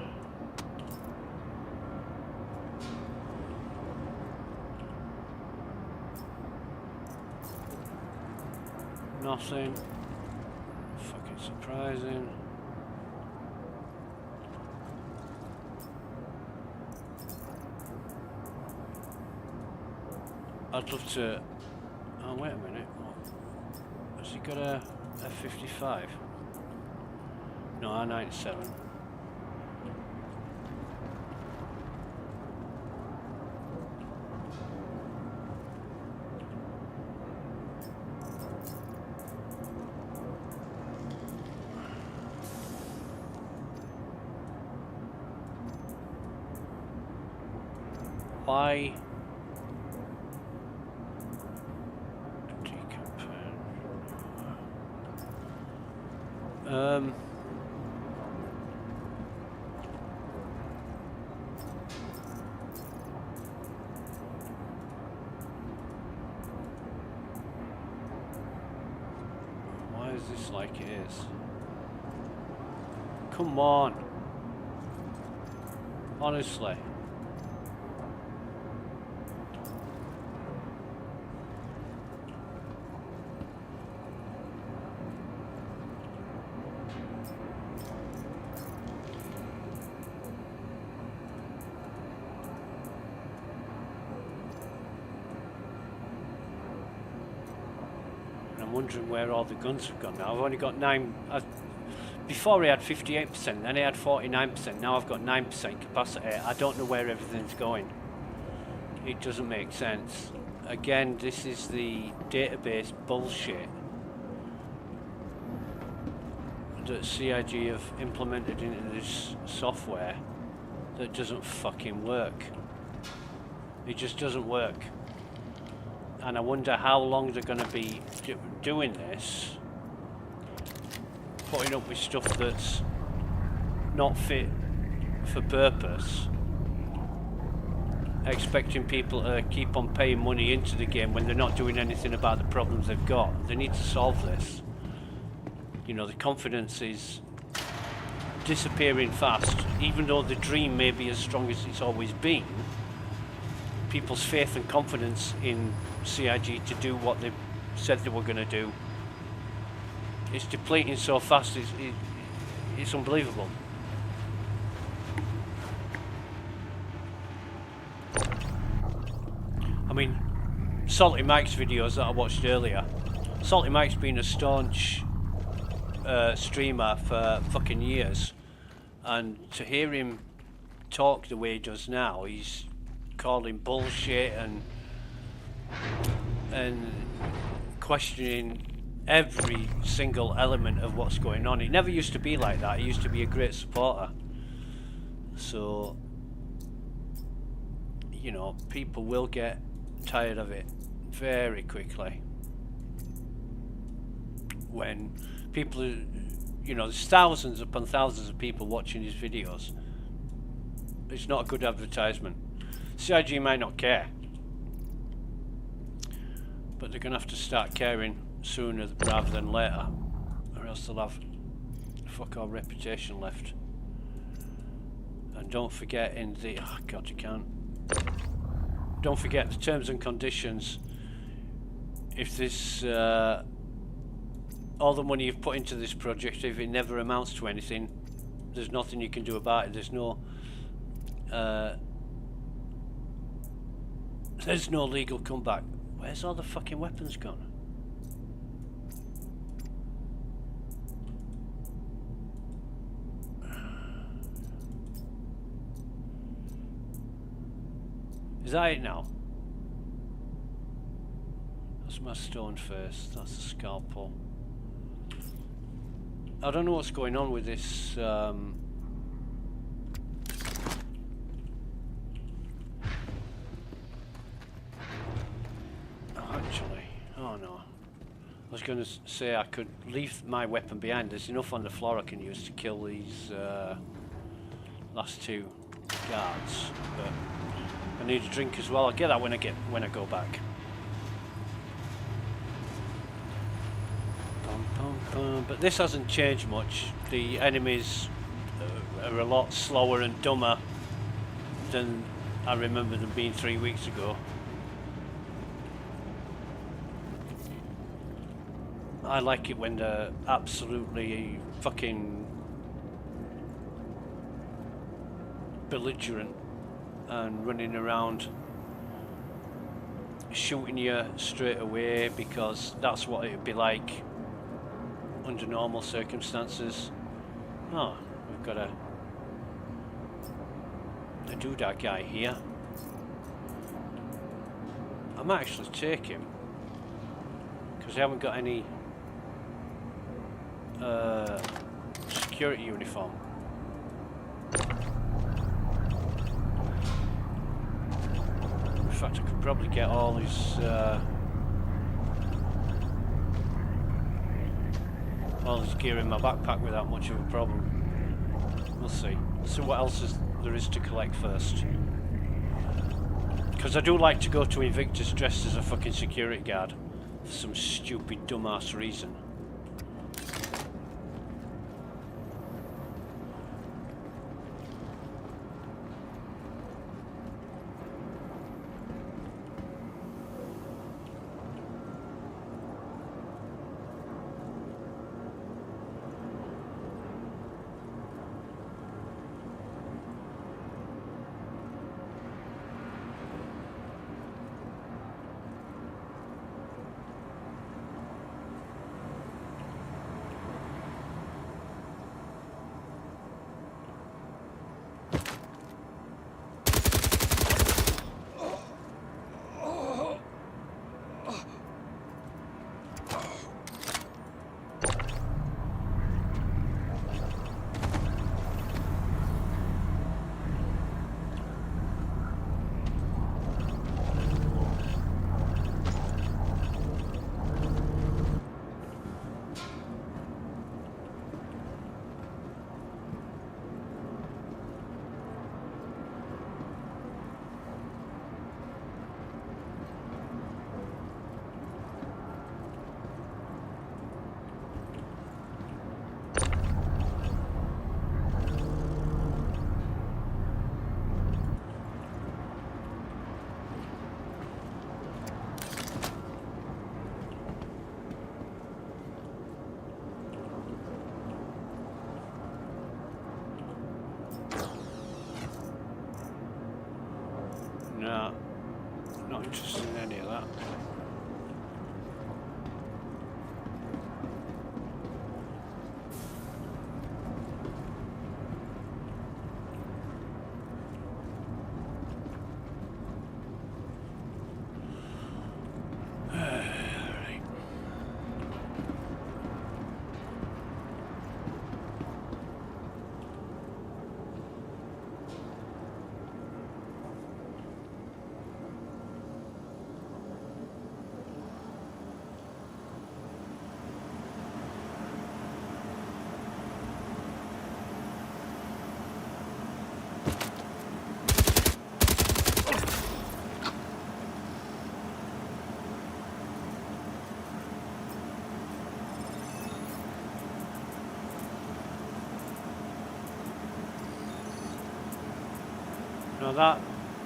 Speaker 1: Nothing. Fucking surprising. I'd love to. Oh, wait a minute. What? Has he got a F-55? No, R-97. Why? Why is this like it is? Come on. Honestly. I'm wondering where all the guns have gone now. I've only got 9. Before I had 58%, then I had 49%. Now I've got 9% capacity. I don't know where everything's going. It doesn't make sense. Again, this is the database bullshit that CIG have implemented into this software that doesn't fucking work. It just doesn't work. And I wonder how long they're going to be doing this, putting up with stuff that's not fit for purpose, expecting people to keep on paying money into the game when they're not doing anything about the problems they've got. They need to solve this. You know, the confidence is disappearing fast. Even though the dream may be as strong as it's always been, people's faith and confidence in CIG to do what they said they were going to do. It's depleting so fast, it's unbelievable. I mean, Salty Mike's videos that I watched earlier. Salty Mike's been a staunch streamer for fucking years, and to hear him talk the way he does now, he's calling bullshit and questioning every single element of what's going on. It never used to be like that. He used to be a great supporter. So, you know, people will get tired of it very quickly when people, you know, there's thousands upon thousands of people watching his videos. It's not a good advertisement. CIG might not care, but they're going to have to start caring sooner rather than later, or else they'll have fuck all reputation left. And don't forget in the, oh god, you can't. Don't forget the terms and conditions. If this, all the money you've put into this project, if it never amounts to anything, there's nothing you can do about it. There's no legal comeback. Where's all the fucking weapons gone? Is that it now? That's my stone face. That's the scalpel. I don't know what's going on with this. Actually, oh no. I was going to say I could leave my weapon behind. There's enough on the floor I can use to kill these last two guards. But I need a drink as well. I'll get that when I go back. But this hasn't changed much. The enemies are a lot slower and dumber than I remember them being 3 weeks ago. I like it when they're absolutely fucking belligerent and running around shooting you straight away, because that's what it'd be like under normal circumstances. Oh, we've got a doodah guy here. I might actually take him because I haven't got any security uniform. In fact, I could probably get all his gear in my backpack without much of a problem. We'll see. Let's see what else there is to collect first. Because I do like to go to Invictus dressed as a fucking security guard for some stupid dumbass reason. Not interested in any of that. Now that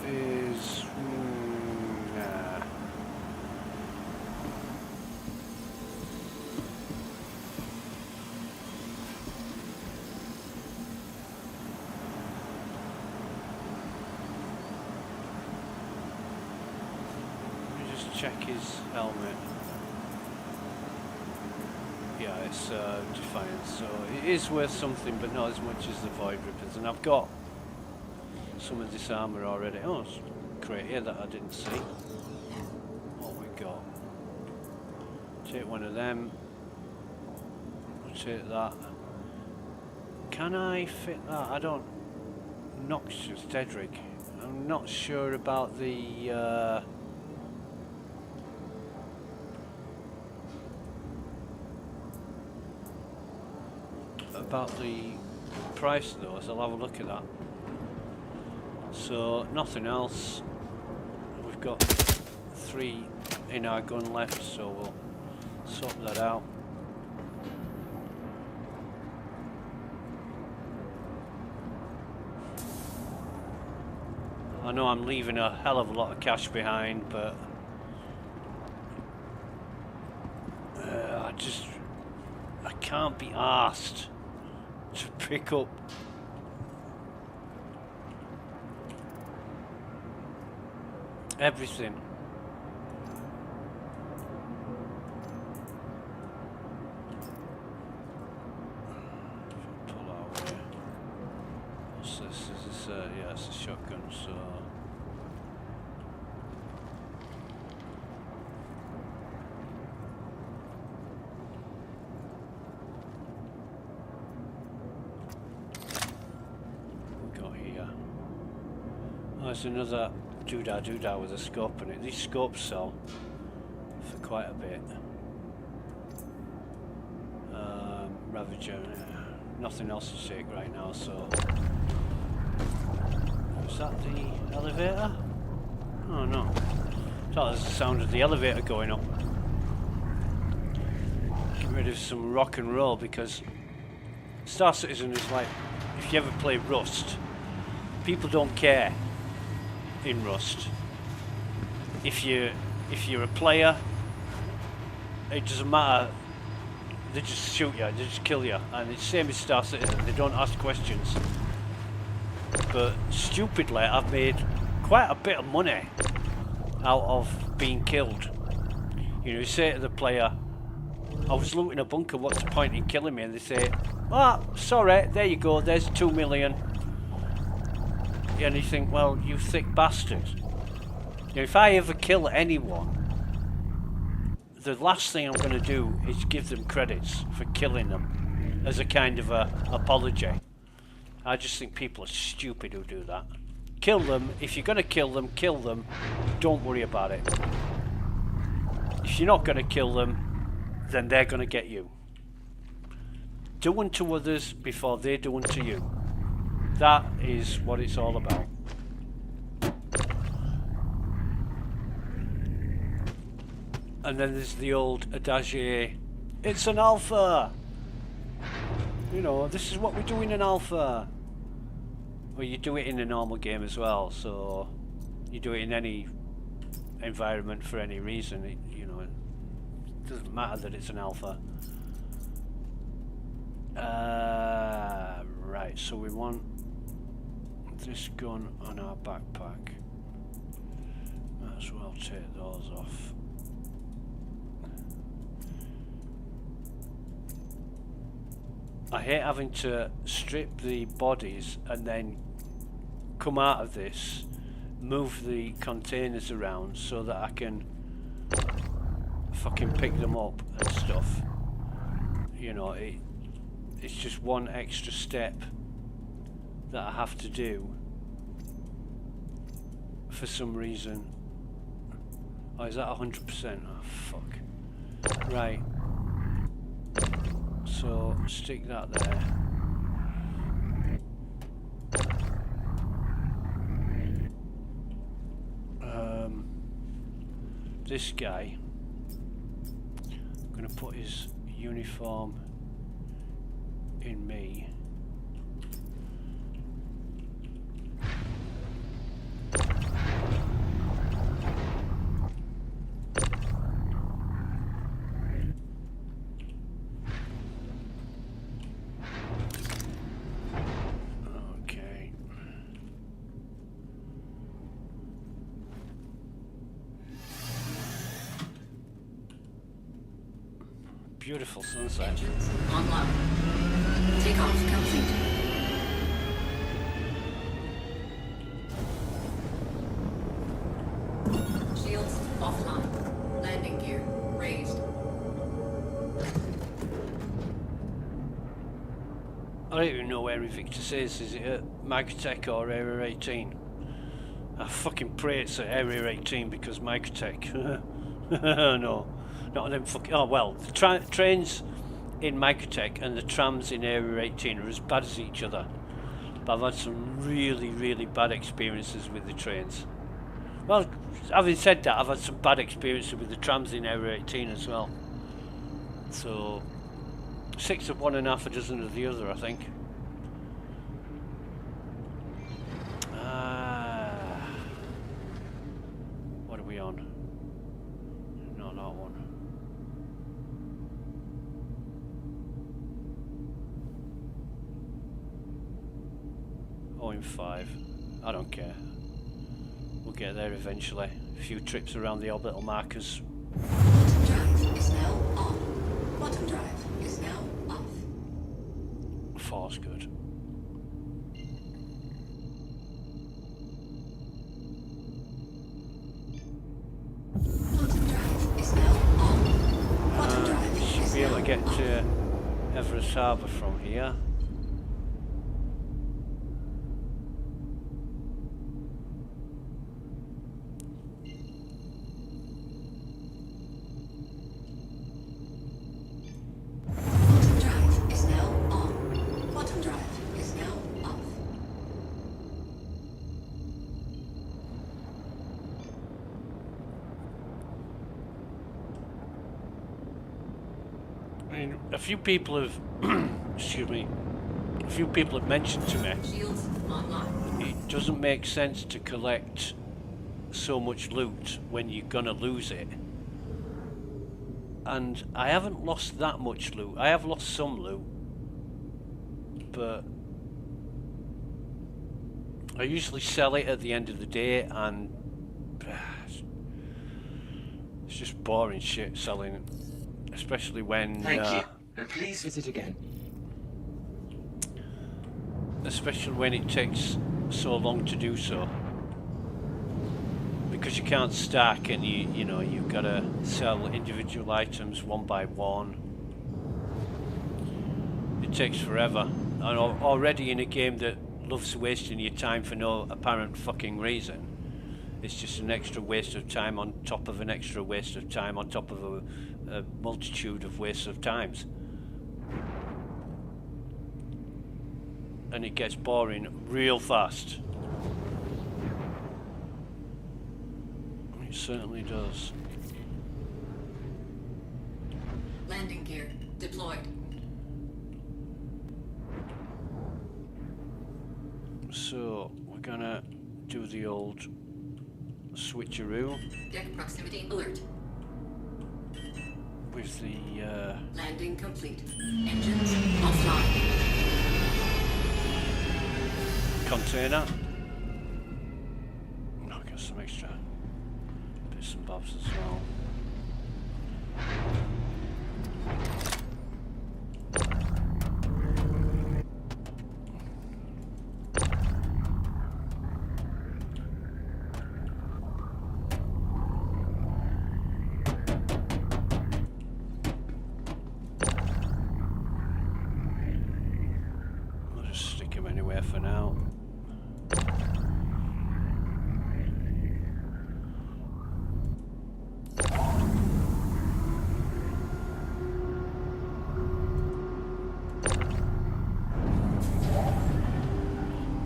Speaker 1: is... nah. Let me just check his helmet. Yeah, it's Defiance, so it is worth something, but not as much as the Void Rippers. And I've got some of this armour already. Oh, it's a crate here that I didn't see. What we got? Take one of them. I'll take that. Can I fit that? I don't... Noxious Dedrick. I'm not sure about the... about the price of those. I'll have a look at that. So nothing else. We've got 3 in our gun left, so we'll sort that out. I know I'm leaving a hell of a lot of cash behind, but I can't be arsed to pick up everything. Pull out here. What's this? Is this yeah, it's a shotgun, so we got here. Oh, there's another doodah with a scope in it. These scopes sell for quite a bit. Ravager, nothing else to take right now, so... Was that the elevator? Oh no. I thought there was the sound of the elevator going up. Get rid of some rock and roll, because Star Citizen is like, if you ever play Rust, people don't care in Rust. If you're a player, it doesn't matter. They just shoot you, they just kill you, and it's the same as Star Citizen. They don't ask questions. But stupidly, I've made quite a bit of money out of being killed. You know, you say to the player, "I was looting a bunker. What's the point in killing me?" And they say, "Ah, oh, sorry. There you go. There's 2 million." And you think, well, you thick bastard. You know, if I ever kill anyone, the last thing I'm going to do is give them credits for killing them as a kind of a apology. I just think people are stupid who do that. Kill them. If you're going to kill them, kill them. Don't worry about it. If you're not going to kill them, then they're going to get you. Do unto others before they do unto you. That is what it's all about. And then there's the old adage, it's an alpha! You know, this is what we do in an alpha. Well, you do it in a normal game as well, so you do it in any environment for any reason. You know, it doesn't matter that it's an alpha. Right, so we want this gun on our backpack. Might as well take those off. I hate having to strip the bodies and then come out of this, move the containers around so that I can fucking pick them up and stuff. You know, it's just one extra step that I have to do for some reason. Oh, is that 100%? Oh, fuck. Right. So, stick that there. This guy, I'm going to put his uniform in me. Okay. Beautiful sunset.
Speaker 6: Engines online. Takeoff complete. Shields offline. Landing gear raised.
Speaker 1: I don't even know where Invictus is. Is it at Microtech or Area 18? I fucking pray it's at Area 18 because Microtech. No, not them fucking. Oh well, the trains in Microtech and the trams in Area 18 are as bad as each other. But I've had some really, really bad experiences with the trains. Well, having said that, I've had some bad experiences with the trams in Area 18 as well. So 6 of one and half a dozen of the other, I think. What are we on? No, not one. Oh, in 5. I don't care. We'll get there eventually. A few trips around the orbital markers.
Speaker 6: Bottom drive is now on. Bottom drive is now off.
Speaker 1: 4's good.
Speaker 6: Bottom drive is now on. Bottom drive
Speaker 1: Should
Speaker 6: is
Speaker 1: be able to
Speaker 6: now
Speaker 1: get
Speaker 6: off.
Speaker 1: to Everest Harbour from here.
Speaker 6: Bottom drive is now on. Bottom drive is now off.
Speaker 1: I mean, a few people have, excuse me, a few people have mentioned to me
Speaker 6: Shields online.
Speaker 1: it doesn't make sense to collect so much loot when you're gonna lose it. And I haven't lost that much loot. I have lost some loot, but I usually sell it at the end of the day, and it's just boring shit selling it. Especially when
Speaker 12: Please visit again.
Speaker 1: especially when it takes so long to do so, because you can't stack, and you know you've got to sell individual items one by one. It takes forever, and already in a game that loves wasting your time for no apparent fucking reason, it's just an extra waste of time on top of an extra waste of time on top of a multitude of wastes of times. And it gets boring real fast. It certainly does.
Speaker 6: Landing gear deployed.
Speaker 1: So we're gonna do the old switcheroo
Speaker 6: Deck proximity alert.
Speaker 1: with the
Speaker 6: Landing complete. Engines offline.
Speaker 1: container. I'll get some extra bobs as well. I'll just stick him anywhere for now.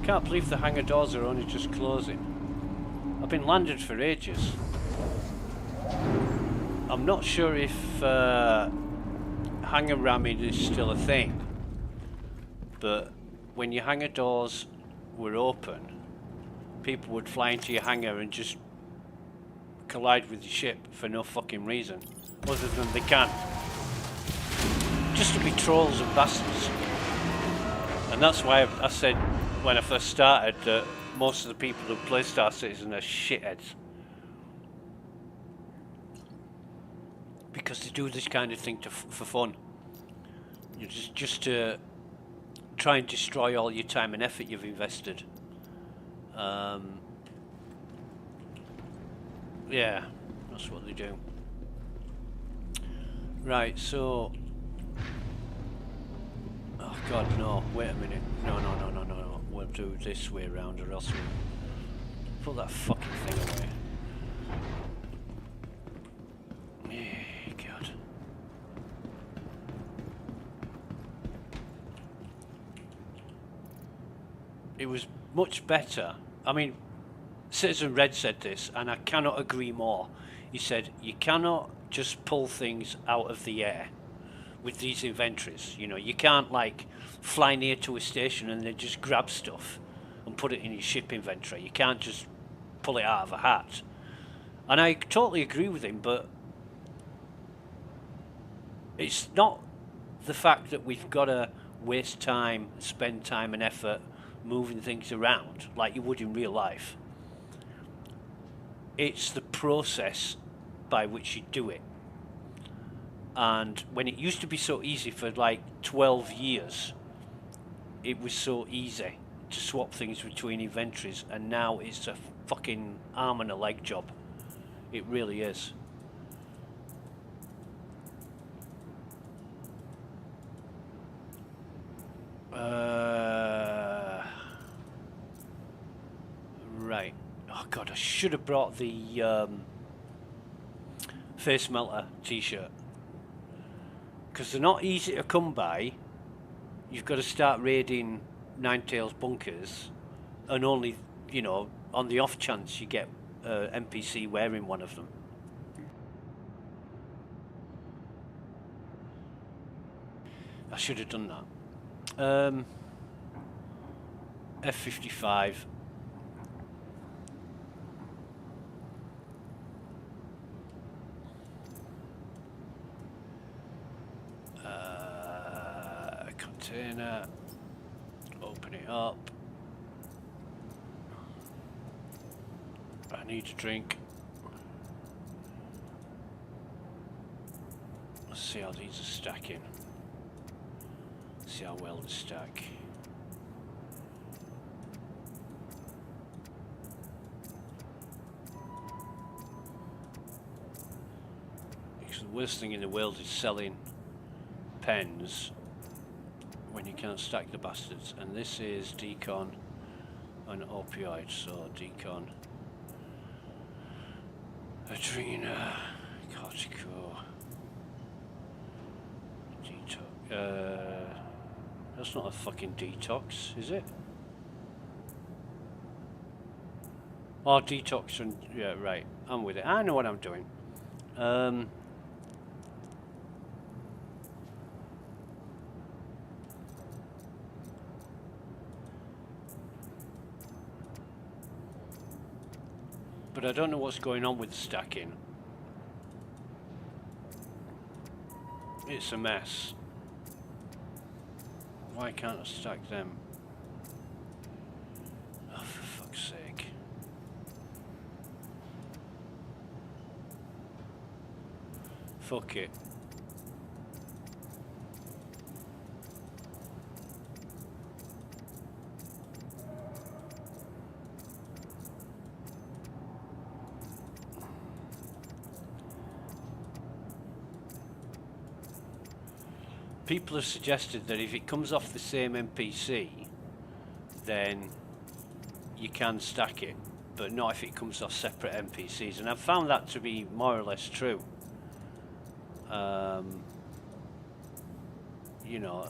Speaker 1: Can't believe the hangar doors are only just closing. I've been landed for ages. I'm not sure if hangar ramming is still a thing, but when your hangar doors were open, people would fly into your hangar and just collide with your ship for no fucking reason, other than they can. Just to be trolls and bastards. And that's why I said when I first started that most of the people who play Star Citizen are shitheads. Because they do this kind of thing for fun. You just to try and destroy all your time and effort you've invested. Yeah, that's what they do. Right, so... Oh god, no, wait a minute. No. We'll do it this way around, or else we'll put that fucking thing away. Yeah, god. It was much better. I mean, Citizen Red said this, and I cannot agree more. He said, you cannot just pull things out of the air with these inventories. You know, you can't like fly near to a station and then just grab stuff and put it in your ship inventory. You can't just pull it out of a hat. And I totally agree with him, but it's not the fact that we've got to waste time, spend time and effort moving things around like you would in real life. It's the process by which you do it. And when it used to be so easy for like 12 years, it was so easy to swap things between inventories, and now it's a fucking arm and a leg job. It really is. Right. Oh god, I should have brought the face melter t-shirt. Because they're not easy to come by. You've got to start raiding Ninetail's bunkers, and only, you know, on the off chance you get NPC wearing one of them. I should have done that. F-55. Container. Open it up. I need a drink. Let's see how these are stacking. See how well they stack. Because the worst thing in the world is selling pens when you can't stack the bastards. And this is decon and opioid, so decon, adrena, cortico, detox. That's not a fucking detox, is it? Oh, detox and yeah, right. I'm with it. I know what I'm doing. But I don't know what's going on with stacking. It's a mess. Why can't I stack them? Oh, for fuck's sake. Fuck it. People have suggested that if it comes off the same NPC, then you can stack it, but not if it comes off separate NPCs, and I've found that to be more or less true. You know,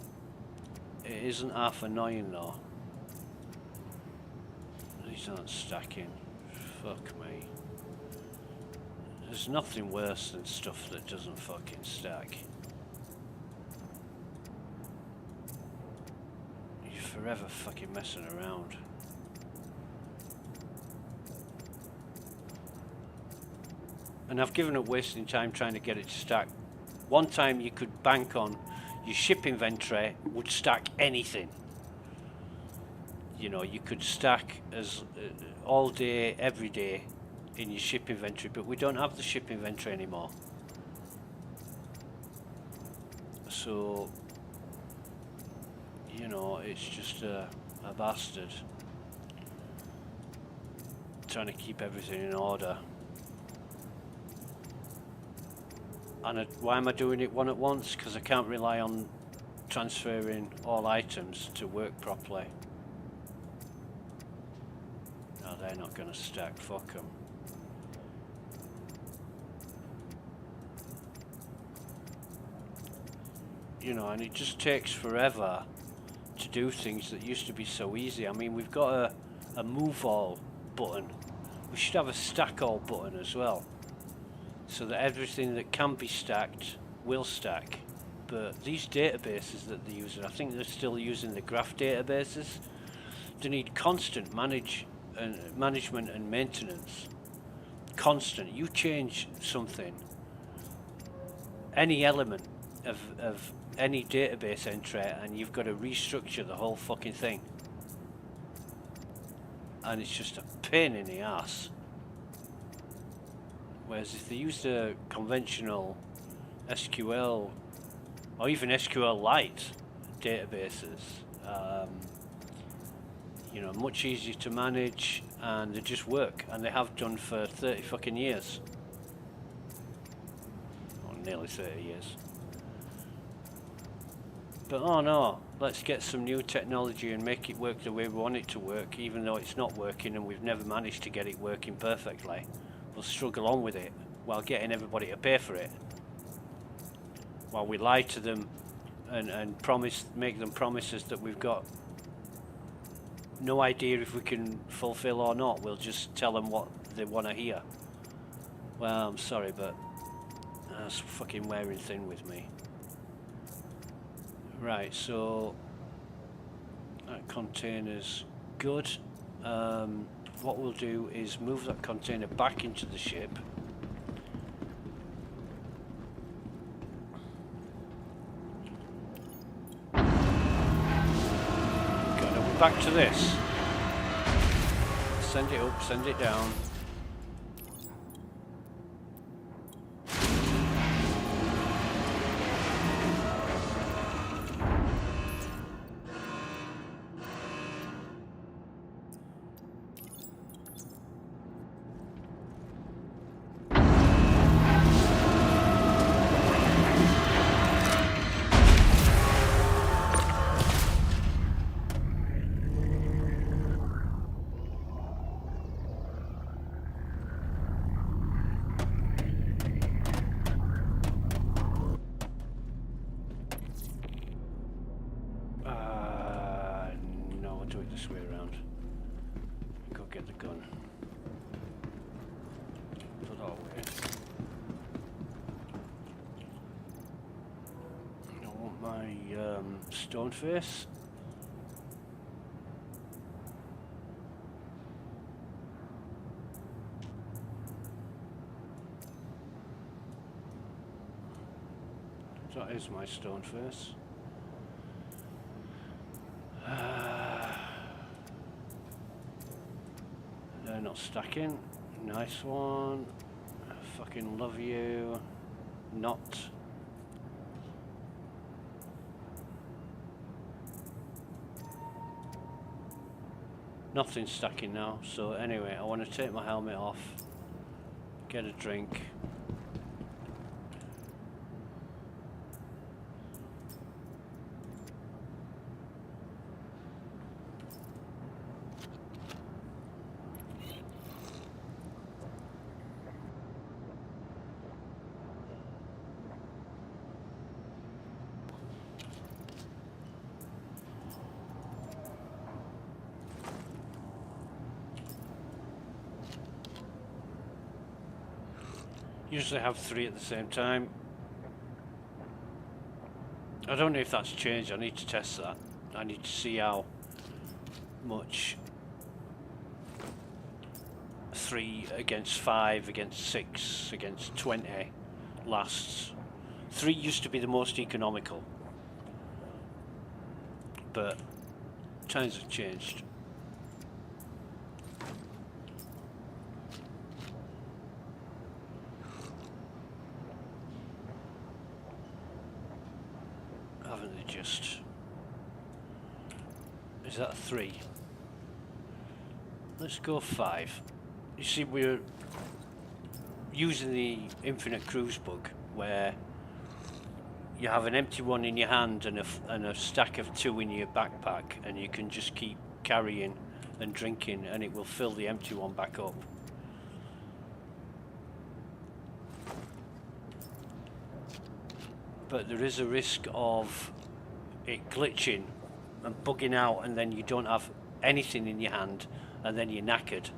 Speaker 1: it isn't half annoying though. These aren't stacking. Fuck me. There's nothing worse than stuff that doesn't fucking stack. You're forever fucking messing around. And I've given up wasting time trying to get it to stack. One time you could bank on your ship inventory would stack anything. You know, you could stack as all day, every day in your ship inventory, but we don't have the ship inventory anymore. So, you know, it's just a bastard. Trying to keep everything in order. And why am I doing it one at once? Because I can't rely on transferring all items to work properly. No, they're not going to stack. Fuck them. You know, and it just takes forever to do things that used to be so easy. I mean, we've got a move all button. We should have a stack all button as well, so that everything that can be stacked will stack. But these databases that they're using, I think they're still using the graph databases. They need constant management and maintenance. Constant. You change something, any element of any database entry, and you've got to restructure the whole fucking thing. And it's just a pain in the ass. Whereas if they used a conventional SQL or even SQL-Lite databases, you know, much easier to manage, and they just work, and they have done for 30 fucking years. Or nearly 30 years. But oh no, let's get some new technology and make it work the way we want it to work, even though it's not working and we've never managed to get it working perfectly. We'll struggle on with it while getting everybody to pay for it. While we lie to them and make them promises that we've got no idea if we can fulfill or not. We'll just tell them what they want to hear. Well, I'm sorry, but that's fucking wearing thin with me. Right, so that container's good. What we'll do is move that container back into the ship. We're back to this. Send it up, send it down. Stone face. That is my stone face. They're not stacking. Nice one. I fucking love you. not. Nothing's stacking now, so anyway, I want to take my helmet off, get a drink. Usually have 3 at the same time. I don't know if that's changed. I need to test that. I need to see how much 3 against 5 against 6 against 20 lasts. 3 used to be the most economical, but times have changed. Haven't they just... Is that a 3? Let's go 5. You see, we're using the infinite cruise bug where you have an empty one in your hand and a stack of 2 in your backpack, and you can just keep carrying and drinking and it will fill the empty one back up. But there is a risk of it glitching and bugging out, and then you don't have anything in your hand, and then you're knackered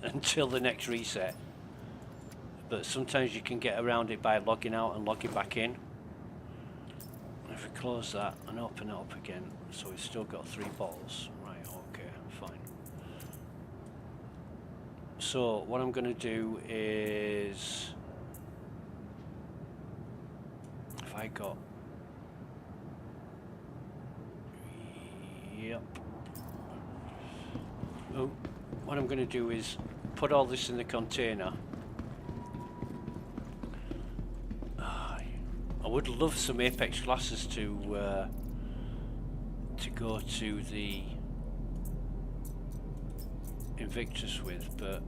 Speaker 1: until the next reset. But sometimes you can get around it by logging out and logging back in. If we close that and open it up again, so we've still got 3 bottles. Right, okay, fine. So what I'm going to do is... I got... Yep. Oh, what I'm going to do is put all this in the container. I would love some Apex glasses to go to the Invictus with, but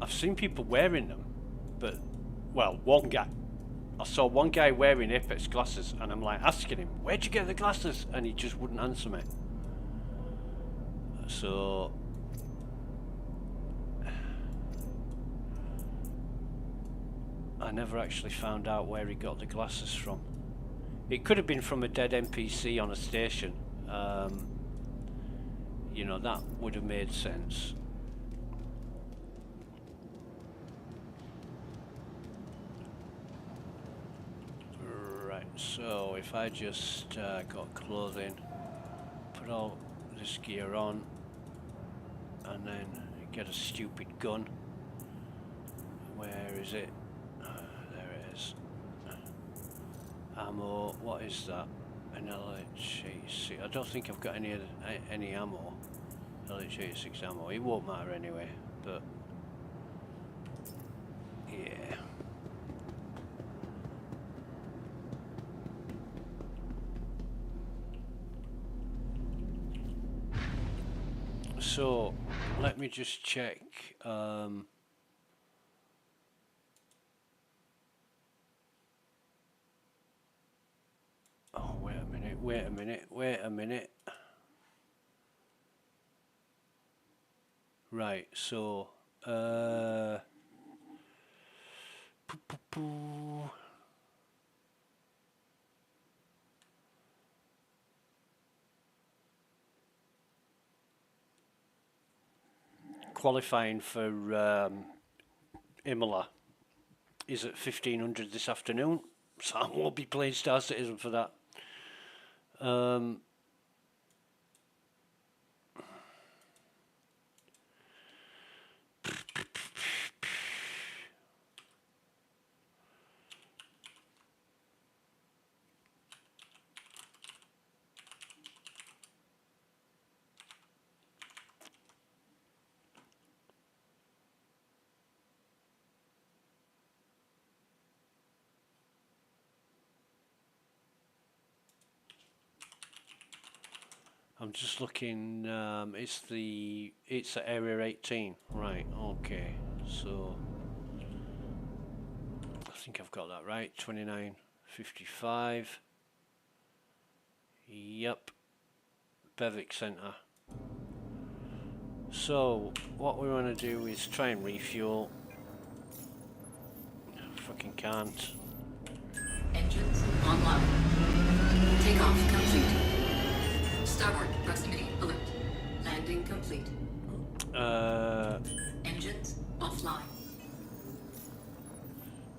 Speaker 1: I've seen people wearing them, but, well, I saw one guy wearing Apex glasses, and I'm like asking him, where'd you get the glasses? And he just wouldn't answer me. So I never actually found out where he got the glasses from. It could have been from a dead NPC on a station. You know, that would have made sense. Right, so if I just got clothing, put all this gear on, and then get a stupid gun. Where is it? There it is. Ammo, what is that? An LH86. I don't think I've got any ammo. LH86 ammo. It won't matter anyway, but yeah. So let me just check. Oh, wait a minute. Right, so qualifying for Imola is at 1500 this afternoon, so I won't be playing Star Citizen for that. I'm just looking. It's at area 18, right? Okay, so I think I've got that right. 2955. Yep, Bevic Centre. So what we want to do is try and refuel. Fucking can't.
Speaker 6: Engines online. Takeoff complete. Starboard proximity alert. Landing complete. Engines offline.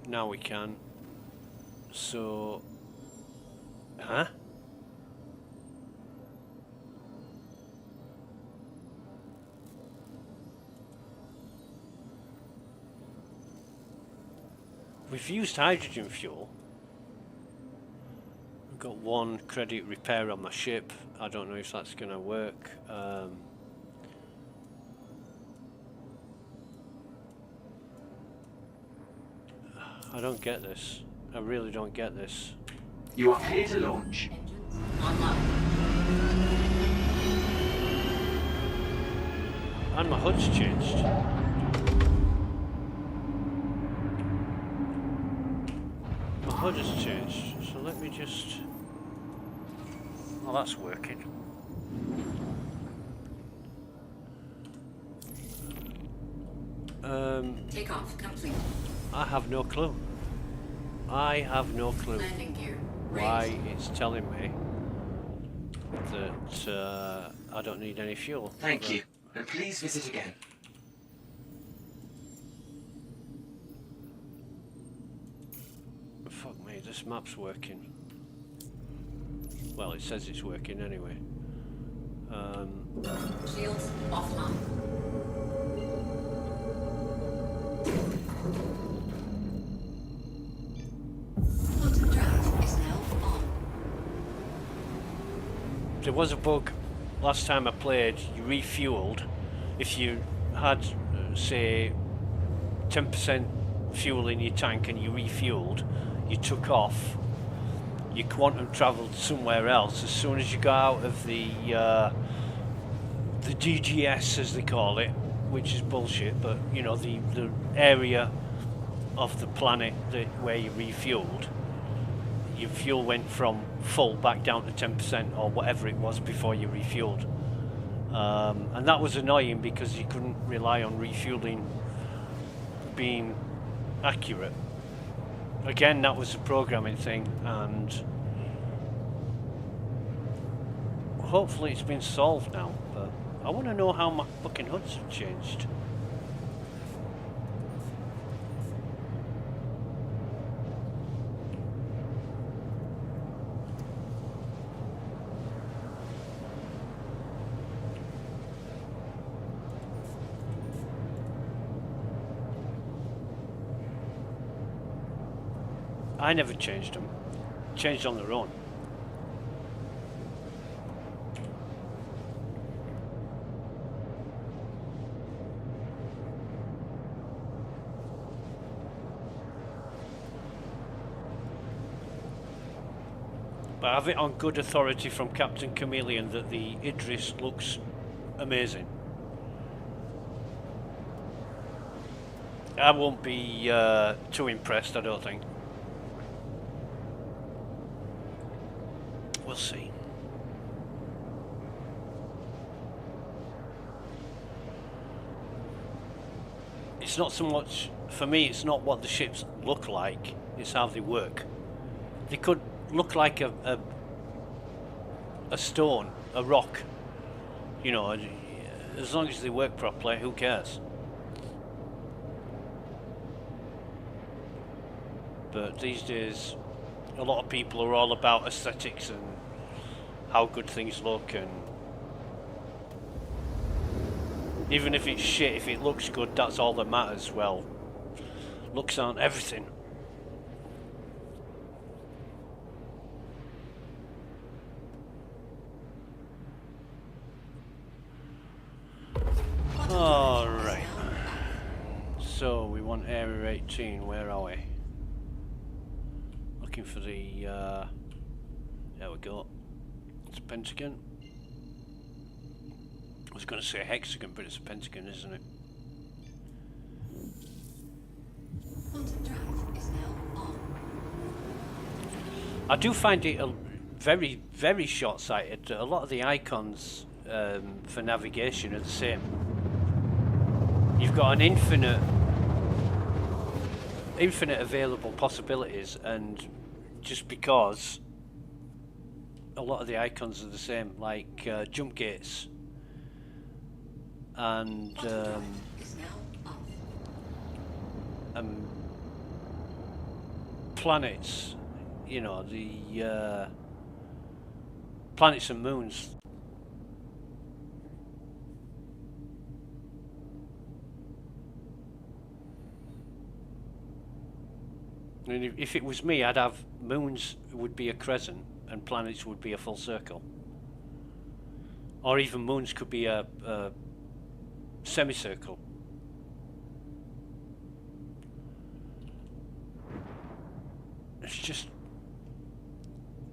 Speaker 1: Now we can. So, huh? We've used hydrogen fuel. We've got 1 credit repair on my ship. I don't know if that's going to work. I don't get this. I really don't get this.
Speaker 12: You are clear to launch.
Speaker 6: Engines online.
Speaker 1: And my HUD's changed. My HUD has changed. So let me just... Oh, that's working.
Speaker 6: Takeoff complete.
Speaker 1: I have no clue. I have no clue
Speaker 6: Landing gear
Speaker 1: why
Speaker 6: raised.
Speaker 1: it's telling me that I don't need any fuel.
Speaker 12: Thank you, and please visit again.
Speaker 1: Fuck me, this map's working. Well, it says it's working anyway.
Speaker 6: Shields offline. Quantum drive is now on.
Speaker 1: There was a bug last time I played. You refueled if you had, say, 10% fuel in your tank and you refueled. You took off. You quantum travelled somewhere else. As soon as you got out of the DGS, as they call it, which is bullshit, but you know, the area of the planet where you refueled, your fuel went from full back down to 10% or whatever it was before you refueled. And that was annoying because you couldn't rely on refueling being accurate. Again, that was a programming thing, and hopefully it's been solved now, but I want to know how my fucking HUDs have changed. I never changed them. Changed on their own. But I have it on good authority from Captain Chameleon that the Idris looks amazing. I won't be too impressed, I don't think. We'll see. It's not so much, for me, it's not what the ships look like, it's how they work. They could look like a stone, a rock, you know, as long as they work properly, who cares? But these days, a lot of people are all about aesthetics and how good things look, and even if it's shit, if it looks good, that's all that matters. Well, looks aren't everything. Alright. So we want area 18, where are we? Looking for the there we go. It's Pentagon. was going to say hexagon, but it's a pentagon, isn't it?
Speaker 6: Quantum drive is now on.
Speaker 1: I do find it very, very short-sighted. A lot of the icons for navigation are the same. You've got an infinite available possibilities, and just because a lot of the icons are the same, like jump gates and planets, you know, the planets and moons. I mean, if it was me, I'd have moons would be a crescent and planets would be a full circle. Or even moons could be a semicircle. It's just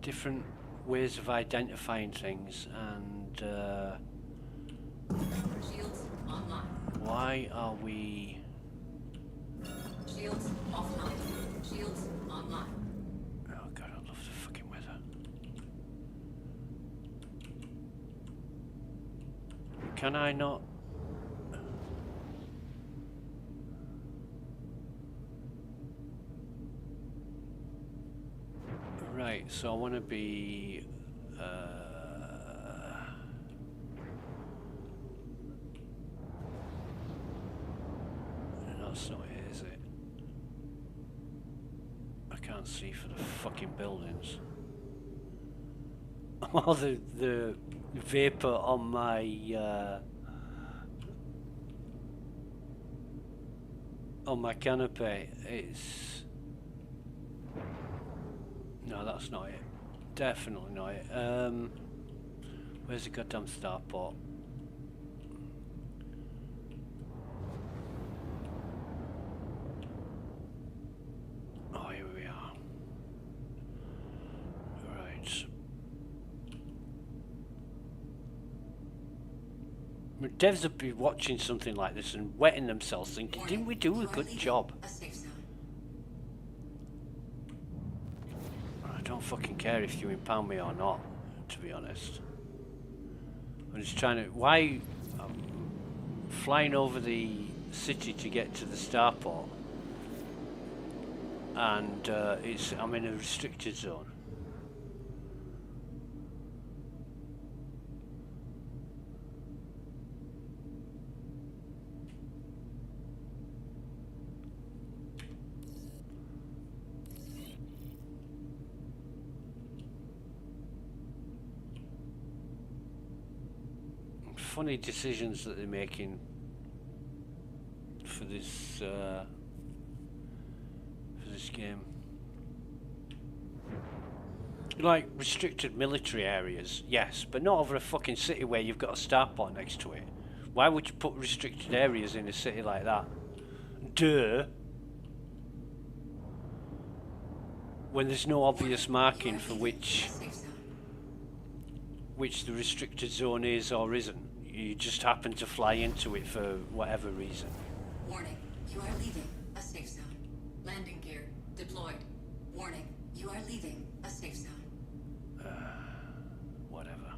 Speaker 1: different ways of identifying things, and
Speaker 6: Shields online.
Speaker 1: why are we...
Speaker 6: Shields offline. Shields online.
Speaker 1: Oh god, I love the fucking weather. Can I not? Right, so I want to be that's not it, is it? I can't see for the fucking buildings. Oh, the vapor on my canopy. It's no, that's not it. Definitely not it. Where's the goddamn starport? Oh, here we are. Right. I mean, devs would be watching something like this and wetting themselves thinking, didn't we do a good job?
Speaker 6: A safe zone.
Speaker 1: I don't fucking care if you impound me or not, to be honest. I'm just trying to... Why... I'm flying over the city to get to the starport. And I'm in a restricted zone. Funny decisions that they're making for this game. Like restricted military areas, yes, but not over a fucking city where you've got a starport next to it. Why would you put restricted areas in a city like that? Duh. When there's no obvious marking for which the restricted zone is or isn't. You just happen to fly into it for whatever reason.
Speaker 6: Warning, you are leaving a safe zone. Landing gear deployed. Warning, you are leaving a safe zone.
Speaker 1: Whatever.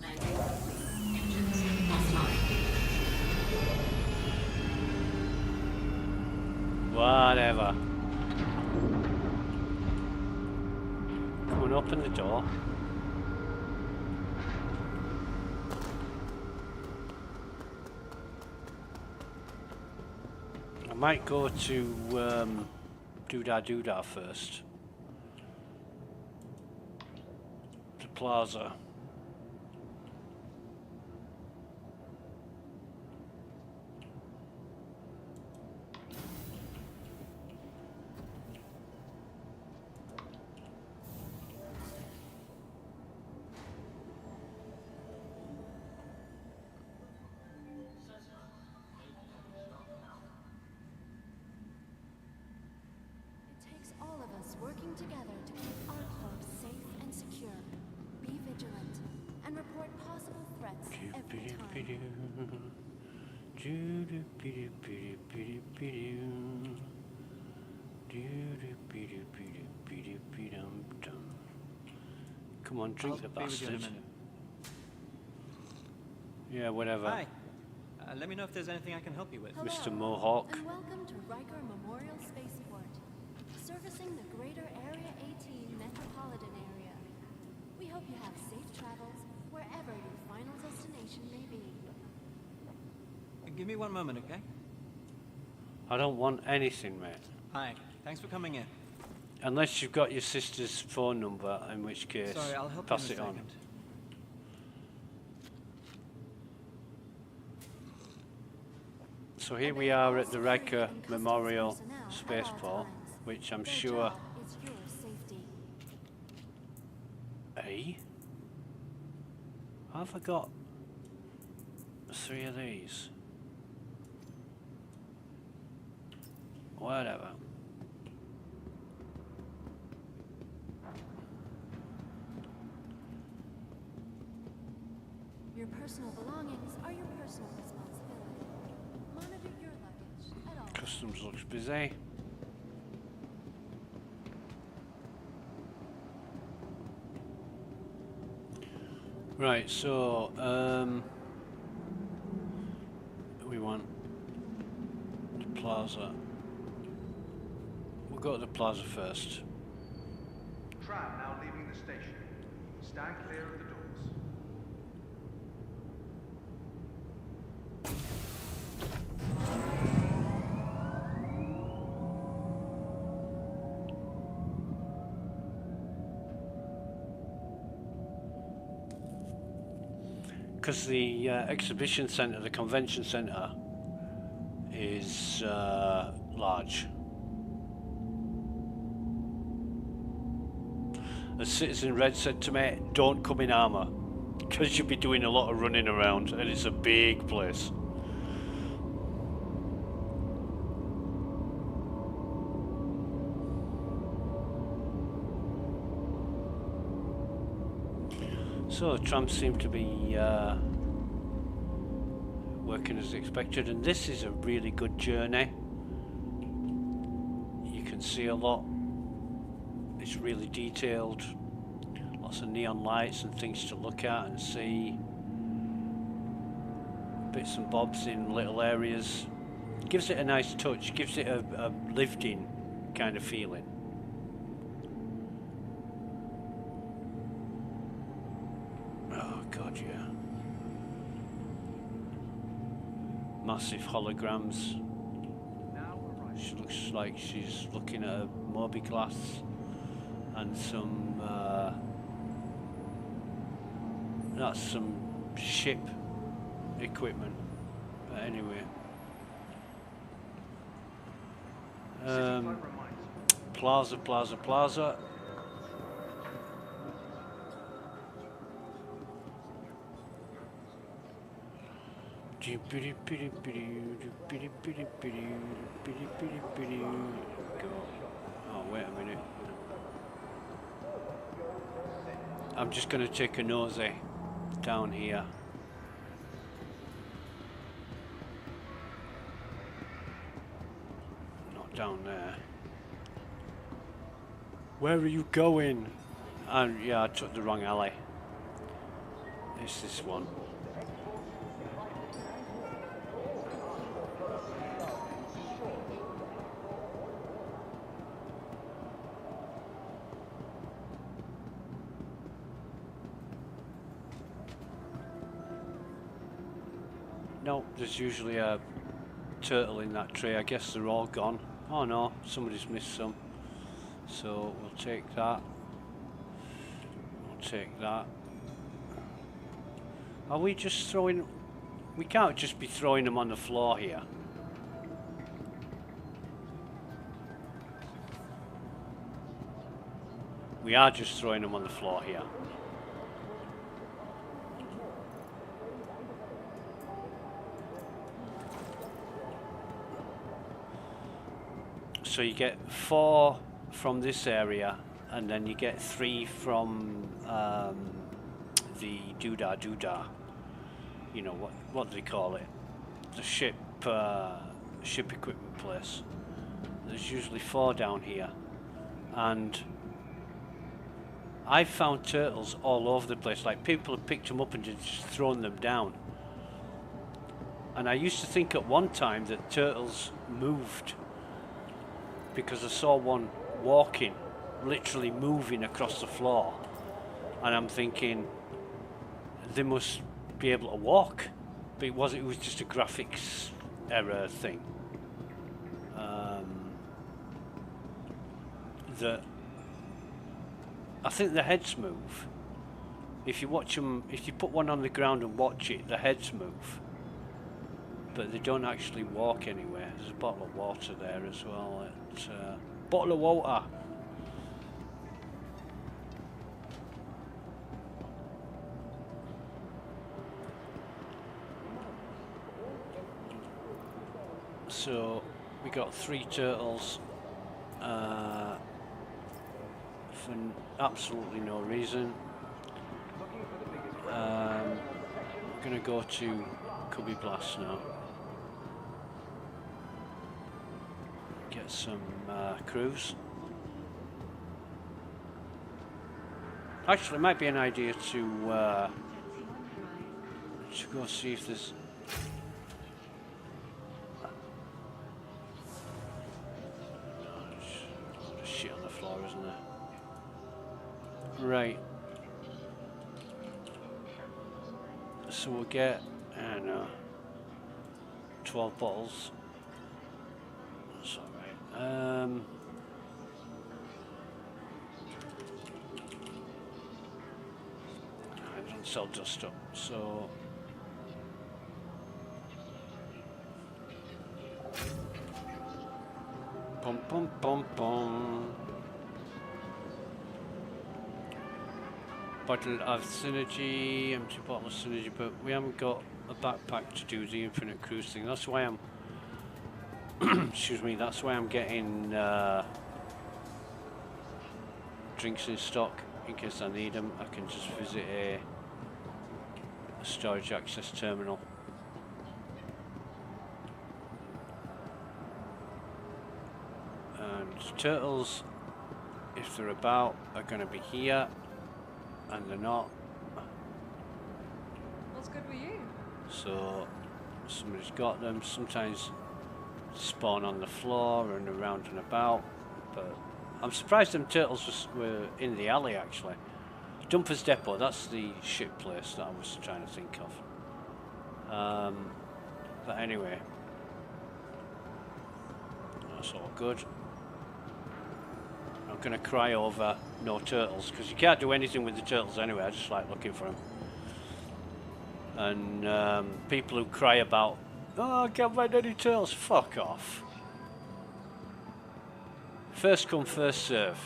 Speaker 6: Landing complete. Engines offline.
Speaker 1: Whatever. Come on, open the door. I might go to Doodah first. The plaza.
Speaker 13: together to keep our club safe and secure. Be vigilant and report possible threats every time.
Speaker 1: Come on, drink the
Speaker 3: I'll be with you in a
Speaker 1: bastard.
Speaker 3: minute.
Speaker 1: Yeah, whatever.
Speaker 3: Hi. Let me know if there's anything I can help you with.
Speaker 13: Hello,
Speaker 1: Mr. Mohawk.
Speaker 13: and welcome to Riker Memorial Spaceport, servicing the greater Area 18 metropolitan area. We hope you have safe travels wherever your final destination may be.
Speaker 3: Give me one moment, okay?
Speaker 1: I don't want anything, mate.
Speaker 3: Hi. Thanks for coming in.
Speaker 1: Unless you've got your sister's phone number, in which case,
Speaker 3: Sorry, I'll help
Speaker 1: pass
Speaker 3: you in
Speaker 1: it
Speaker 3: a
Speaker 1: on.
Speaker 3: second.
Speaker 1: So here we are at the Riker Memorial Spaceport, which I'm sure...
Speaker 13: Is your safety.
Speaker 1: Eh? Have I got 3 of these? Whatever.
Speaker 13: Your personal belongings are your personal responsibility. Monitor your luggage at all times.
Speaker 1: Customs looks busy. Right, so we want the plaza. We'll go to the plaza first.
Speaker 14: Tram now leaving the station. Stand clear of the doors.
Speaker 1: Because the exhibition centre, the convention centre, is large. As Citizen Red said to me, don't come in armour, because you'll be doing a lot of running around, and it's a big place. So the trams seem to be working as expected, and this is a really good journey. You can see a lot. It's really detailed. Lots of neon lights and things to look at and see. Bits and bobs in little areas. Gives it a nice touch. Gives it a lived-in kind of feeling. Oh god, yeah. Massive holograms. She looks like she's looking at a Moby glass and some that's some ship equipment. But anyway. Plaza. Go. Oh, wait a minute. I'm just going to take a nosy down here. Not down there. Where are you going? And yeah, I took the wrong alley. It's this one. No, there's usually a turtle in that tray. I guess they're all gone. Oh no, somebody's missed some. So we'll take that. We'll take that. Are we just throwing... We can't just be throwing them on the floor here. We are just throwing them on the floor here. So you get 4 from this area and then you get 3 from the doodah. You know what do they call it? The ship equipment place. There's usually 4 down here, and I've found turtles all over the place. Like, people have picked them up and just thrown them down. And I used to think at one time that turtles moved, because I saw one walking, literally moving across the floor, and I'm thinking they must be able to walk, but it was just a graphics error thing. That I think the heads move. If you watch them, if you put one on the ground and watch it, the heads move, but they don't actually walk anywhere. There's a bottle of water there as well. It's bottle of water. So we got 3 turtles for absolutely no reason. We're gonna go to Cubby Blast now. Get some crews. Actually, it might be an idea to go see if there's. There's shit on the floor, isn't there? Right. So we'll get, I don't know, 12 bottles. That's alright. I don't sell dust up, so bum bum bum bum. Bottle of synergy, empty bottle of synergy, but we haven't got a backpack to do the infinite cruise thing. That's why I'm excuse me, that's why I'm getting drinks in stock in case I need them. I can just visit a storage access terminal. And turtles, if they're about, are going to be here. And they're not.
Speaker 10: What's good with you?
Speaker 1: So somebody's got them. Sometimes spawn on the floor and around and about. But I'm surprised them turtles were in the alley actually. Dumpers Depot, that's the ship place that I was trying to think of. But anyway, that's all good. I'm going to cry over no turtles, because you can't do anything with the turtles anyway. I just like looking for them. And people who cry about, oh, I can't find any turtles, fuck off. First come, first serve.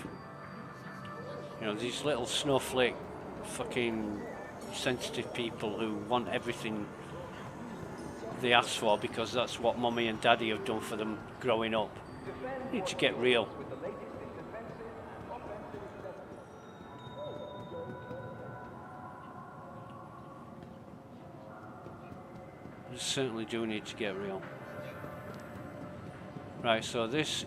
Speaker 1: You know, these little snowflake fucking sensitive people who want everything they ask for because that's what mummy and daddy have done for them growing up. You need to get real. You certainly do need to get real. Right, so this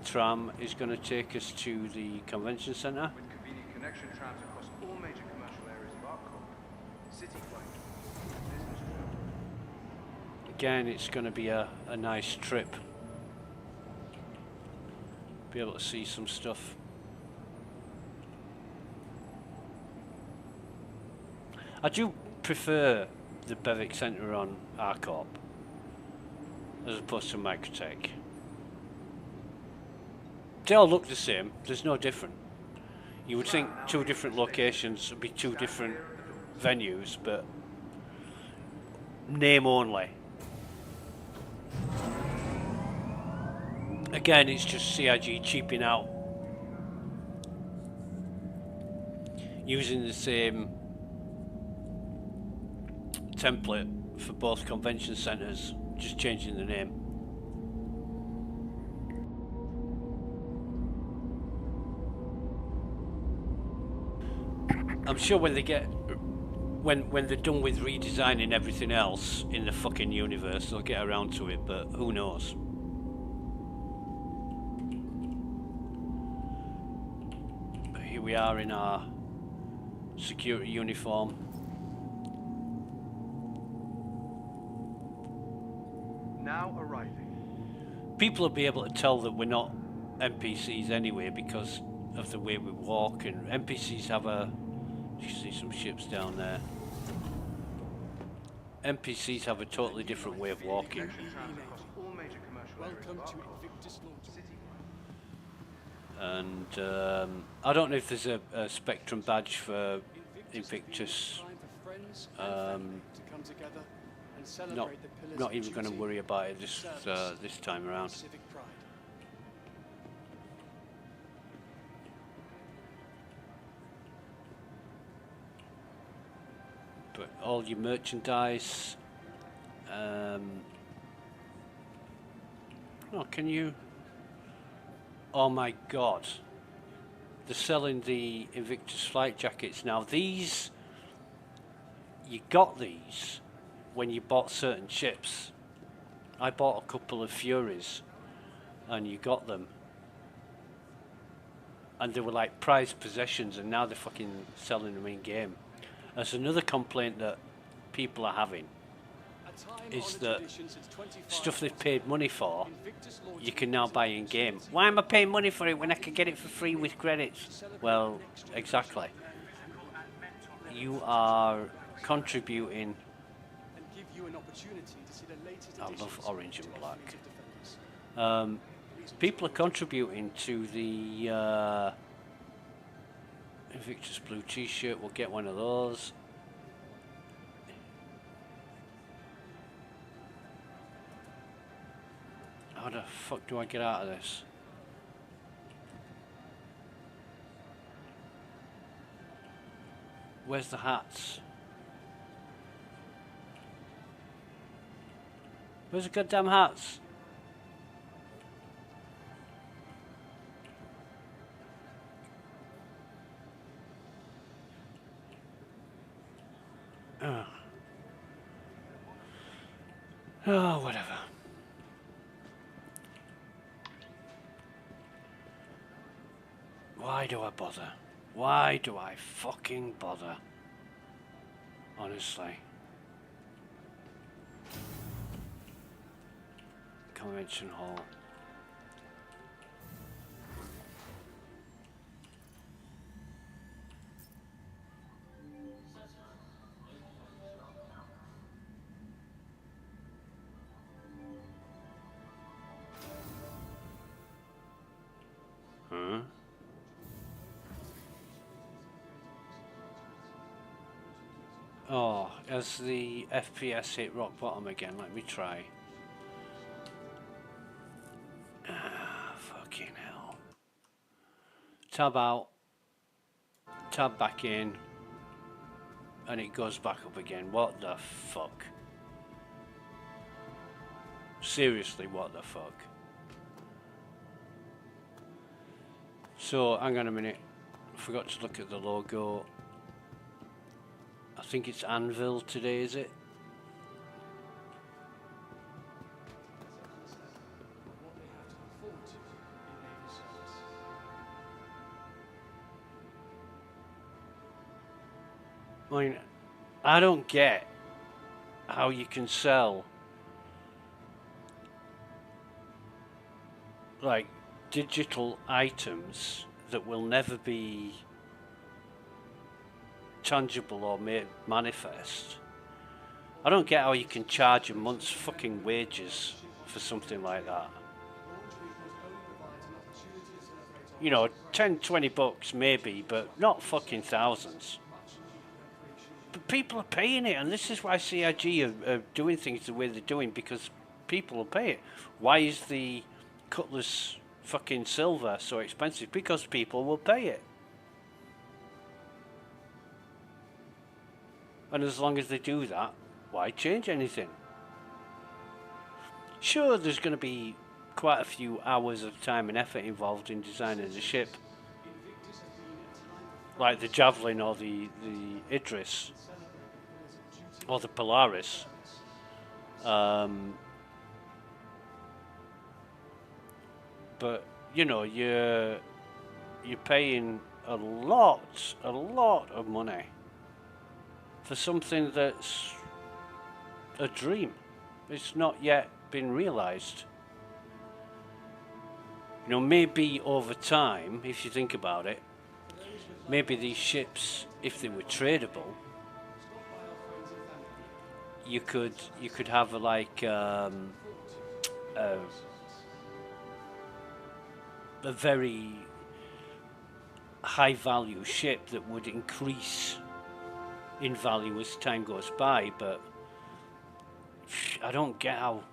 Speaker 1: tram is going to take us to the convention centre.
Speaker 14: With convenient connection trams across all major commercial areas of Arcot. City Point. Business trip.
Speaker 1: Again, it's going to be a nice trip. Be able to see some stuff. I do prefer the Bevic Centre on Arcot as opposed to Microtech. They all look the same, there's no different. You would think 2 different locations would be 2 different venues, but name only. Again, it's just CIG cheaping out, using the same template for both convention centres, just changing the name. I'm sure when they get when they're done with redesigning everything else in the fucking universe, they'll get around to it. But who knows? But here we are in our security uniform.
Speaker 14: Now arriving.
Speaker 1: People will be able to tell that we're not NPCs anyway because of the way we walk, and NPCs have a... You see some ships down there. NPCs have a totally different way of walking.
Speaker 14: Welcome to Invictus Launch.
Speaker 1: And I don't know if there's a Spectrum badge for Invictus. Not even going to worry about it this time around. But all your merchandise. Oh, can you? Oh my God! They're selling the Invictus flight jackets now. These, you got these when you bought certain ships. I bought a couple of Furies, and you got them, and they were like prized possessions, and now they're fucking selling them in game. That's another complaint that people are having, is that stuff they've paid money for, you can now buy in game. Why am I paying money for it when I can get it for free with credits? Well, exactly. You are contributing. I love orange and black. People are contributing to the Invictus blue t-shirt. We'll get one of those. How the fuck do I get out of this? Where's the hats? Where's the goddamn hats? Oh, whatever. Why do I bother? Why do I fucking bother? Honestly. Convention hall. Huh? Oh, as the FPS hit rock bottom again, let me try. Fucking hell. Tab out, tab back in, and it goes back up again. What the fuck? Seriously, what the fuck? So, hang on a minute. I forgot to look at the logo. I think it's Anvil today, is it? I mean, I don't get how you can sell like digital items that will never be tangible or made manifest. I don't get how you can charge a month's fucking wages for something like that. You know, 10, 20 bucks maybe, but not fucking thousands. But people are paying it, and this is why CIG are doing things the way they're doing, because people will pay it. Why is the Cutlass fucking silver so expensive? Because people will pay it. And as long as they do that, why change anything? Sure, there's going to be quite a few hours of time and effort involved in designing the ship. like the Javelin or the Idris or the Polaris. But you know, you're paying a lot of money for something that's a dream. It's not yet been realized. You know, maybe over time, if you think about it, maybe these ships, if they were tradable, you could have a very high value ship that would increase in value as time goes by, but I don't get how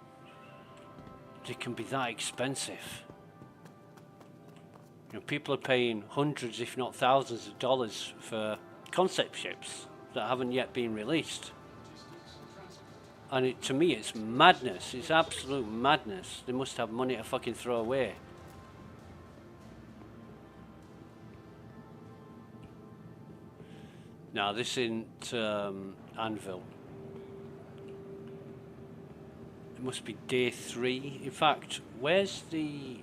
Speaker 1: they can be that expensive. You know, people are paying hundreds, if not thousands of dollars for concept ships that haven't yet been released. And to me, it's madness. It's absolute madness. They must have money to fucking throw away. Now, this isn't Anvil. It must be day 3. In fact, where's the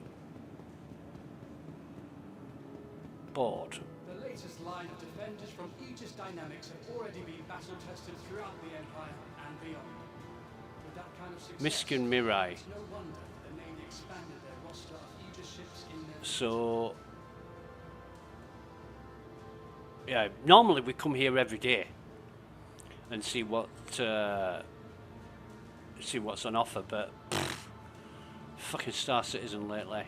Speaker 1: board?
Speaker 15: The latest line of defenders from Aegis Dynamics have already been battle tested throughout the Empire and beyond. With that kind of success,
Speaker 1: Miskin Mirai.
Speaker 15: it's no wonder the Navy expanded their roster of Aegis ships in their...
Speaker 1: So, yeah, normally we come here every day and see what's on offer, but fucking Star Citizen lately,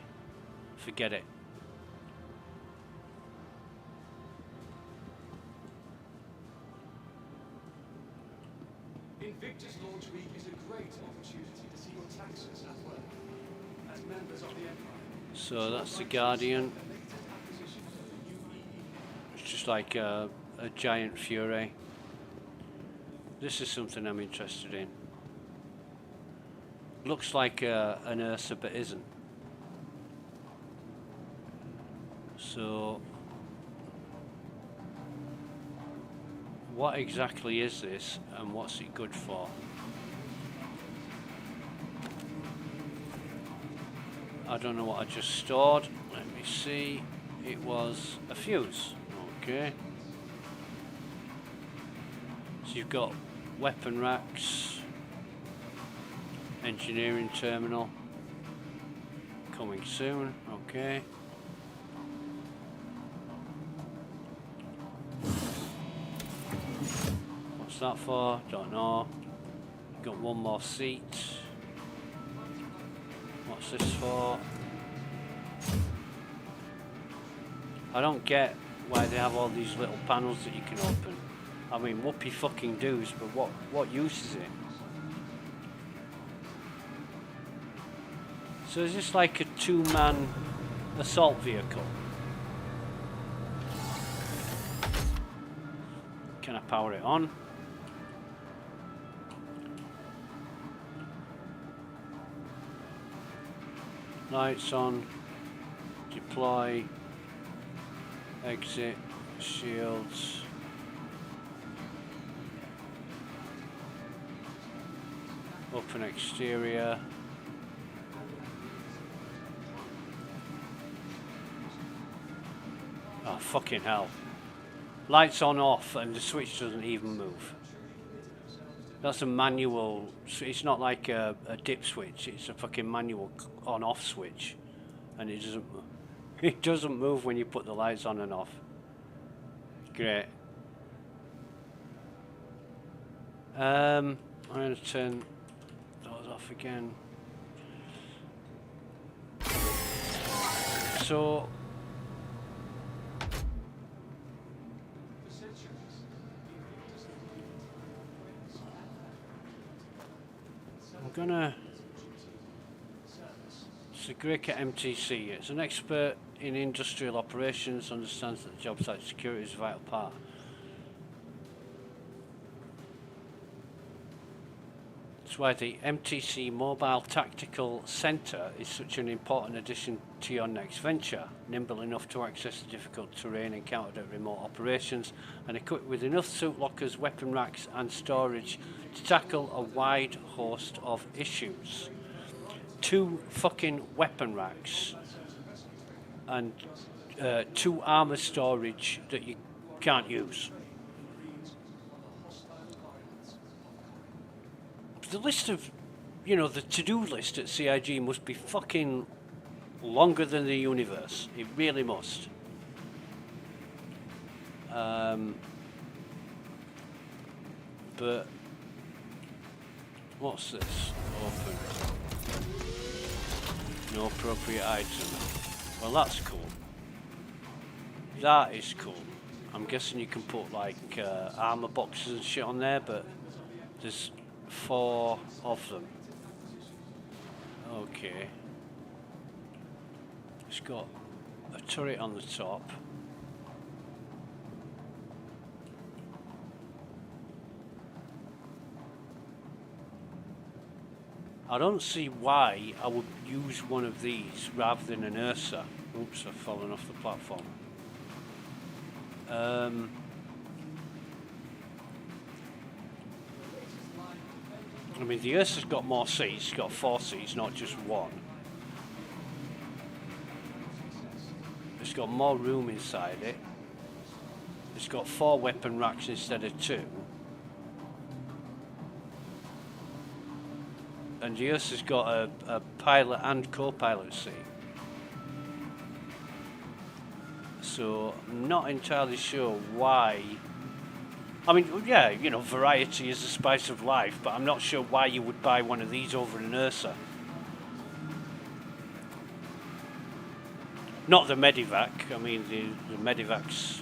Speaker 1: forget it.
Speaker 15: Invictus Launch Week is a great opportunity to see your taxes at work. As members of the Empire,
Speaker 1: So that's the Guardian. It's just like a giant Fury. This is something I'm interested in. Looks like an Ursa, but isn't. So, what exactly is this, and what's it good for? I don't know what I just stored. Let me see. It was a fuse. Okay. So you've got weapon racks, engineering terminal, coming soon. Okay. What's that for? Don't know. Got one more seat. What's this for? I don't get why they have all these little panels that you can open. I mean, whoopee fucking doos, but what use is it? So is this like a 2-man assault vehicle? Can I power it on? Lights on. Deploy. Exit. Shields. Open exterior. Oh, fucking hell. Lights on off and the switch doesn't even move. That's a manual. It's not like a dip switch. It's a fucking manual on-off switch, and it doesn't. It doesn't move when you put the lights on and off. Great. I'm gonna turn those off again. So. It's a Greek at MTC. It's an expert in industrial operations, understands that the job site security is a vital part. That's why the MTC Mobile Tactical Centre is such an important addition to your next venture. Nimble enough to access the difficult terrain encountered at remote operations, and equipped with enough suit lockers, weapon racks and storage to tackle a wide host of issues. 2 fucking weapon racks and 2 armour storage that you can't use. The list of, you know, the to-do list at CIG must be fucking longer than the universe. It really must. But what's this? Open. No appropriate item. Well, that's cool. That is cool. I'm guessing you can put like armor boxes and shit on there, but there's 4 of them. Okay. It's got a turret on the top. I don't see why I would use one of these rather than an Ursa. Oops, I've fallen off the platform. I mean, the Ursa's got more seats. It's got 4 seats, not just 1. It's got more room inside it. It's got 4 weapon racks instead of 2. And the Ursa's got a pilot and co-pilot seat. So I'm not entirely sure why. I mean, yeah, you know, variety is the spice of life, but I'm not sure why you would buy one of these over an Ursa. Not the Medivac. I mean, the Medivac's...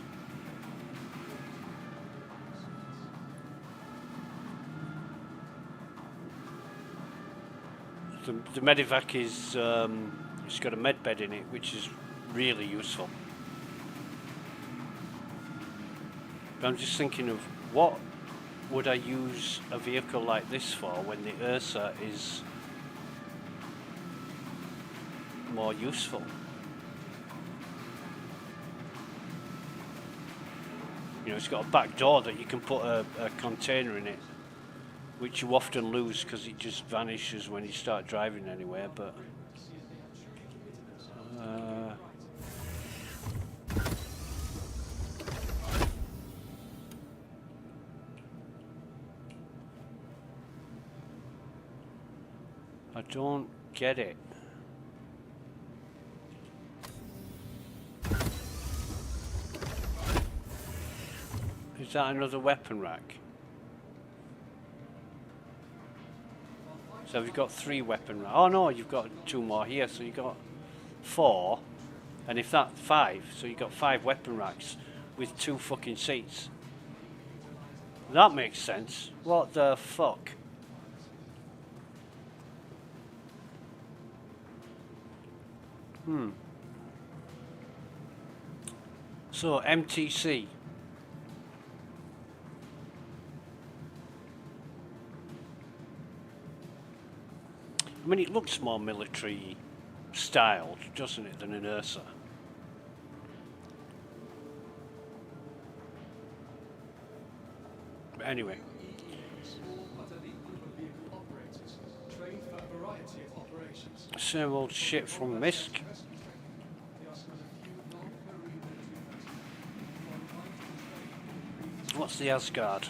Speaker 1: The Medivac is... it's got a med bed in it, which is really useful. But I'm just thinking of what would I use a vehicle like this for when the Ursa is more useful? You know, it's got a back door that you can put a container in it, which you often lose because it just vanishes when you start driving anywhere, but... I don't get it. Is that another weapon rack? So you've got 3 weapon racks. Oh no, you've got 2 more here, so you've got 4. And if that's 5, so you've got 5 weapon racks with 2 fucking seats. That makes sense. What the fuck? So, MTC. I mean, it looks more military styled, doesn't it, than an Ursa? But anyway. Same old shit from Misk. What's the Asgard?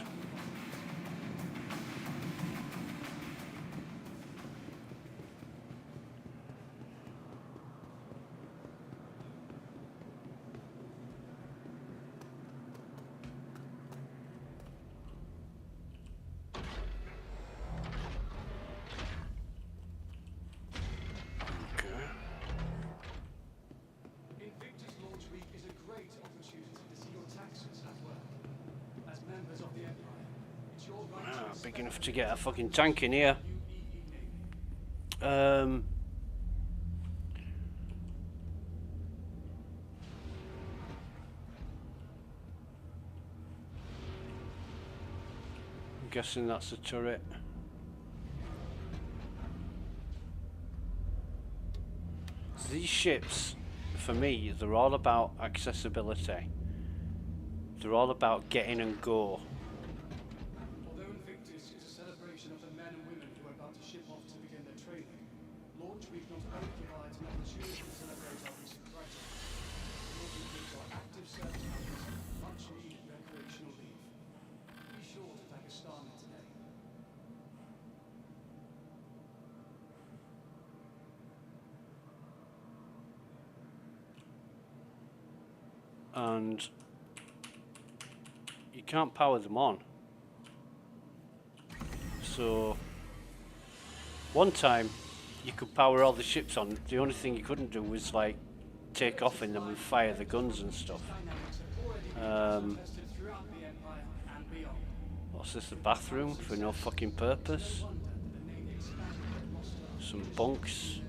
Speaker 1: Big enough to get a fucking tank in here. I'm guessing that's a turret. these ships, for me, they're all about accessibility. They're all about getting and go.
Speaker 15: Although Invictus is a celebration of the men and women who are about to ship off to begin their training, Launch Week not only provides an opportunity to celebrate our recent graduates, it also gives our active service members much needed recreational leave. Be sure to thank a starman today.
Speaker 1: And you can't power them on. So one time you could power all the ships on. The only thing you couldn't do was like take off in them and fire the guns and stuff. What's this, a bathroom for no fucking purpose? Some bunks.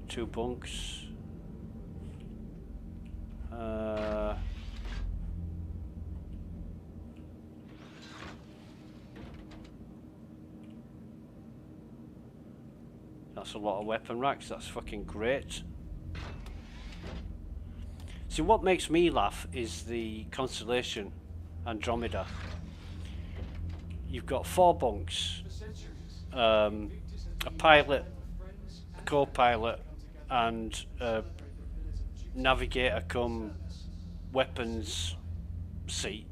Speaker 1: 2 bunks. That's a lot of weapon racks. That's fucking great. See, what makes me laugh is the constellation Andromeda. You've got 4 bunks, a pilot, a co-pilot, and a navigator come weapons seat.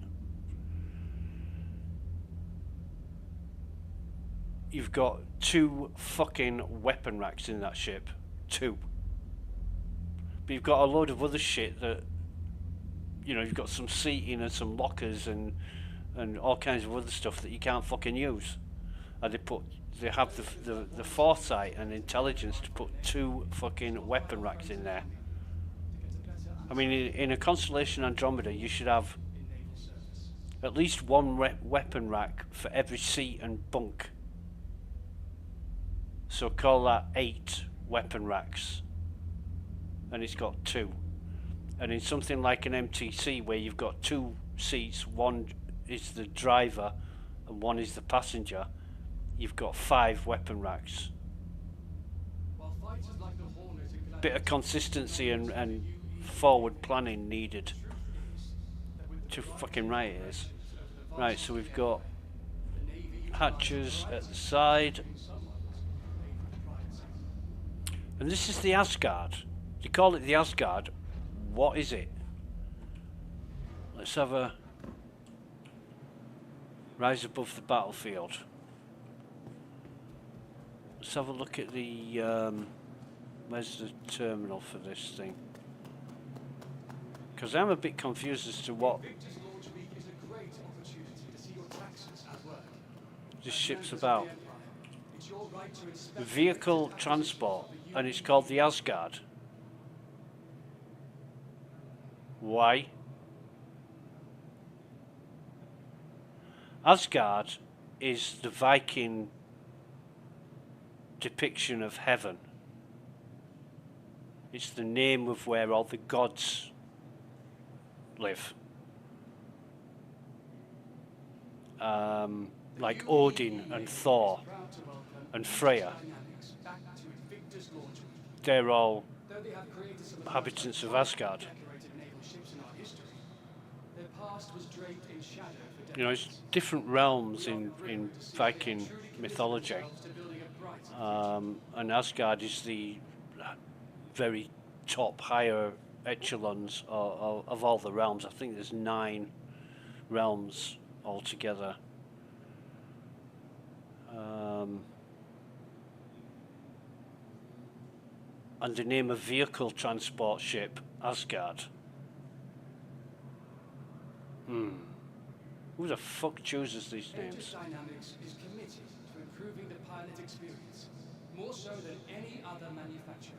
Speaker 1: You've got 2 fucking weapon racks in that ship. 2. But you've got a load of other shit that, you know, you've got some seating and some lockers and all kinds of other stuff that you can't fucking use. And they have the foresight and intelligence to put 2 fucking weapon racks in there. I mean, in a constellation Andromeda, you should have at least 1 weapon rack for every seat and bunk. So call that 8 weapon racks. And it's got 2. And in something like an MTC where you've got 2 seats, 1 is the driver and 1 is the passenger, you've got 5 weapon racks. Bit of consistency and forward planning needed. Too fucking right it is. Right, so we've got hatches at the side. And this is the Asgard. They call it the Asgard. What is it? Let's have a rise above the battlefield. Let's have a look at the where's the terminal for this thing? Because I'm a bit confused as to what this ship's about. Vehicle transport, and it's called the Asgard. Why? Asgard is the Viking depiction of heaven. It's the name of where all the gods live. Like Odin and Thor and Freya. They're all inhabitants of Asgard. You know, it's different realms in Viking mythology. And Asgard is the very top, higher echelons of all the realms. I think there's 9 realms altogether. And the name of vehicle transport ship, Asgard. Who the fuck chooses these names?
Speaker 15: Dynamics is committed to improving the pilot experience, more so than any other manufacturer.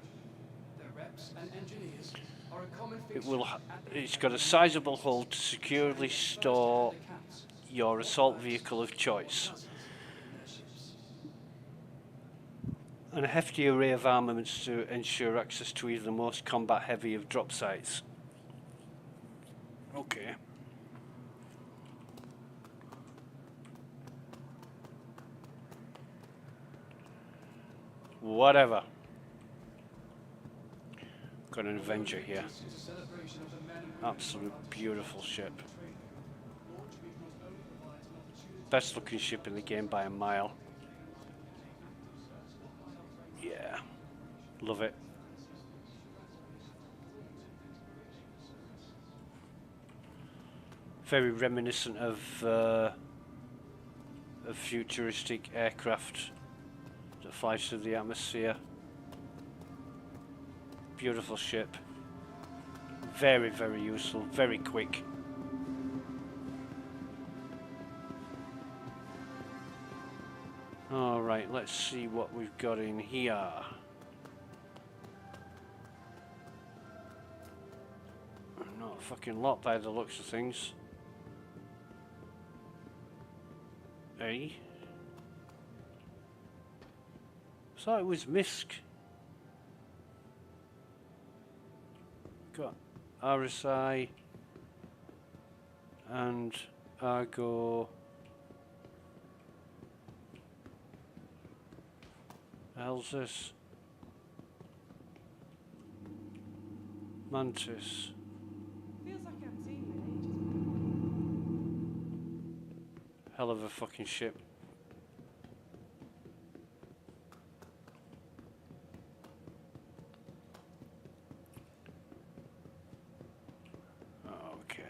Speaker 15: Their reps and engineers are a common fixture.
Speaker 1: It's got a sizable hull to securely store your assault vehicle of choice. And a hefty array of armaments to ensure access to even the most combat-heavy of drop sites. Okay. Whatever. got an Avenger here. Absolute beautiful ship. Best looking ship in the game by a mile. Yeah, love it. Very reminiscent of a futuristic aircraft that flies through the atmosphere. Beautiful ship. Very, very useful, very quick. Alright, let's see what we've got in here. Not a fucking lot by the looks of things. Hey? I thought it was MISC. Got RSI and Argo. Hell's this? Mantis.
Speaker 2: Feels like I've seen it.
Speaker 1: Hell of a fucking ship. Okay.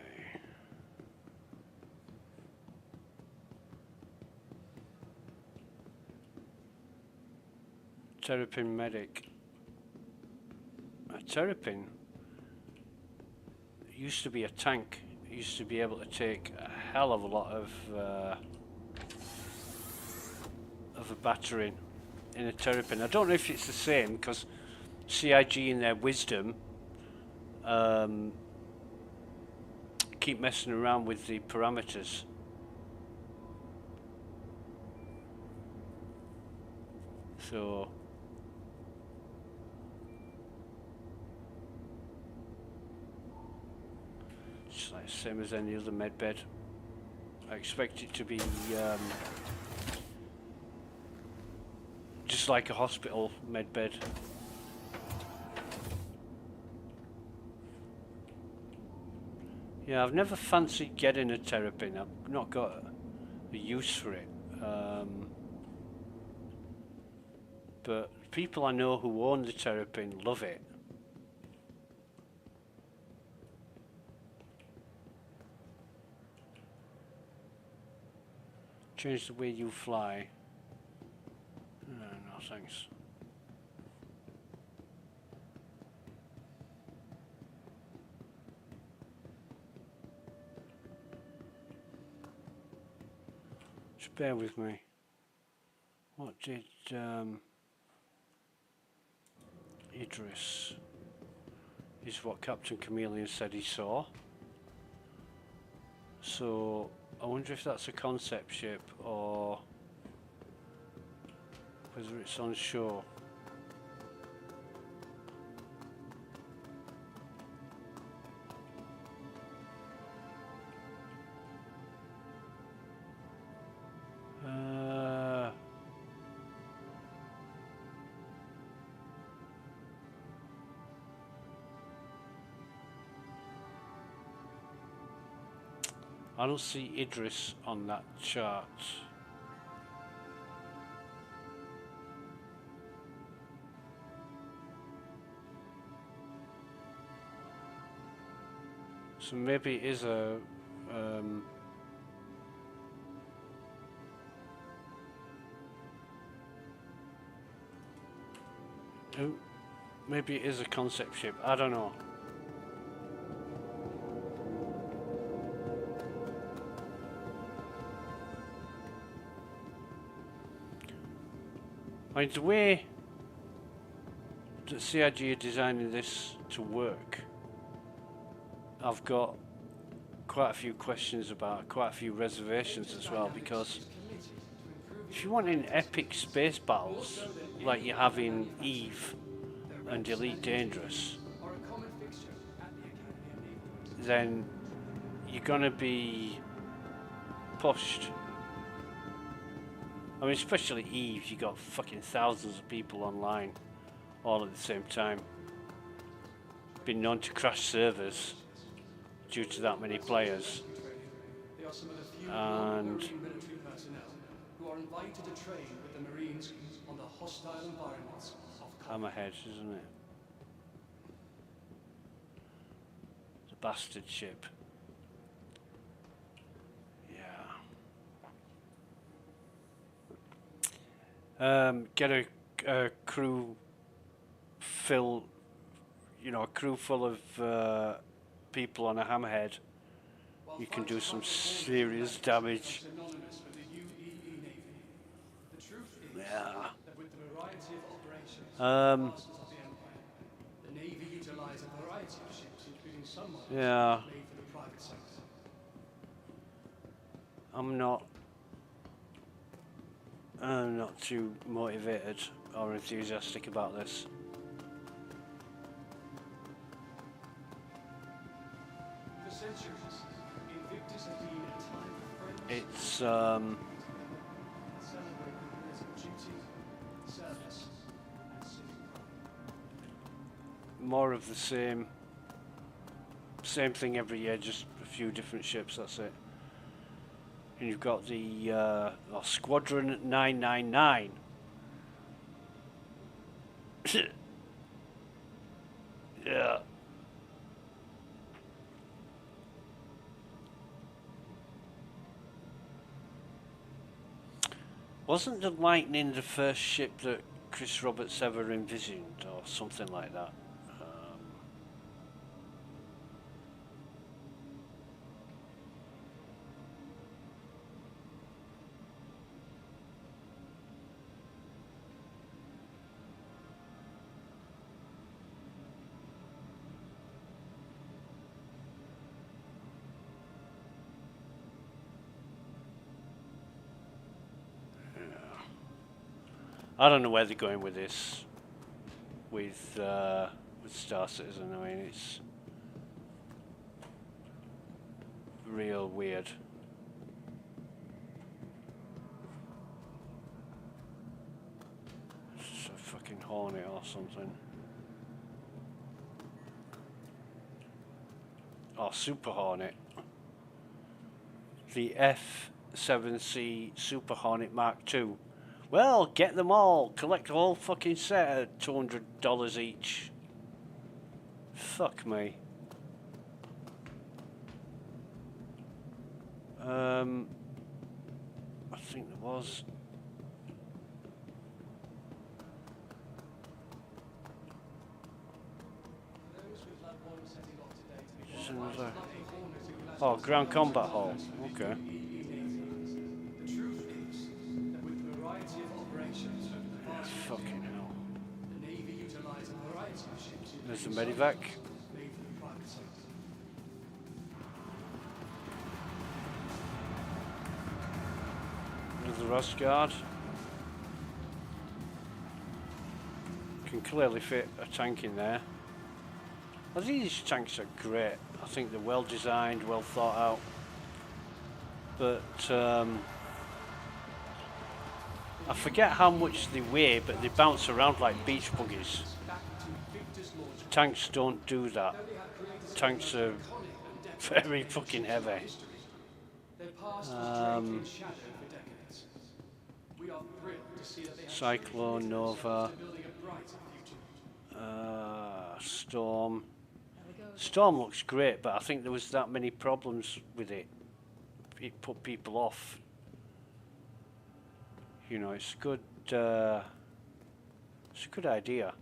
Speaker 1: Terrapin medic. A Terrapin used to be a tank. It used to be able to take a hell of a lot of a battering in a Terrapin. I don't know if it's the same because CIG in their wisdom keep messing around with the parameters. So it's like the same as any other medbed. I expect it to be just like a hospital medbed. Yeah, I've never fancied getting a Terrapin. I've not got a use for it. But people I know who own the Terrapin love it. Change the way you fly. No, thanks. Just bear with me. What did Idris is what Captain Chameleon said he saw. So I wonder if that's a concept ship or whether it's on shore. I don't see Idris on that chart. So maybe it is a maybe it is a concept ship. I don't know. I mean, the way that CIG are designing this to work, I've got quite a few questions about, quite a few reservations as well, because if you want in epic space battles like you have in Eve and Elite Dangerous, then you're gonna be pushed. I mean, especially Eve, you got fucking thousands of people online all at the same time. been known to crash servers due to that many players.
Speaker 15: They are some of the few
Speaker 1: And
Speaker 15: non-Marine military personnel who are invited to train with the Marines on the hostile environments of
Speaker 1: Hammerheads, isn't it? The bastard ship. Yeah. Get a crew full, you know, a crew full of people on a hammerhead. You can do some serious damage. Yeah.
Speaker 15: The Navy utilize a variety of ships, including some models
Speaker 1: Yeah.
Speaker 15: made for the private sector.
Speaker 1: I'm not too motivated or enthusiastic about this.
Speaker 15: For centuries, Invictus has been a time for friends.
Speaker 1: It's
Speaker 15: Celebrating duty, service, and civic pride.
Speaker 1: more of the same thing every year, just a few different ships, that's it. And you've got the Squadron 999. Yeah. Wasn't the Lightning the first ship that Chris Roberts ever envisioned, or something like that? I don't know where they're going with this, with Star Citizen. I mean, it's real weird. It's a fucking Hornet or something. Oh, Super Hornet. The F-7C Super Hornet Mark II. Well, get them all. Collect the whole fucking set at $200 each. Fuck me. I think there was. Oh, ground combat hall. Okay. Fucking hell. There's the medivac. There's the Rust Guard. Can clearly fit a tank in there. I think these tanks are great. I think they're well designed, well thought out. But I forget how much they weigh, but they bounce around like beach buggies. Tanks don't do that. Tanks are very fucking heavy. Cyclone, Nova, Storm. Storm looks great, but I think there was that many problems with it. It put people off. You know, it's good. It's a good idea.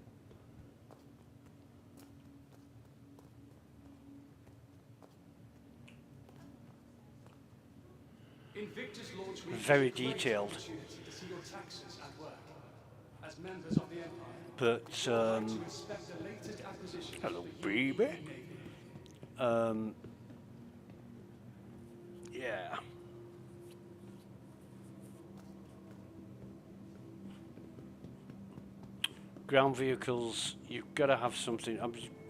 Speaker 1: Very detailed. But hello, baby. Yeah. Ground vehicles, you've got to have something.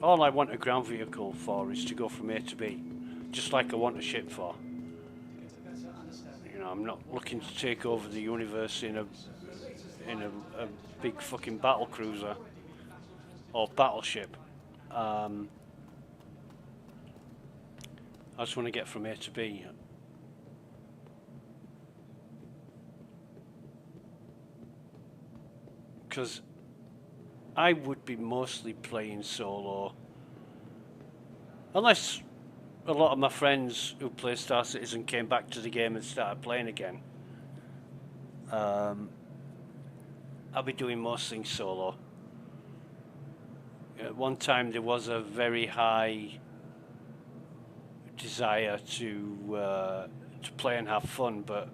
Speaker 1: All I want a ground vehicle for is to go from A to B, just like I want a ship for. You know, I'm not looking to take over the universe in a big fucking battle cruiser or battleship. I just want to get from A to B. Because I would be mostly playing solo. Unless a lot of my friends who play Star Citizen came back to the game and started playing again. I'll be doing most things solo. At one time there was a very high desire to play and have fun, but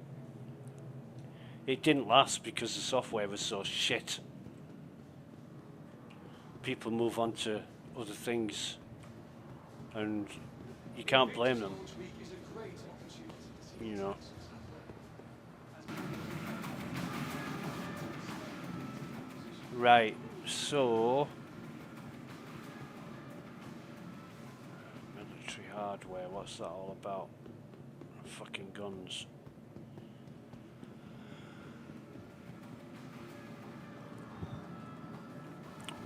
Speaker 1: it didn't last because the software was so shit. People move on to other things, and you can't blame them. You know. Right, so military hardware, what's that all about? Fucking guns.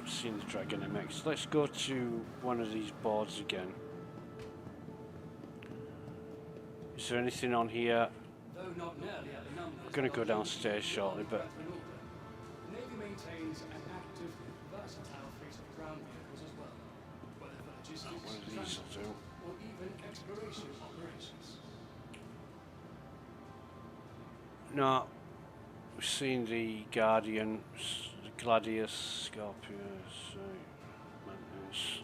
Speaker 1: I've seen the Dragon MX. Let's go to one of these boards again. Is there anything on here? I'm going to go downstairs shortly, but
Speaker 15: The Navy maintains an active, versatile fleet of ground vehicles as well, whether for logistics,
Speaker 1: one of these will do.
Speaker 15: or even exploration operations.
Speaker 1: No, we've seen the Guardian, the Gladius, Scorpius, Mantis.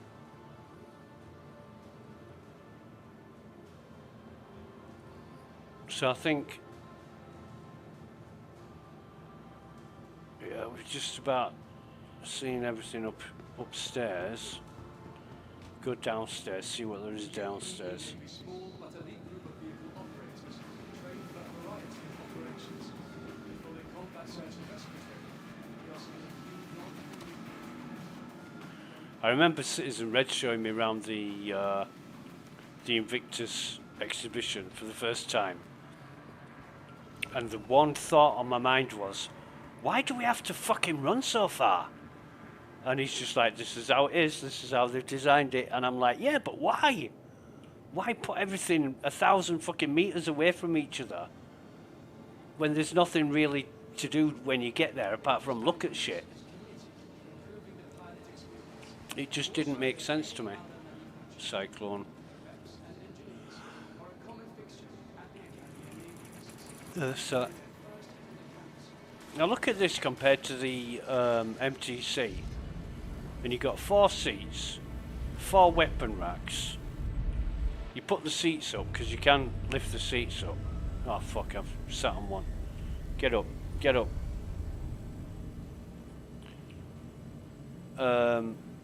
Speaker 1: So I think, yeah, we're just about seeing everything upstairs. Go downstairs, see what there is downstairs.
Speaker 15: A small but elite group of vehicle operators trained for a variety of operations, including combat search and rescue training. We also have a few non-
Speaker 1: I remember Citizen Red showing me around the Invictus exhibition for the first time. And the one thought on my mind was, why do we have to fucking run so far? And he's just like, this is how it is, this is how they've designed it. And I'm like, yeah, but why? Why put everything 1,000 fucking meters away from each other when there's nothing really to do when you get there apart from look at shit? It just didn't make sense to me. Cyclone. So now look at this compared to the MTC, and you've got 4 seats, 4 weapon racks. You put the seats up because you can lift the seats up. Oh fuck, I've sat on one. Get up, get up.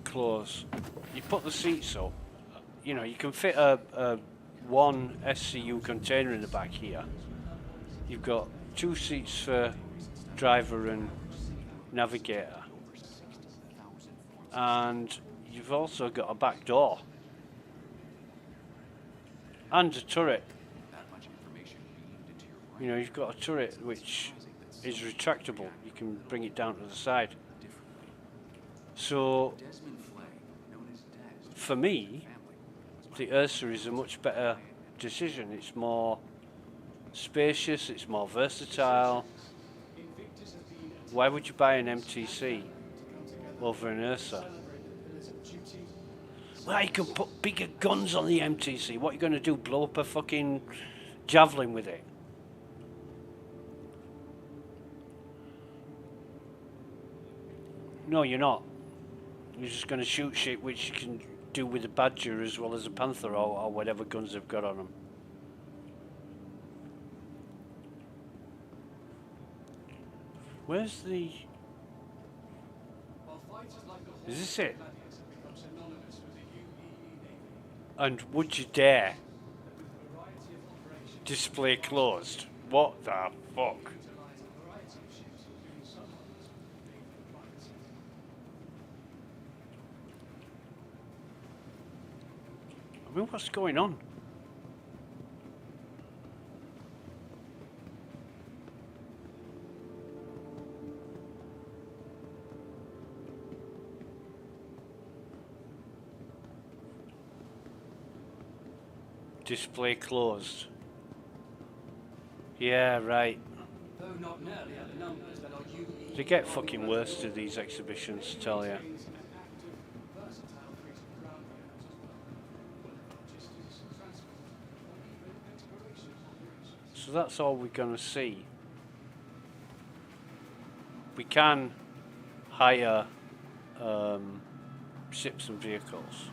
Speaker 1: Close. You put the seats up. You know, you can fit a 1 SCU container in the back here. You've got 2 seats for driver and navigator, and you've also got a back door and a turret. You know, you've got a turret which is retractable. You can bring it down to the side. So for me, the Ursa is a much better decision. It's more spacious, it's more versatile. Why would you buy an MTC over an Ursa? Well, you can put bigger guns on the MTC. What are you going to do, blow up a fucking javelin with it? No, you're not. You're just going to shoot shit which you can do with a Badger as well as a Panther or whatever guns they've got on them. Where's the... Is this it? And would you dare display closed? What the fuck? I mean, what's going on? Display closed. Yeah, right.
Speaker 15: Though not nearly at the numbers that are UE.
Speaker 1: They get fucking worse to these exhibitions, tell ya. So that's all we're gonna see. We can hire ships and vehicles.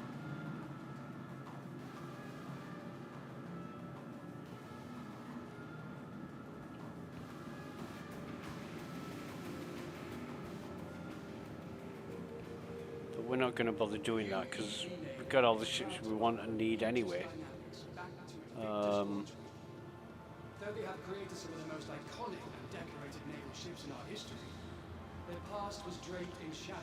Speaker 1: But we're not going to bother doing that because we've got all the ships we want and need anyway.
Speaker 15: Though they have created some of the most iconic and decorated naval ships in our history, their past was draped in shadow.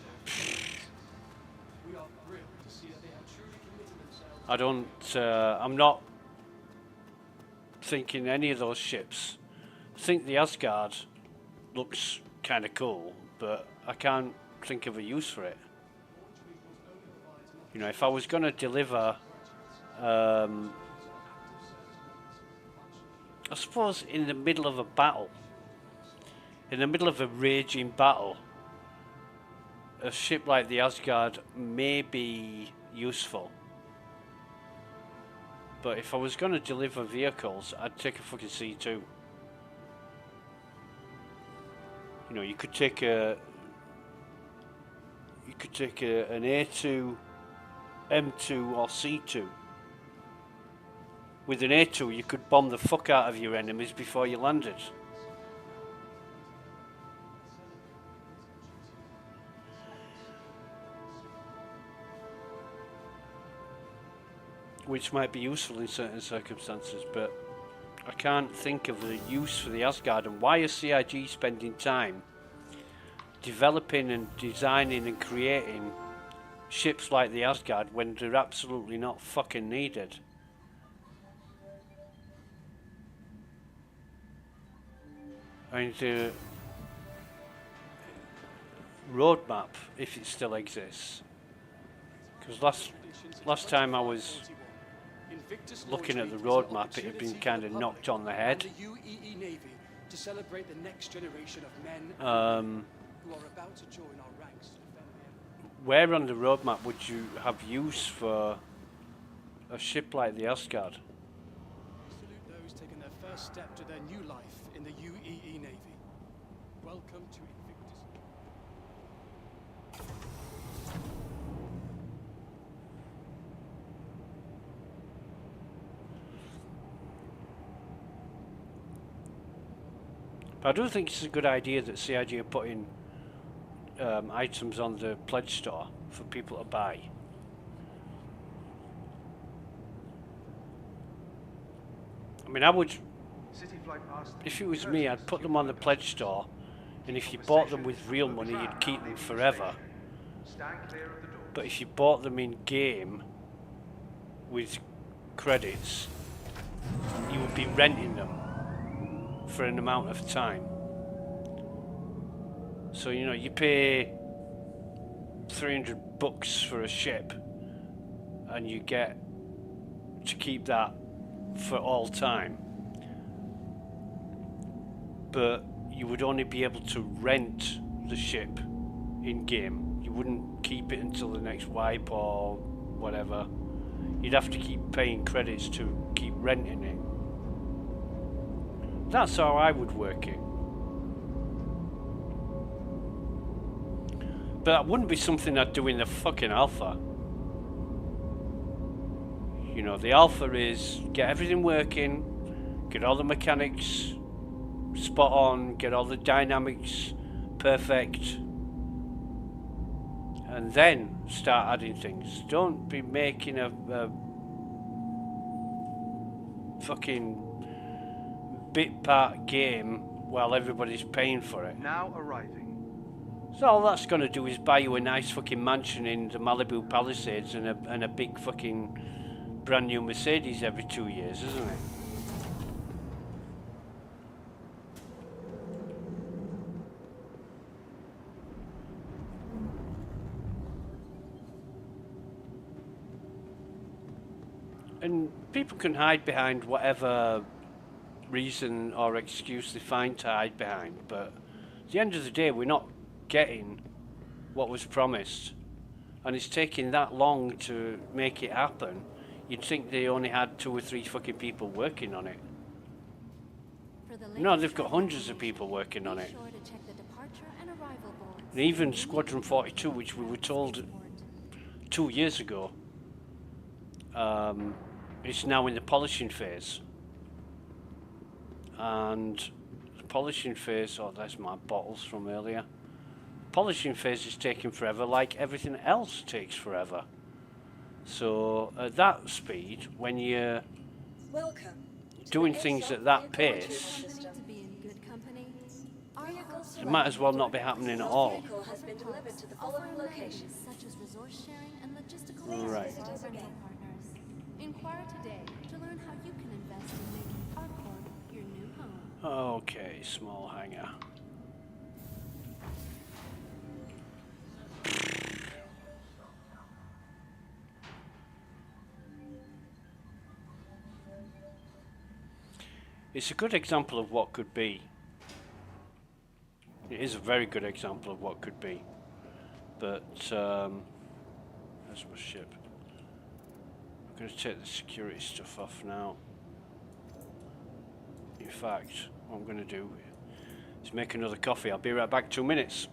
Speaker 15: We are thrilled to see that they have truly committed themselves.
Speaker 1: I'm not thinking any of those ships. I think the Asgard looks kind of cool, but I can't think of a use for it. You know, if I was going to deliver, I suppose in the middle of a battle, in the middle of a raging battle, a ship like the Asgard may be useful. But if I was going to deliver vehicles, I'd take a fucking C2. You know, you could take an A2, M2 or C2. With an A2 you could bomb the fuck out of your enemies before you landed. Which might be useful in certain circumstances, but I can't think of the use for the Asgard. And why is CIG spending time developing and designing and creating ships like the Asgard when they're absolutely not fucking needed? I mean, the roadmap, if it still exists, because last time I was looking at the roadmap, it had been kind of knocked on the head.
Speaker 15: UEE Navy to celebrate the next generation of men who are about to join our ranks.
Speaker 1: Where on the roadmap would you have use for a ship like the Asgard?
Speaker 15: Salute those taking their first step to their new life in the UEE Navy. Welcome to Invictus.
Speaker 1: But I do think it's a good idea that CIG are putting items on the pledge store for people to buy. I mean, I would, if it was me, I'd put them on the pledge store, and if you bought them with real money, you'd keep them forever. But if you bought them in game with credits, you would be renting them for an amount of time. So, you know, you pay $300 for a ship and you get to keep that for all time, but you would only be able to rent the ship in game. You wouldn't keep it until the next wipe or whatever. You'd have to keep paying credits to keep renting it. That's how I would work it. But that wouldn't be something I'd do in the fucking alpha. You know, the alpha is get everything working, get all the mechanics spot on, get all the dynamics perfect, and then start adding things. Don't be making a fucking bit part game while everybody's paying for it.
Speaker 14: Now arriving.
Speaker 1: So all that's going to do is buy you a nice fucking mansion in the Malibu Palisades and a big fucking brand new Mercedes every 2 years, isn't it? And people can hide behind whatever reason or excuse they find to hide behind, but at the end of the day, we're not getting what was promised, and it's taking that long to make it happen. You'd think they only had 2 or 3 fucking people working on it. No, they've got hundreds of people working on it. And even Squadron 42, which we were told 2 years ago, is now in the polishing phase. And the polishing phase, oh, there's my bottles from earlier. Polishing phase is taking forever, like everything else takes forever. So at that speed, when you're doing things at that pace, it might as well not be happening at all. Right.
Speaker 13: Inquire today to learn how you can invest in making our corp your new home.
Speaker 1: Okay, small hangar. It's a good example of what could be. It is a very good example of what could be. But, there's my ship. I'm going to take the security stuff off now. In fact, what I'm going to do is make another coffee. I'll be right back, 2 minutes.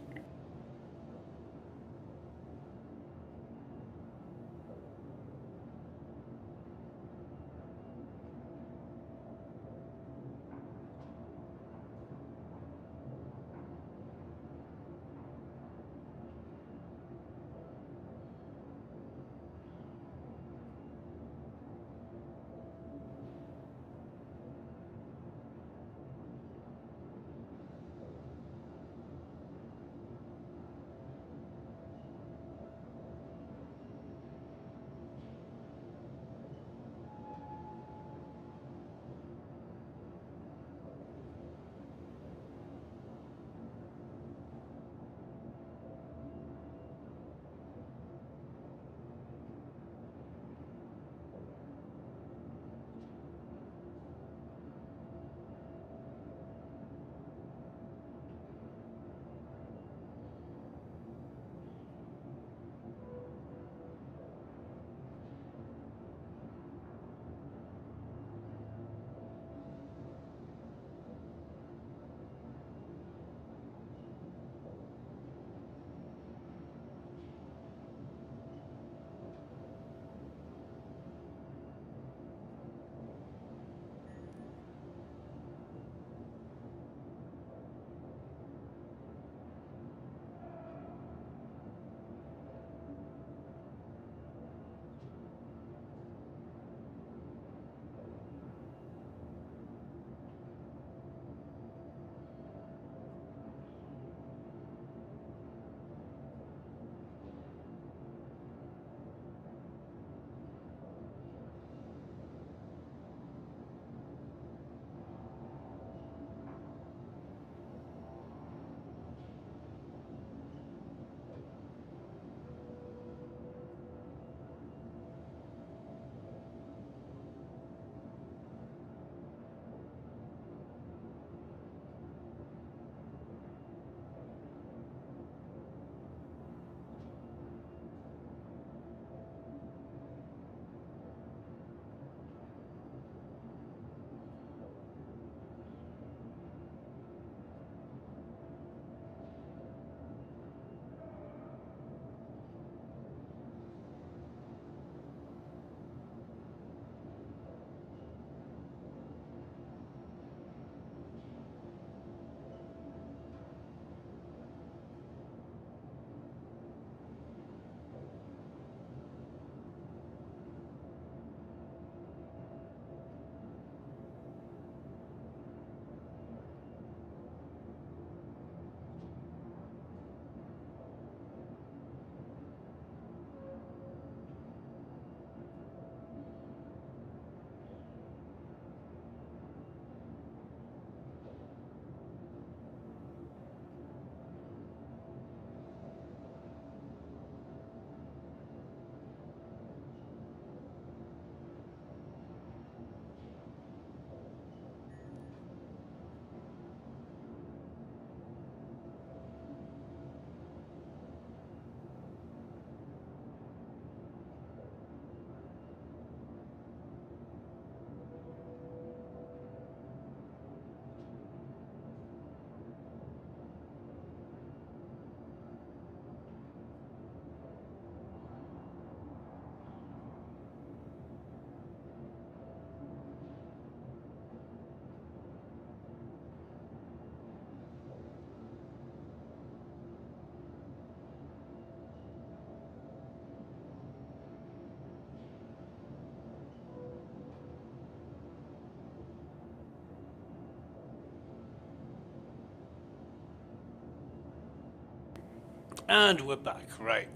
Speaker 1: And we're back, right.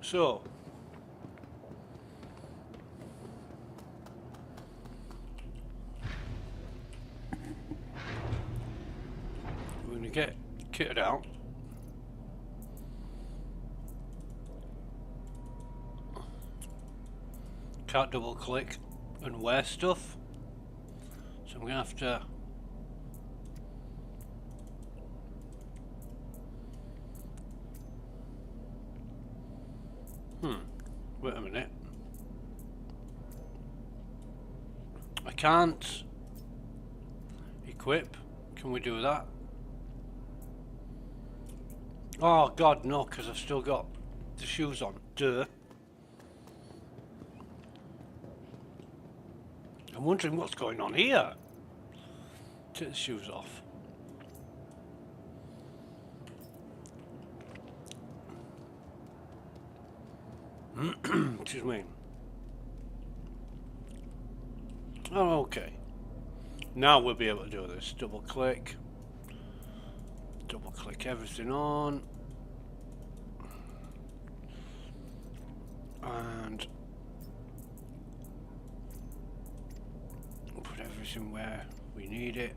Speaker 1: So, we're going to get kitted out. Can't double click and wear stuff. So I'm going to have to wait a minute. I can't equip. Can we do that? Oh god, no, because I've still got the shoes on. Duh. I'm wondering what's going on here. Take the shoes off. Excuse me. Oh, okay. Now we'll be able to do this. Double click everything on, and put everything where we need it.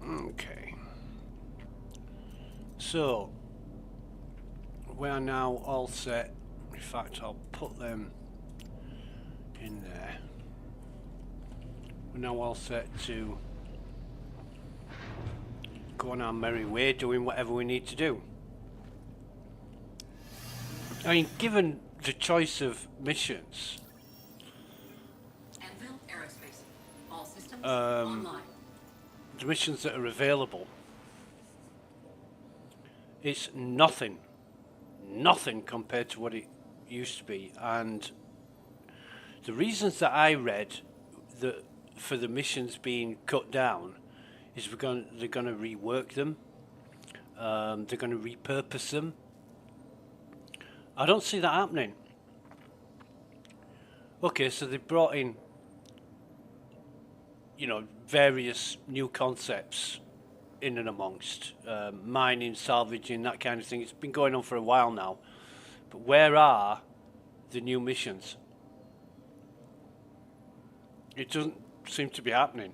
Speaker 1: Okay, so we are now all set. In fact, I'll put them in there. We're now all set to go on our merry way, doing whatever we need to do. I mean, given the choice of missions,
Speaker 6: Anvil Aerospace. All systems online.
Speaker 1: the missions that are available, it's nothing compared to what it used to be. And the reasons that I read that for the missions being cut down is they're going to rework them, they're going to repurpose them. I don't see that happening. Okay, so they brought in, you know, various new concepts in and amongst mining, salvaging, that kind of thing. It's been going on for a while now, but where are the new missions? It doesn't seem to be happening.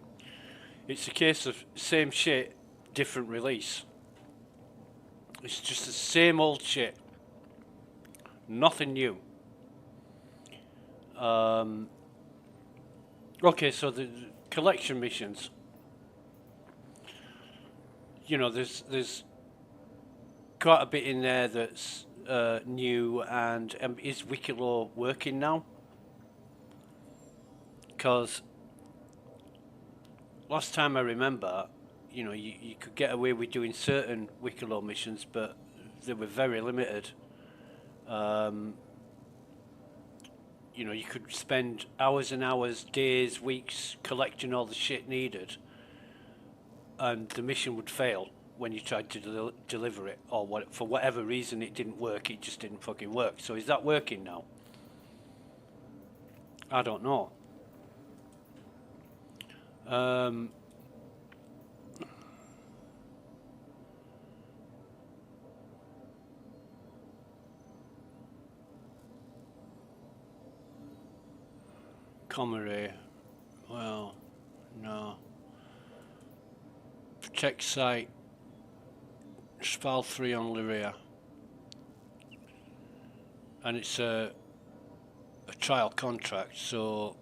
Speaker 1: It's a case of same shit, different release. It's just the same old shit, nothing new. Okay, so the collection missions, you know, there's quite a bit in there that's new. And is Wikilaw working now? Because last time I remember, you know, you could get away with doing certain Wikilaw missions, but they were very limited. You know, you could spend hours and hours, days, weeks collecting all the shit needed, and the mission would fail when you tried to deliver it, or for whatever reason it didn't work. It just didn't fucking work. So is that working now? I don't know. Comrie, well, no. Protect site, SPAL 3 on Lyria. And it's a trial contract, so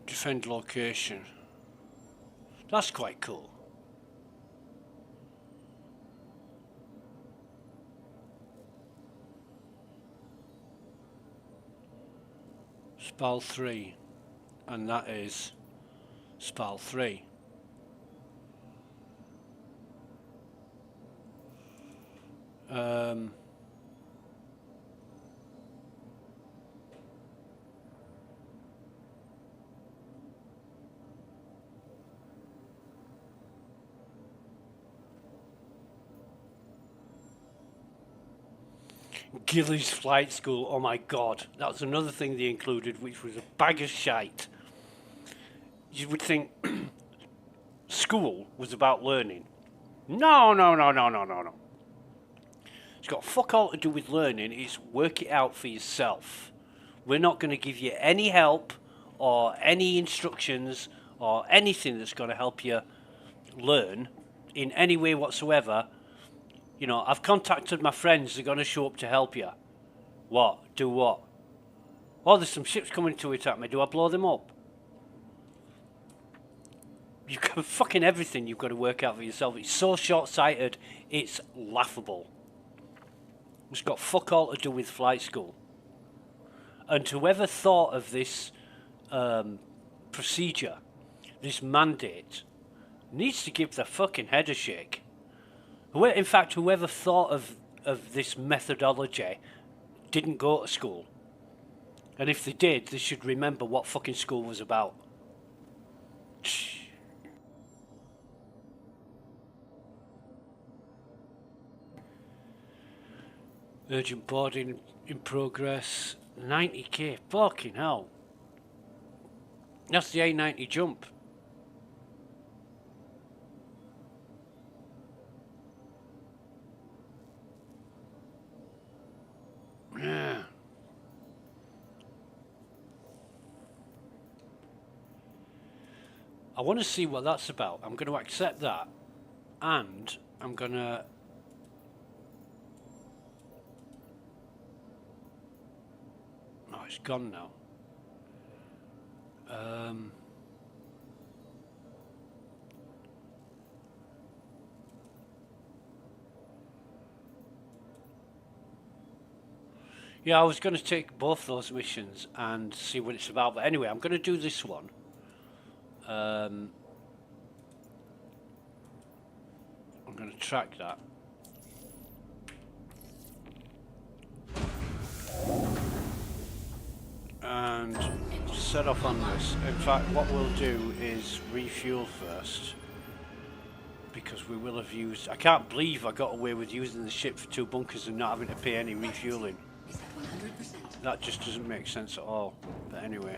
Speaker 1: defend location. That's quite cool. SPAL 3, and that is SPAL 3. Gilly's Flight School, oh my god, that was another thing they included, which was a bag of shite. You would think school was about learning. No. It's got fuck all to do with learning, it's work it out for yourself. We're not going to give you any help or any instructions or anything that's going to help you learn in any way whatsoever. You know, I've contacted my friends, they're going to show up to help you. What? Do what? Oh, there's some ships coming to attack me. Do I blow them up? You've got fucking everything you've got to work out for yourself. It's so short-sighted, it's laughable. It's got fuck all to do with flight school. And whoever thought of this procedure, this mandate, needs to give their fucking head a shake. In fact, whoever thought of this methodology didn't go to school. And if they did, they should remember what fucking school was about. Urgent boarding in progress. 90k. Fucking hell. That's the A90 jump. Yeah. I want to see what that's about. I'm going to accept that. And I'm going to... Oh, it's gone now. Yeah, I was going to take both those missions and see what it's about. But anyway, I'm going to do this one. I'm going to track that. And set off on this. In fact, what we'll do is refuel first. Because we will have used... I can't believe I got away with using the ship for 2 bunkers and not having to pay any refueling. That just doesn't make sense at all. But anyway.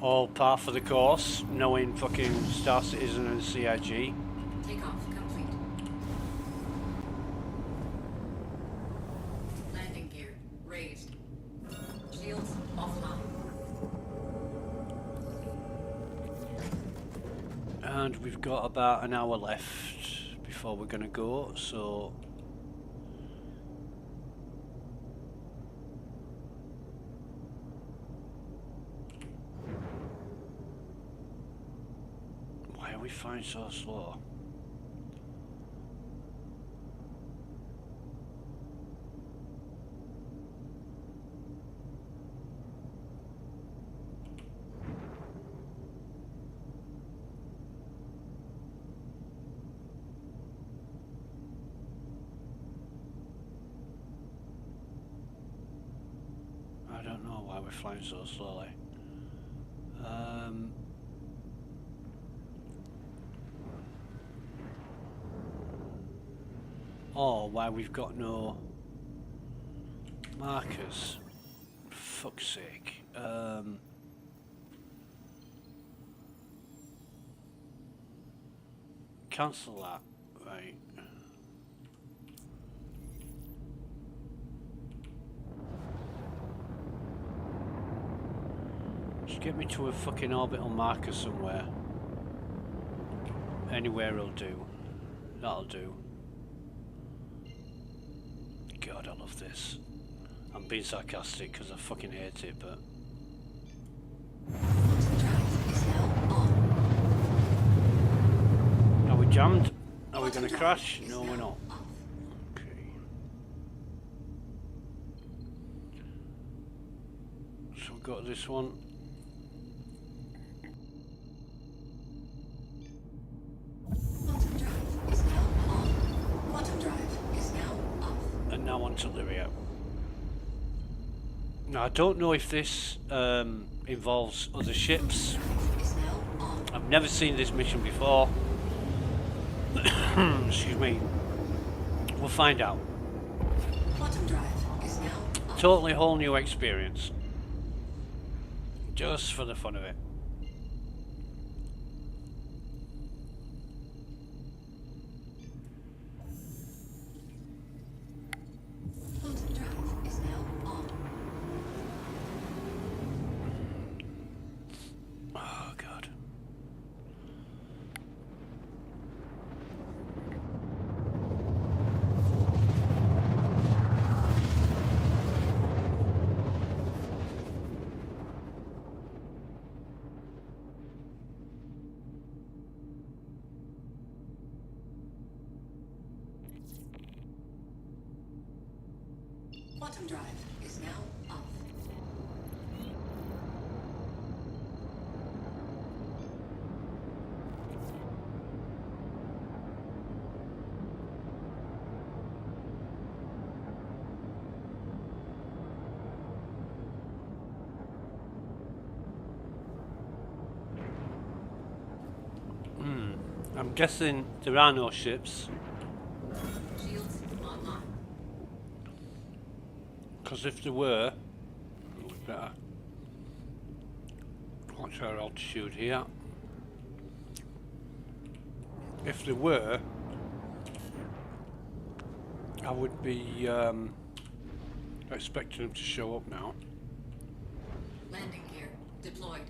Speaker 1: All par for the course, knowing fucking Star Citizen and CIG.
Speaker 6: Takeoff complete. Landing gear raised. Shields offline.
Speaker 1: And we've got about an hour left before we're going to go, so... Why are we flying so slow? I don't know why we're flying so slowly. Or why we've got no markers. For fuck's sake. Cancel that. Right. Just get me to a fucking orbital marker somewhere. Anywhere will do. That'll do. God, I love this. I'm being sarcastic because I fucking hate it, but... Are we jammed? Are we going to crash? No, we're not. Okay. So we've got this one. artillery out. Now I don't know if this involves other ships. I've never seen this mission before. Excuse me. We'll find out.
Speaker 6: Quantum drive is now on.
Speaker 1: Totally whole new experience. Just for the fun of it.
Speaker 6: Quantum drive is now on.
Speaker 1: Oh god.
Speaker 6: Quantum drive is now off.
Speaker 1: I'm guessing there are no ships.
Speaker 6: Shields online.
Speaker 1: Because if there were, we better watch our altitude here. If there were, I would be expecting them to show up now.
Speaker 6: Landing gear deployed.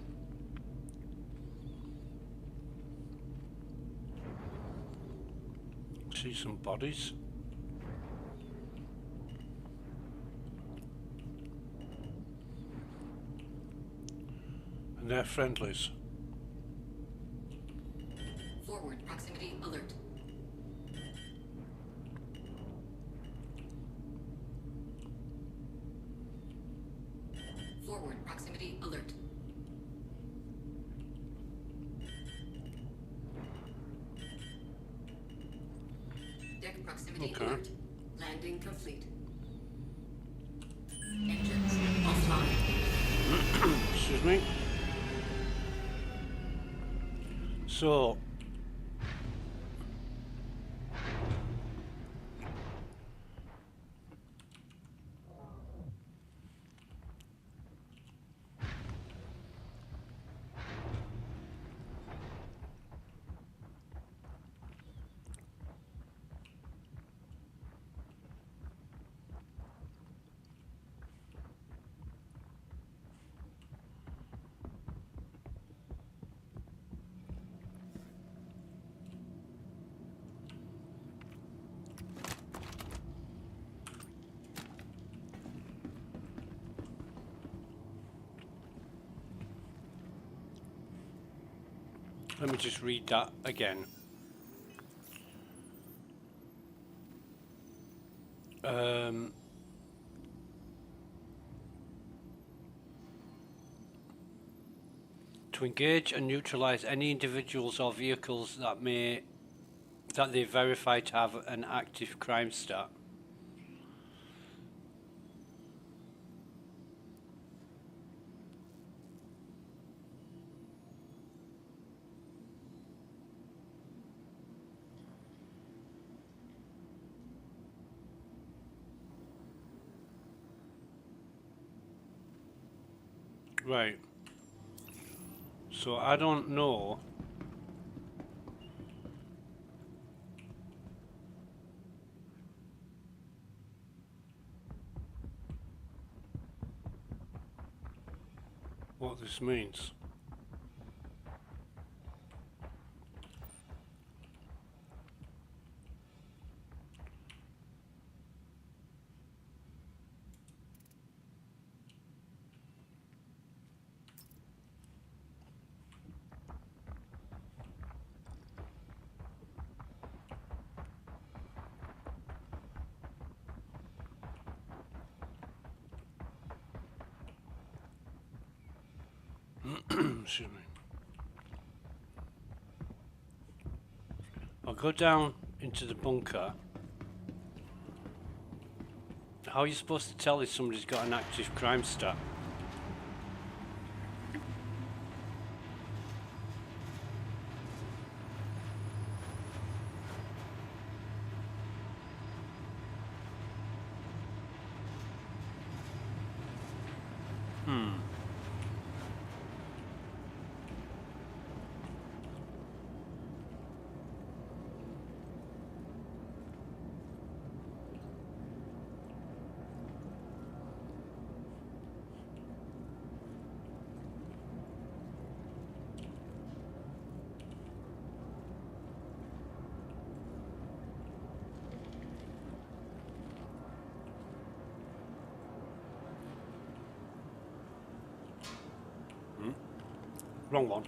Speaker 1: See some bodies. And they're friendlies.
Speaker 6: Forward proximity alert. Forward proximity alert. Deck proximity
Speaker 1: Okay.
Speaker 6: alert. Landing complete. Engines offline.
Speaker 1: Excuse me. So let me just read that again. To engage and neutralize any individuals or vehicles that they verify to have an active crime stat. Right. So I don't know what this means. Excuse me. I'll go down into the bunker How are you supposed to tell if somebody's got an active crime stat? Wrong one.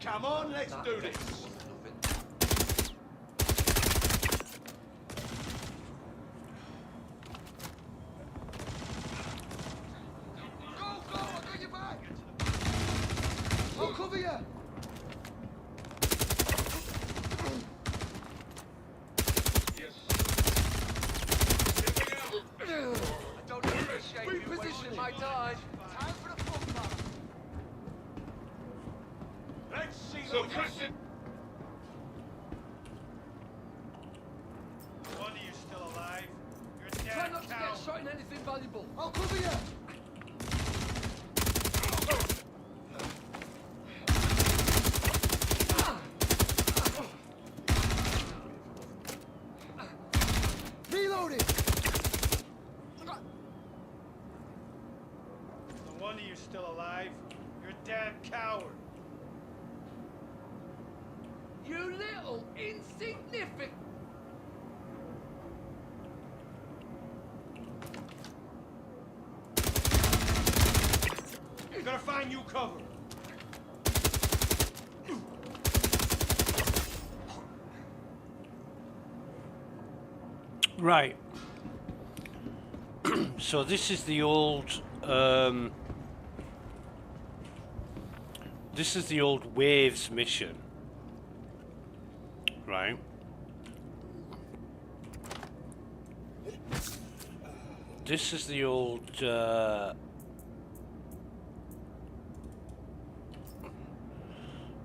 Speaker 11: Come on, let's do this. Go, I'll get you back. I'll cover you. I don't appreciate you wasting my time. Time for the football. Let's see what you can. One of you still alive. You're dead. Try not to get shot in anything valuable. I'll cover you. Reloading. No wonder you're still alive. You're a damn coward. You little insignificant. You're gonna find you cover.
Speaker 1: Right. So this is the old this is the old Waves mission. Right. This is the old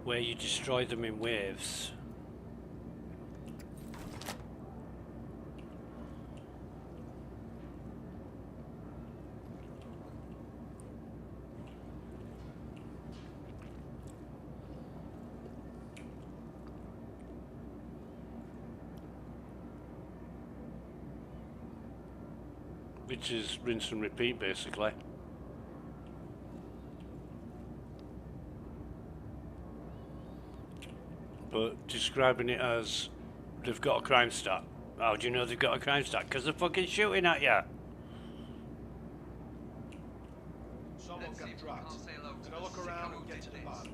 Speaker 1: where you destroy them in waves. Which is rinse and repeat, basically. But describing it as they've got a crime stat. How do you know they've got a crime stat? Because they're fucking shooting at you.
Speaker 11: Someone got dropped. Gonna look around and get to the bottom.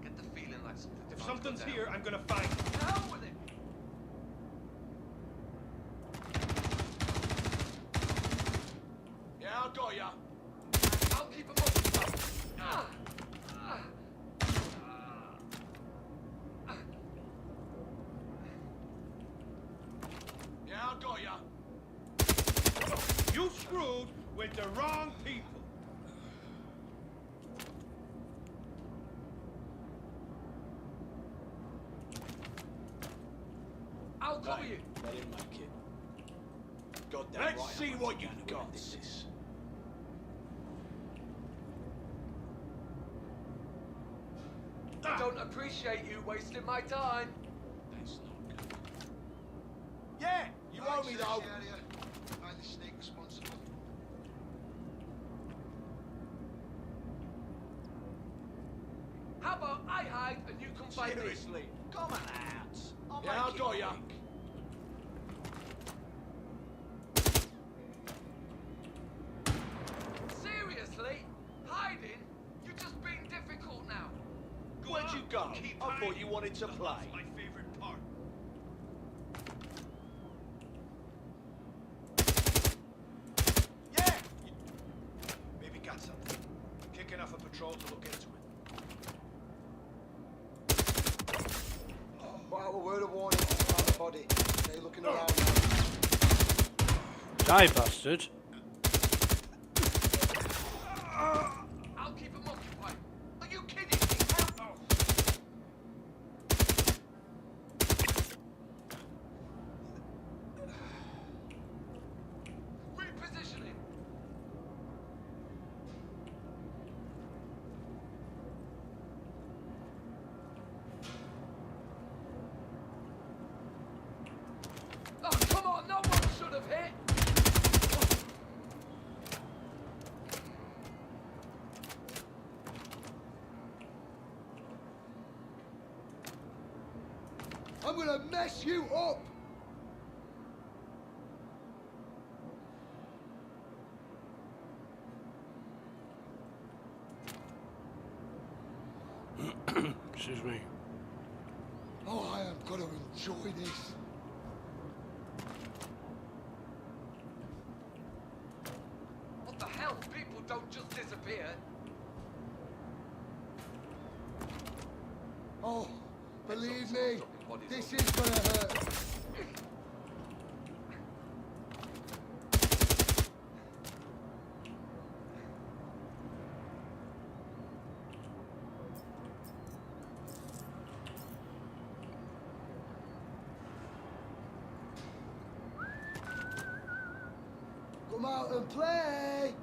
Speaker 16: Get the feeling like something.
Speaker 11: If something's here, I'm gonna find it.
Speaker 16: Down with it.
Speaker 11: Yeah, I got ya.
Speaker 16: I'll keep him up.
Speaker 11: Yeah, I got ya. You screwed with the wrong people.
Speaker 16: I'll cover you.
Speaker 11: Let him make it. Goddamn Let's right, see what you got. This.
Speaker 16: I don't appreciate you wasting my time.
Speaker 11: That's not good. Yeah, you owe me though. Seriously, come on out.
Speaker 16: Yeah, I'll go, yeah. Seriously? Hiding? You're just being difficult now.
Speaker 11: Where'd you go? I thought you wanted to play.
Speaker 16: That's my favorite part.
Speaker 11: Yeah! Maybe got something. Kicking off a patrol to look into it.
Speaker 17: Well, a word of warning. Found the body. Stay looking around now.
Speaker 1: Die, bastard.
Speaker 16: I'll keep him occupied. Are you kidding me? Oh. Repositioning. Oh, come on, no one should have hit.
Speaker 17: I'm gonna mess you up!
Speaker 1: Excuse me.
Speaker 17: Oh, I am gonna enjoy this.
Speaker 16: What the hell? People don't just disappear.
Speaker 17: Oh, believe me, this is gonna hurt. Come out and play!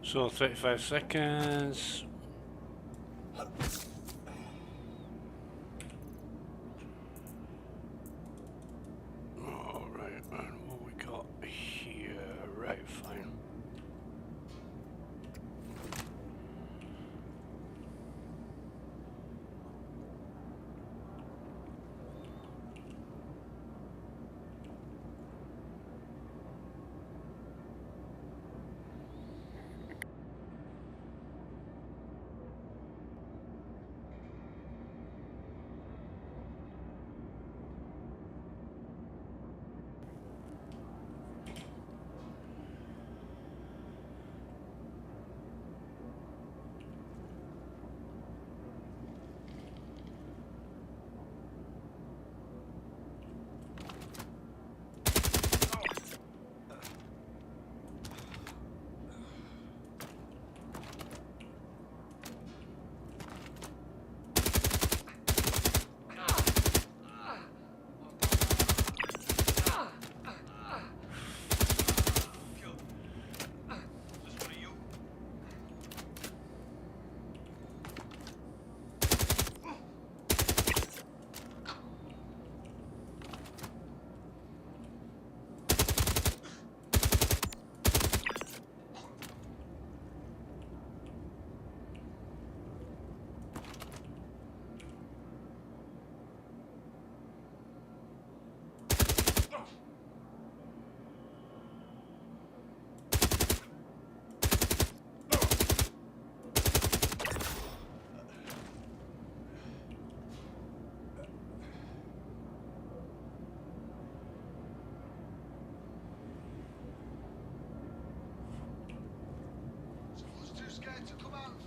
Speaker 1: So 35 seconds. Alright, and what we got here? Right, fine.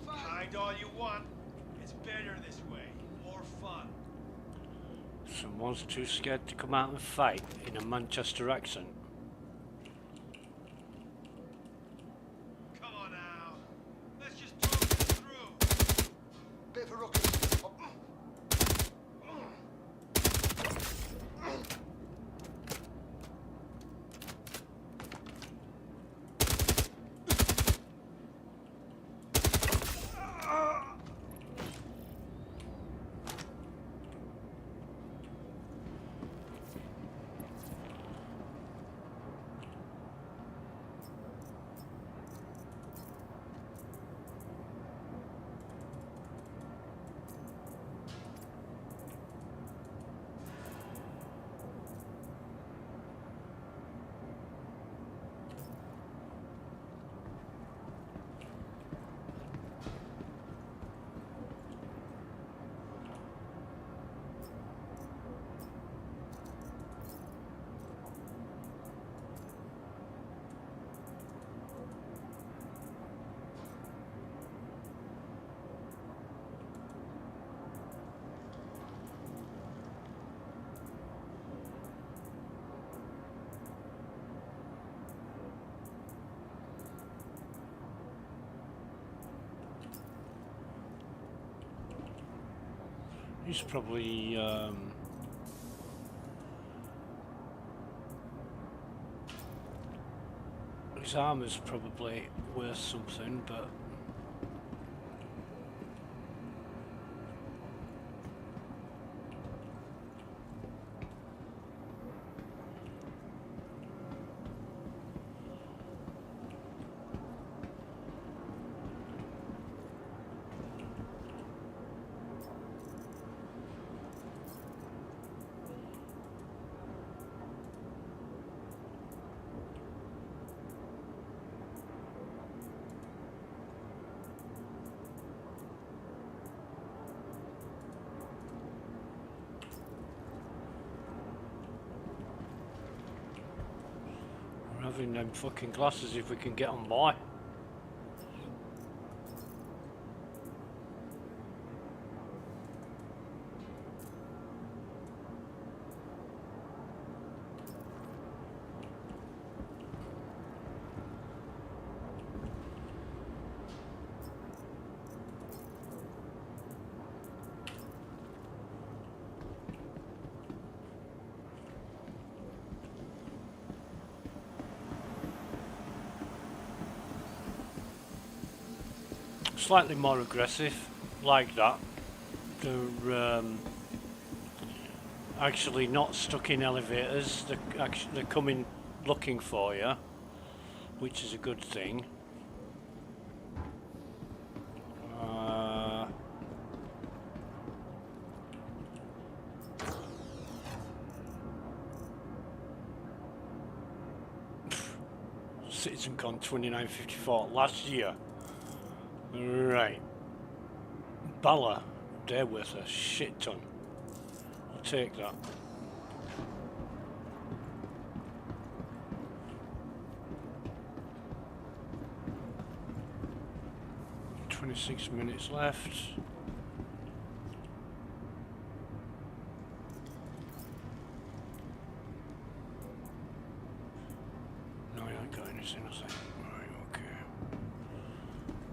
Speaker 11: Hide all you want. It's better this way. More fun.
Speaker 1: Someone's too scared to come out and fight in a Manchester accent. He's probably his armor's probably worth something, but having them fucking glasses if we can get on by. Slightly more aggressive, like that. They're actually not stuck in elevators. They're coming looking for you, which is a good thing. CitizenCon 2954 last year. Right. Bala, they're worth a shit ton. I'll take that. "26 minutes left." No, I ain't got anything, I think.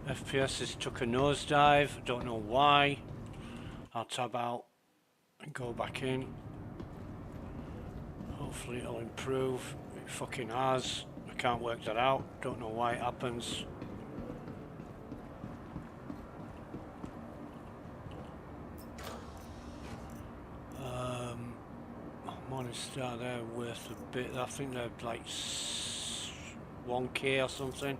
Speaker 1: FPS has took a nosedive, don't know why. I'll tab out and go back in. Hopefully it'll improve. It fucking has. I can't work that out, don't know why it happens. Morningstar, they're worth a bit. I think they're like 1k or something.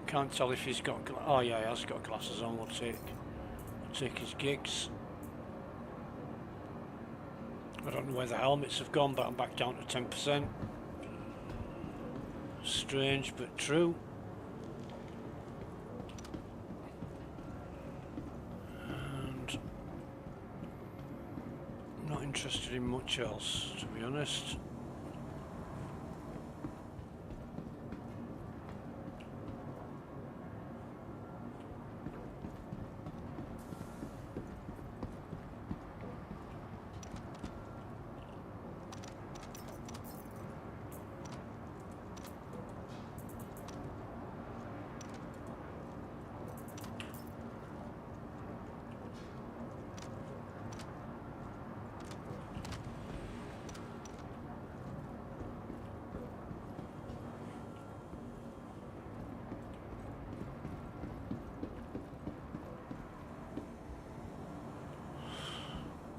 Speaker 1: Can't tell if he's got. Oh yeah, he has got glasses on. We'll take his gigs. I don't know where the helmets have gone, but I'm back down to 10%. Strange but true. And not interested in much else, to be honest.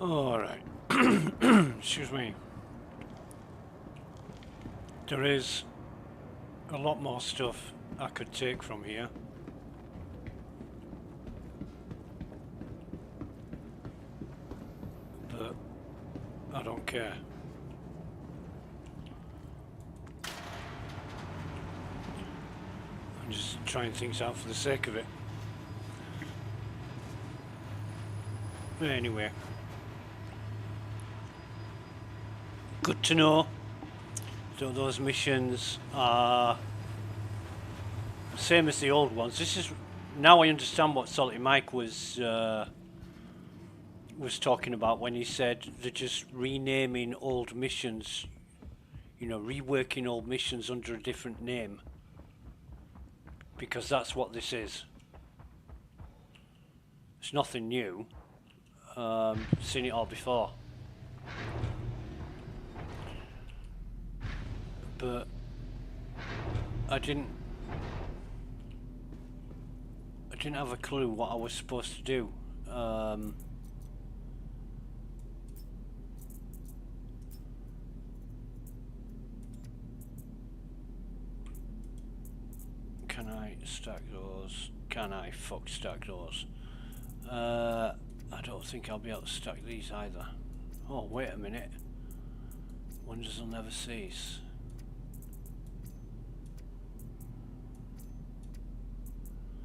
Speaker 1: Alright, excuse me. There is a lot more stuff I could take from here. But I don't care. I'm just trying things out for the sake of it. But anyway. Good to know. So those missions are same as the old ones. This is now I understand what Salty Mike was talking about when he said they're just renaming old missions, you know, reworking old missions under a different name, because that's what this is. It's nothing new. Seen it all before. But I didn't have a clue what I was supposed to do. Can I stack those? Can I stack those? I don't think I'll be able to stack these either. Oh, wait a minute. Wonders will never cease.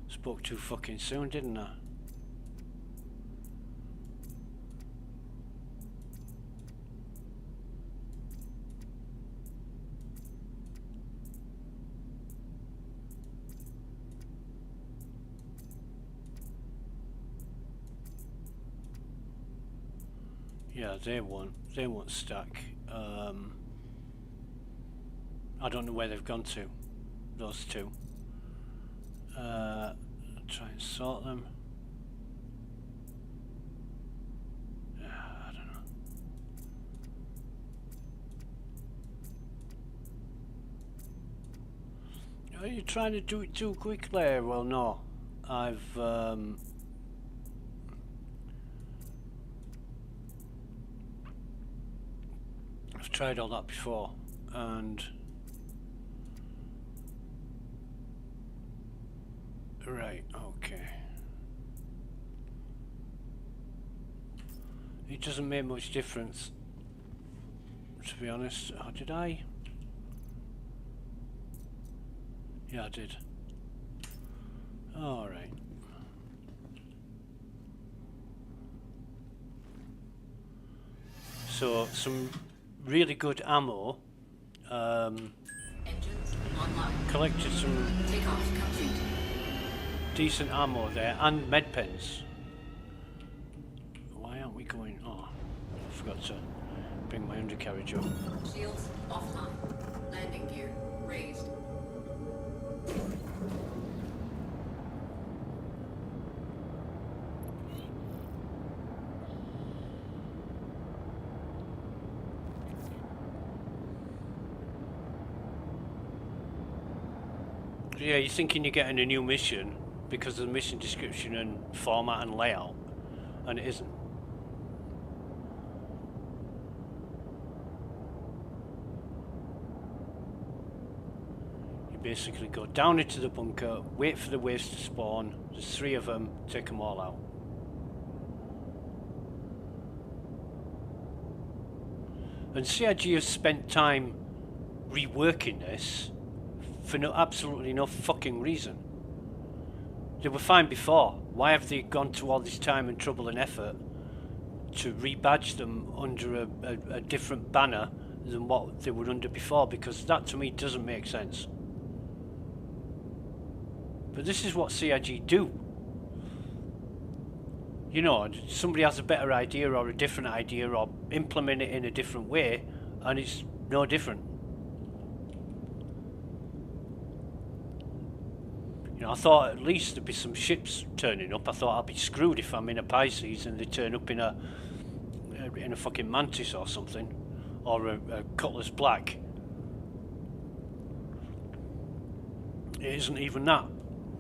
Speaker 1: Spoke too fucking soon, didn't I? Yeah, they won't stack. I don't know where they've gone to, those two. Try and sort them. I don't know. Are you trying to do it too quickly? Well, no. I've tried all that before, and right, okay. It doesn't make much difference, to be honest. Oh, did I? Yeah, I did. All right. So some really good ammo.
Speaker 6: Engines online.
Speaker 1: Collected some
Speaker 6: Takeoff complete.
Speaker 1: decent ammo there, and med pens. Why aren't we going? Oh, I forgot to bring my undercarriage up.
Speaker 6: Shields offline. Landing gear raised.
Speaker 1: Yeah, you're thinking you're getting a new mission because of the mission description and format and layout, and it isn't. You basically go down into the bunker, wait for the waves to spawn, there's 3 of them, take them all out. And CIG has spent time reworking this for absolutely no fucking reason. They were fine before. Why have they gone to all this time and trouble and effort to rebadge them under a different banner than what they were under before? Because that to me doesn't make sense. But this is what CIG do. You know, somebody has a better idea or a different idea or implement it in a different way, and it's no different. You know, I thought at least there'd be some ships turning up. I thought I'd be screwed if I'm in a Pisces and they turn up in a fucking Mantis or something, or a Cutlass Black. It isn't even that.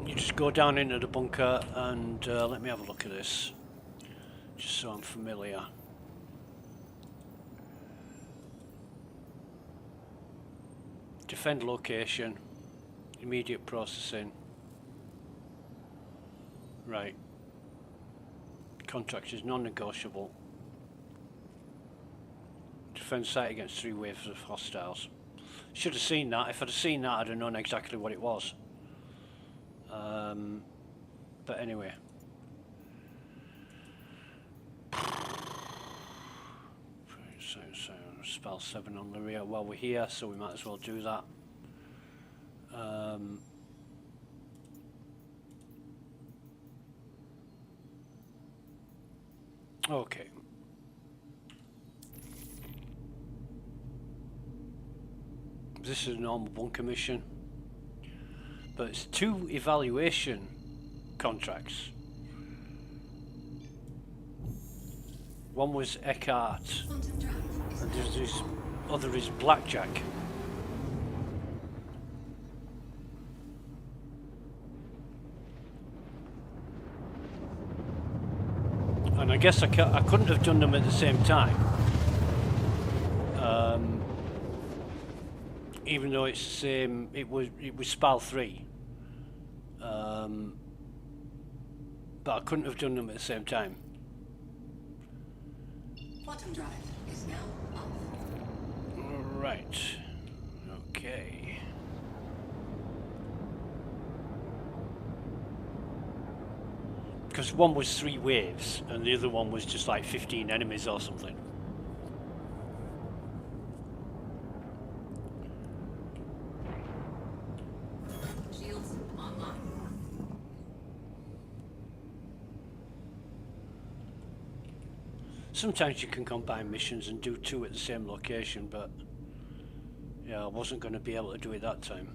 Speaker 1: You just go down into the bunker and let me have a look at this, just so I'm familiar. Defend location, immediate processing. Right. Contract is non-negotiable. Defend site against 3 waves of hostiles. Should have seen that. If I'd have seen that, I'd have known exactly what it was. But anyway. So spell 7 on the rear while we're here, so we might as well do that. Okay. This is a normal bunker mission, but it's 2 evaluation contracts. One was Eckhart, and there's this other is Blackjack. And I guess I couldn't have done them at the same time. Even though it's the same, it was SPAL 3. But I couldn't have done them at the same time.
Speaker 6: Quantum drive is now off.
Speaker 1: Right. Okay. Because one was 3 waves and the other one was just like 15 enemies or something.
Speaker 6: Shields online.
Speaker 1: Sometimes you can combine missions and do 2 at the same location, but yeah, I wasn't going to be able to do it that time.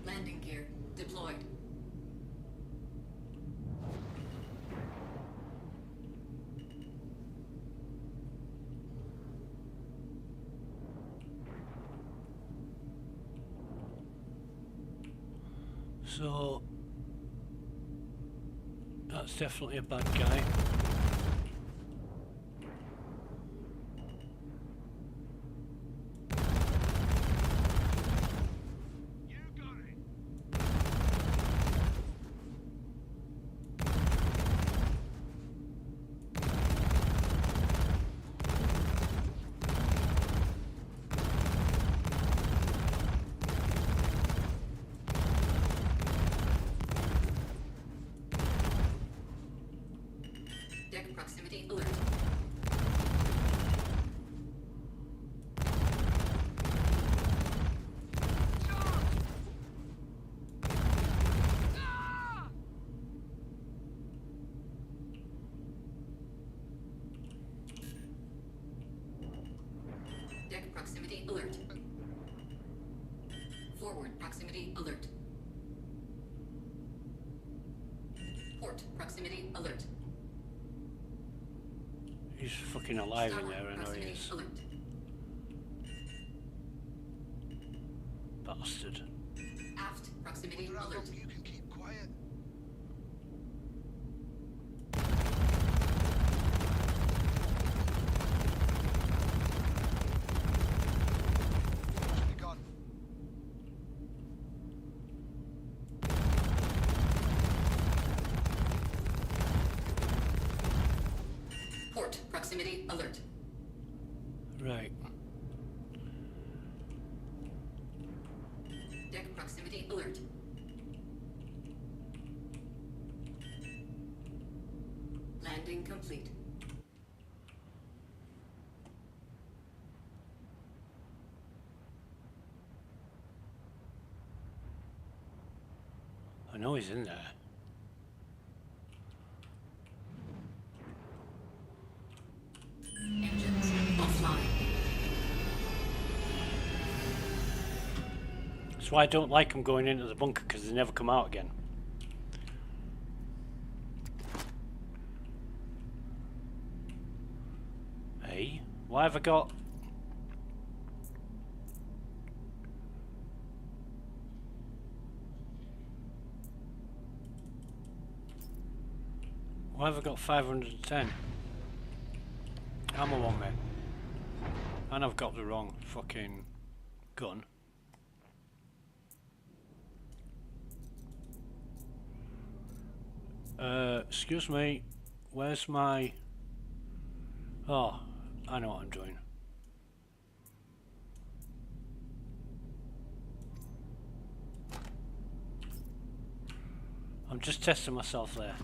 Speaker 6: Landing gear deployed.
Speaker 1: So that's definitely a bad guy.
Speaker 6: Deck proximity alert. Deck proximity alert. Forward proximity alert. Port proximity alert.
Speaker 1: He's fucking alive in there, I know he is.
Speaker 6: Alert.
Speaker 1: Bastard.
Speaker 6: Aft proximity alert.
Speaker 11: You can keep quiet. Must be gone.
Speaker 6: Port proximity alert.
Speaker 1: Right.
Speaker 6: Deck proximity alert. Landing complete.
Speaker 1: I know he's in there.
Speaker 6: Engines offline.
Speaker 1: That's why I don't like them going into the bunker, because they never come out again. Hey, why have I got... Why have I got 510? Ammo on me. And I've got the wrong fucking gun. Excuse me, where's my... Oh, I know what I'm doing. I'm just testing myself there.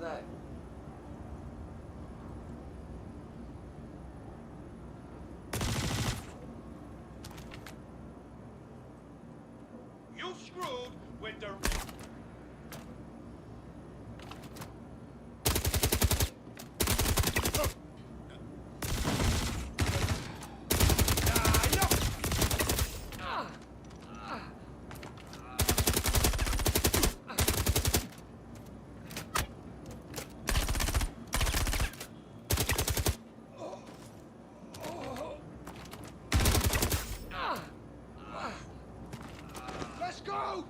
Speaker 16: that.
Speaker 11: You screwed with the... Let's go!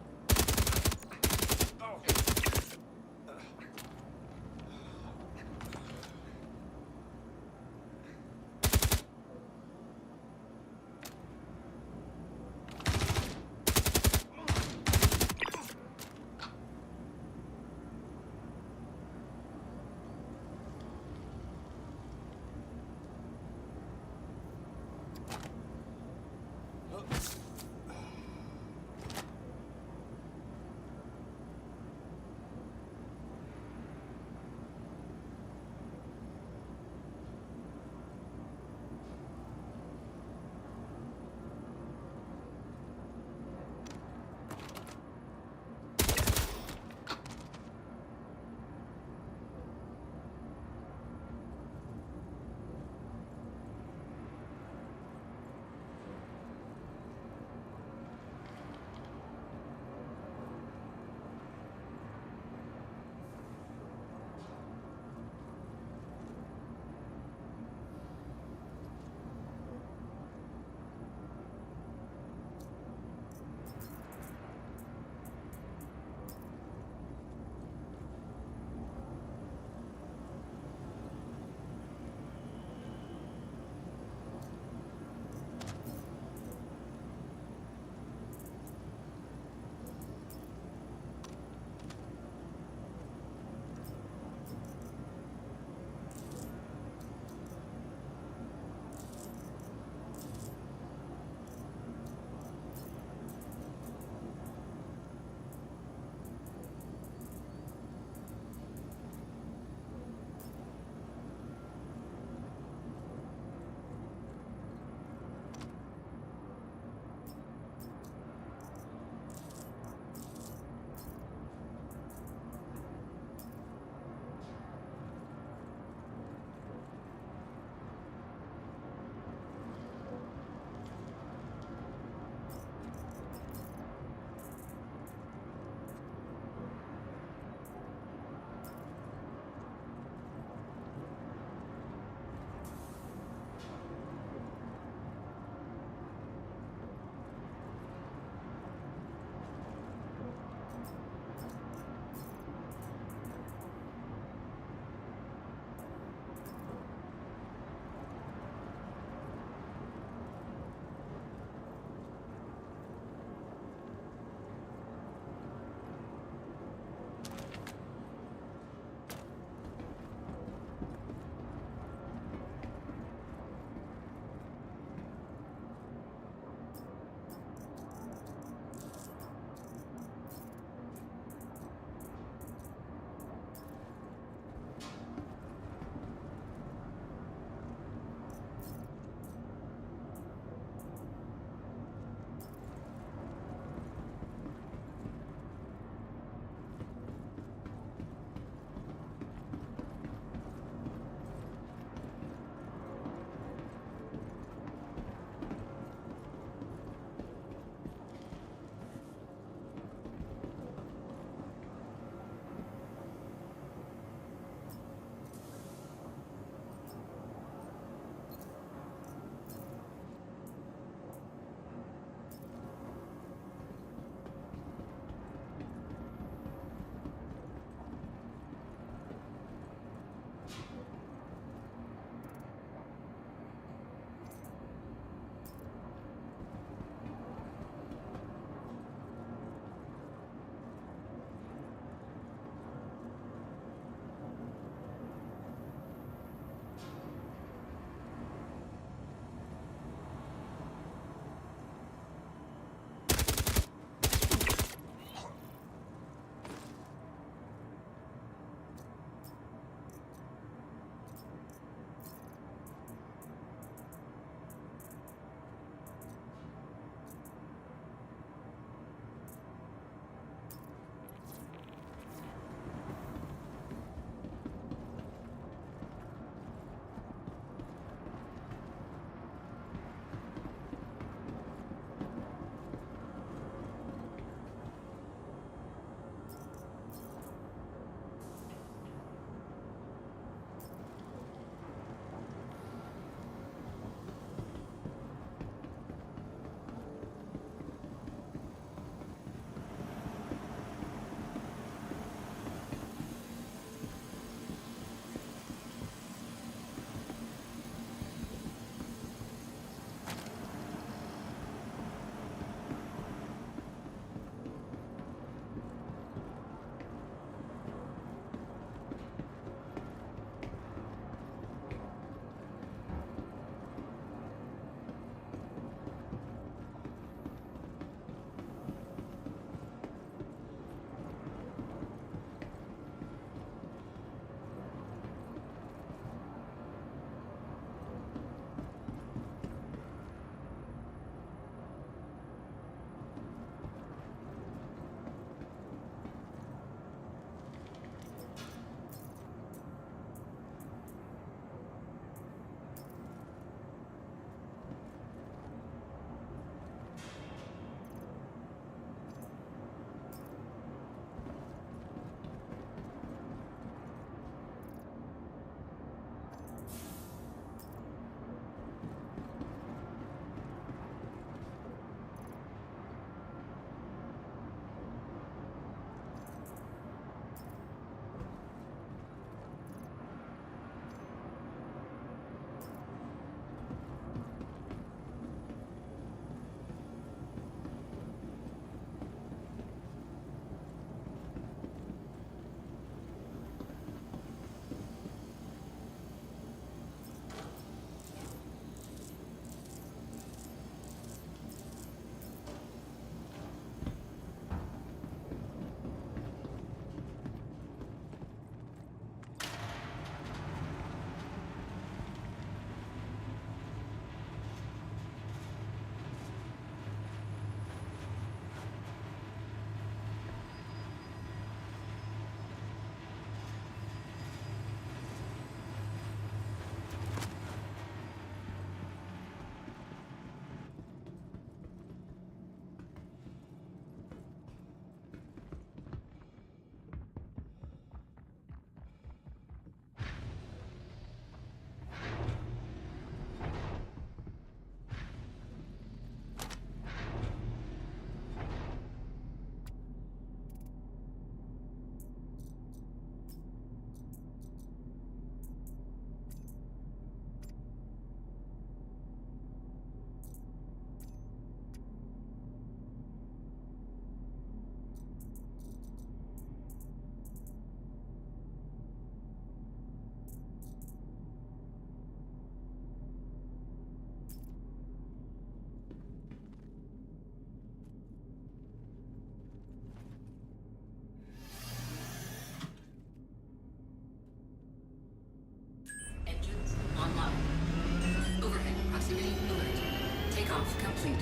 Speaker 6: Proximity alert. Takeoff complete.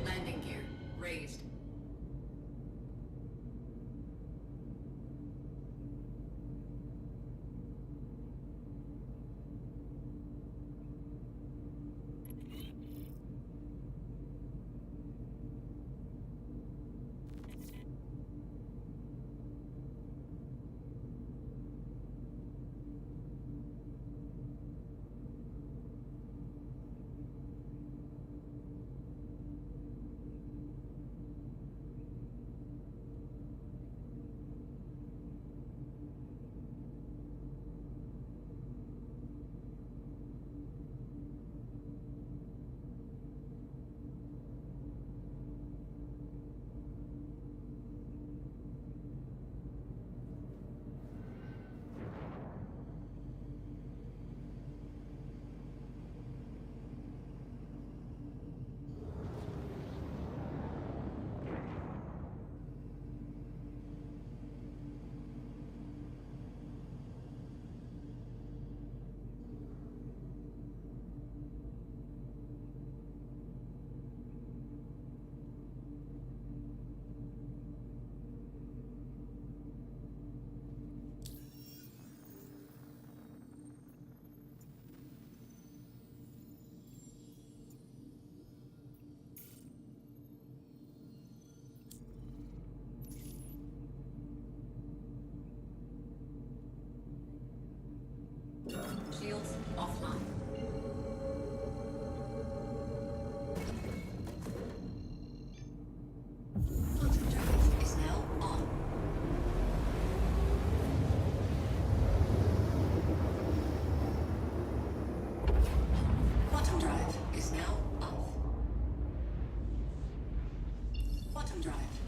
Speaker 6: Landing gear raised. Shields offline. Quantum drive is now on. Quantum drive is now off. Quantum drive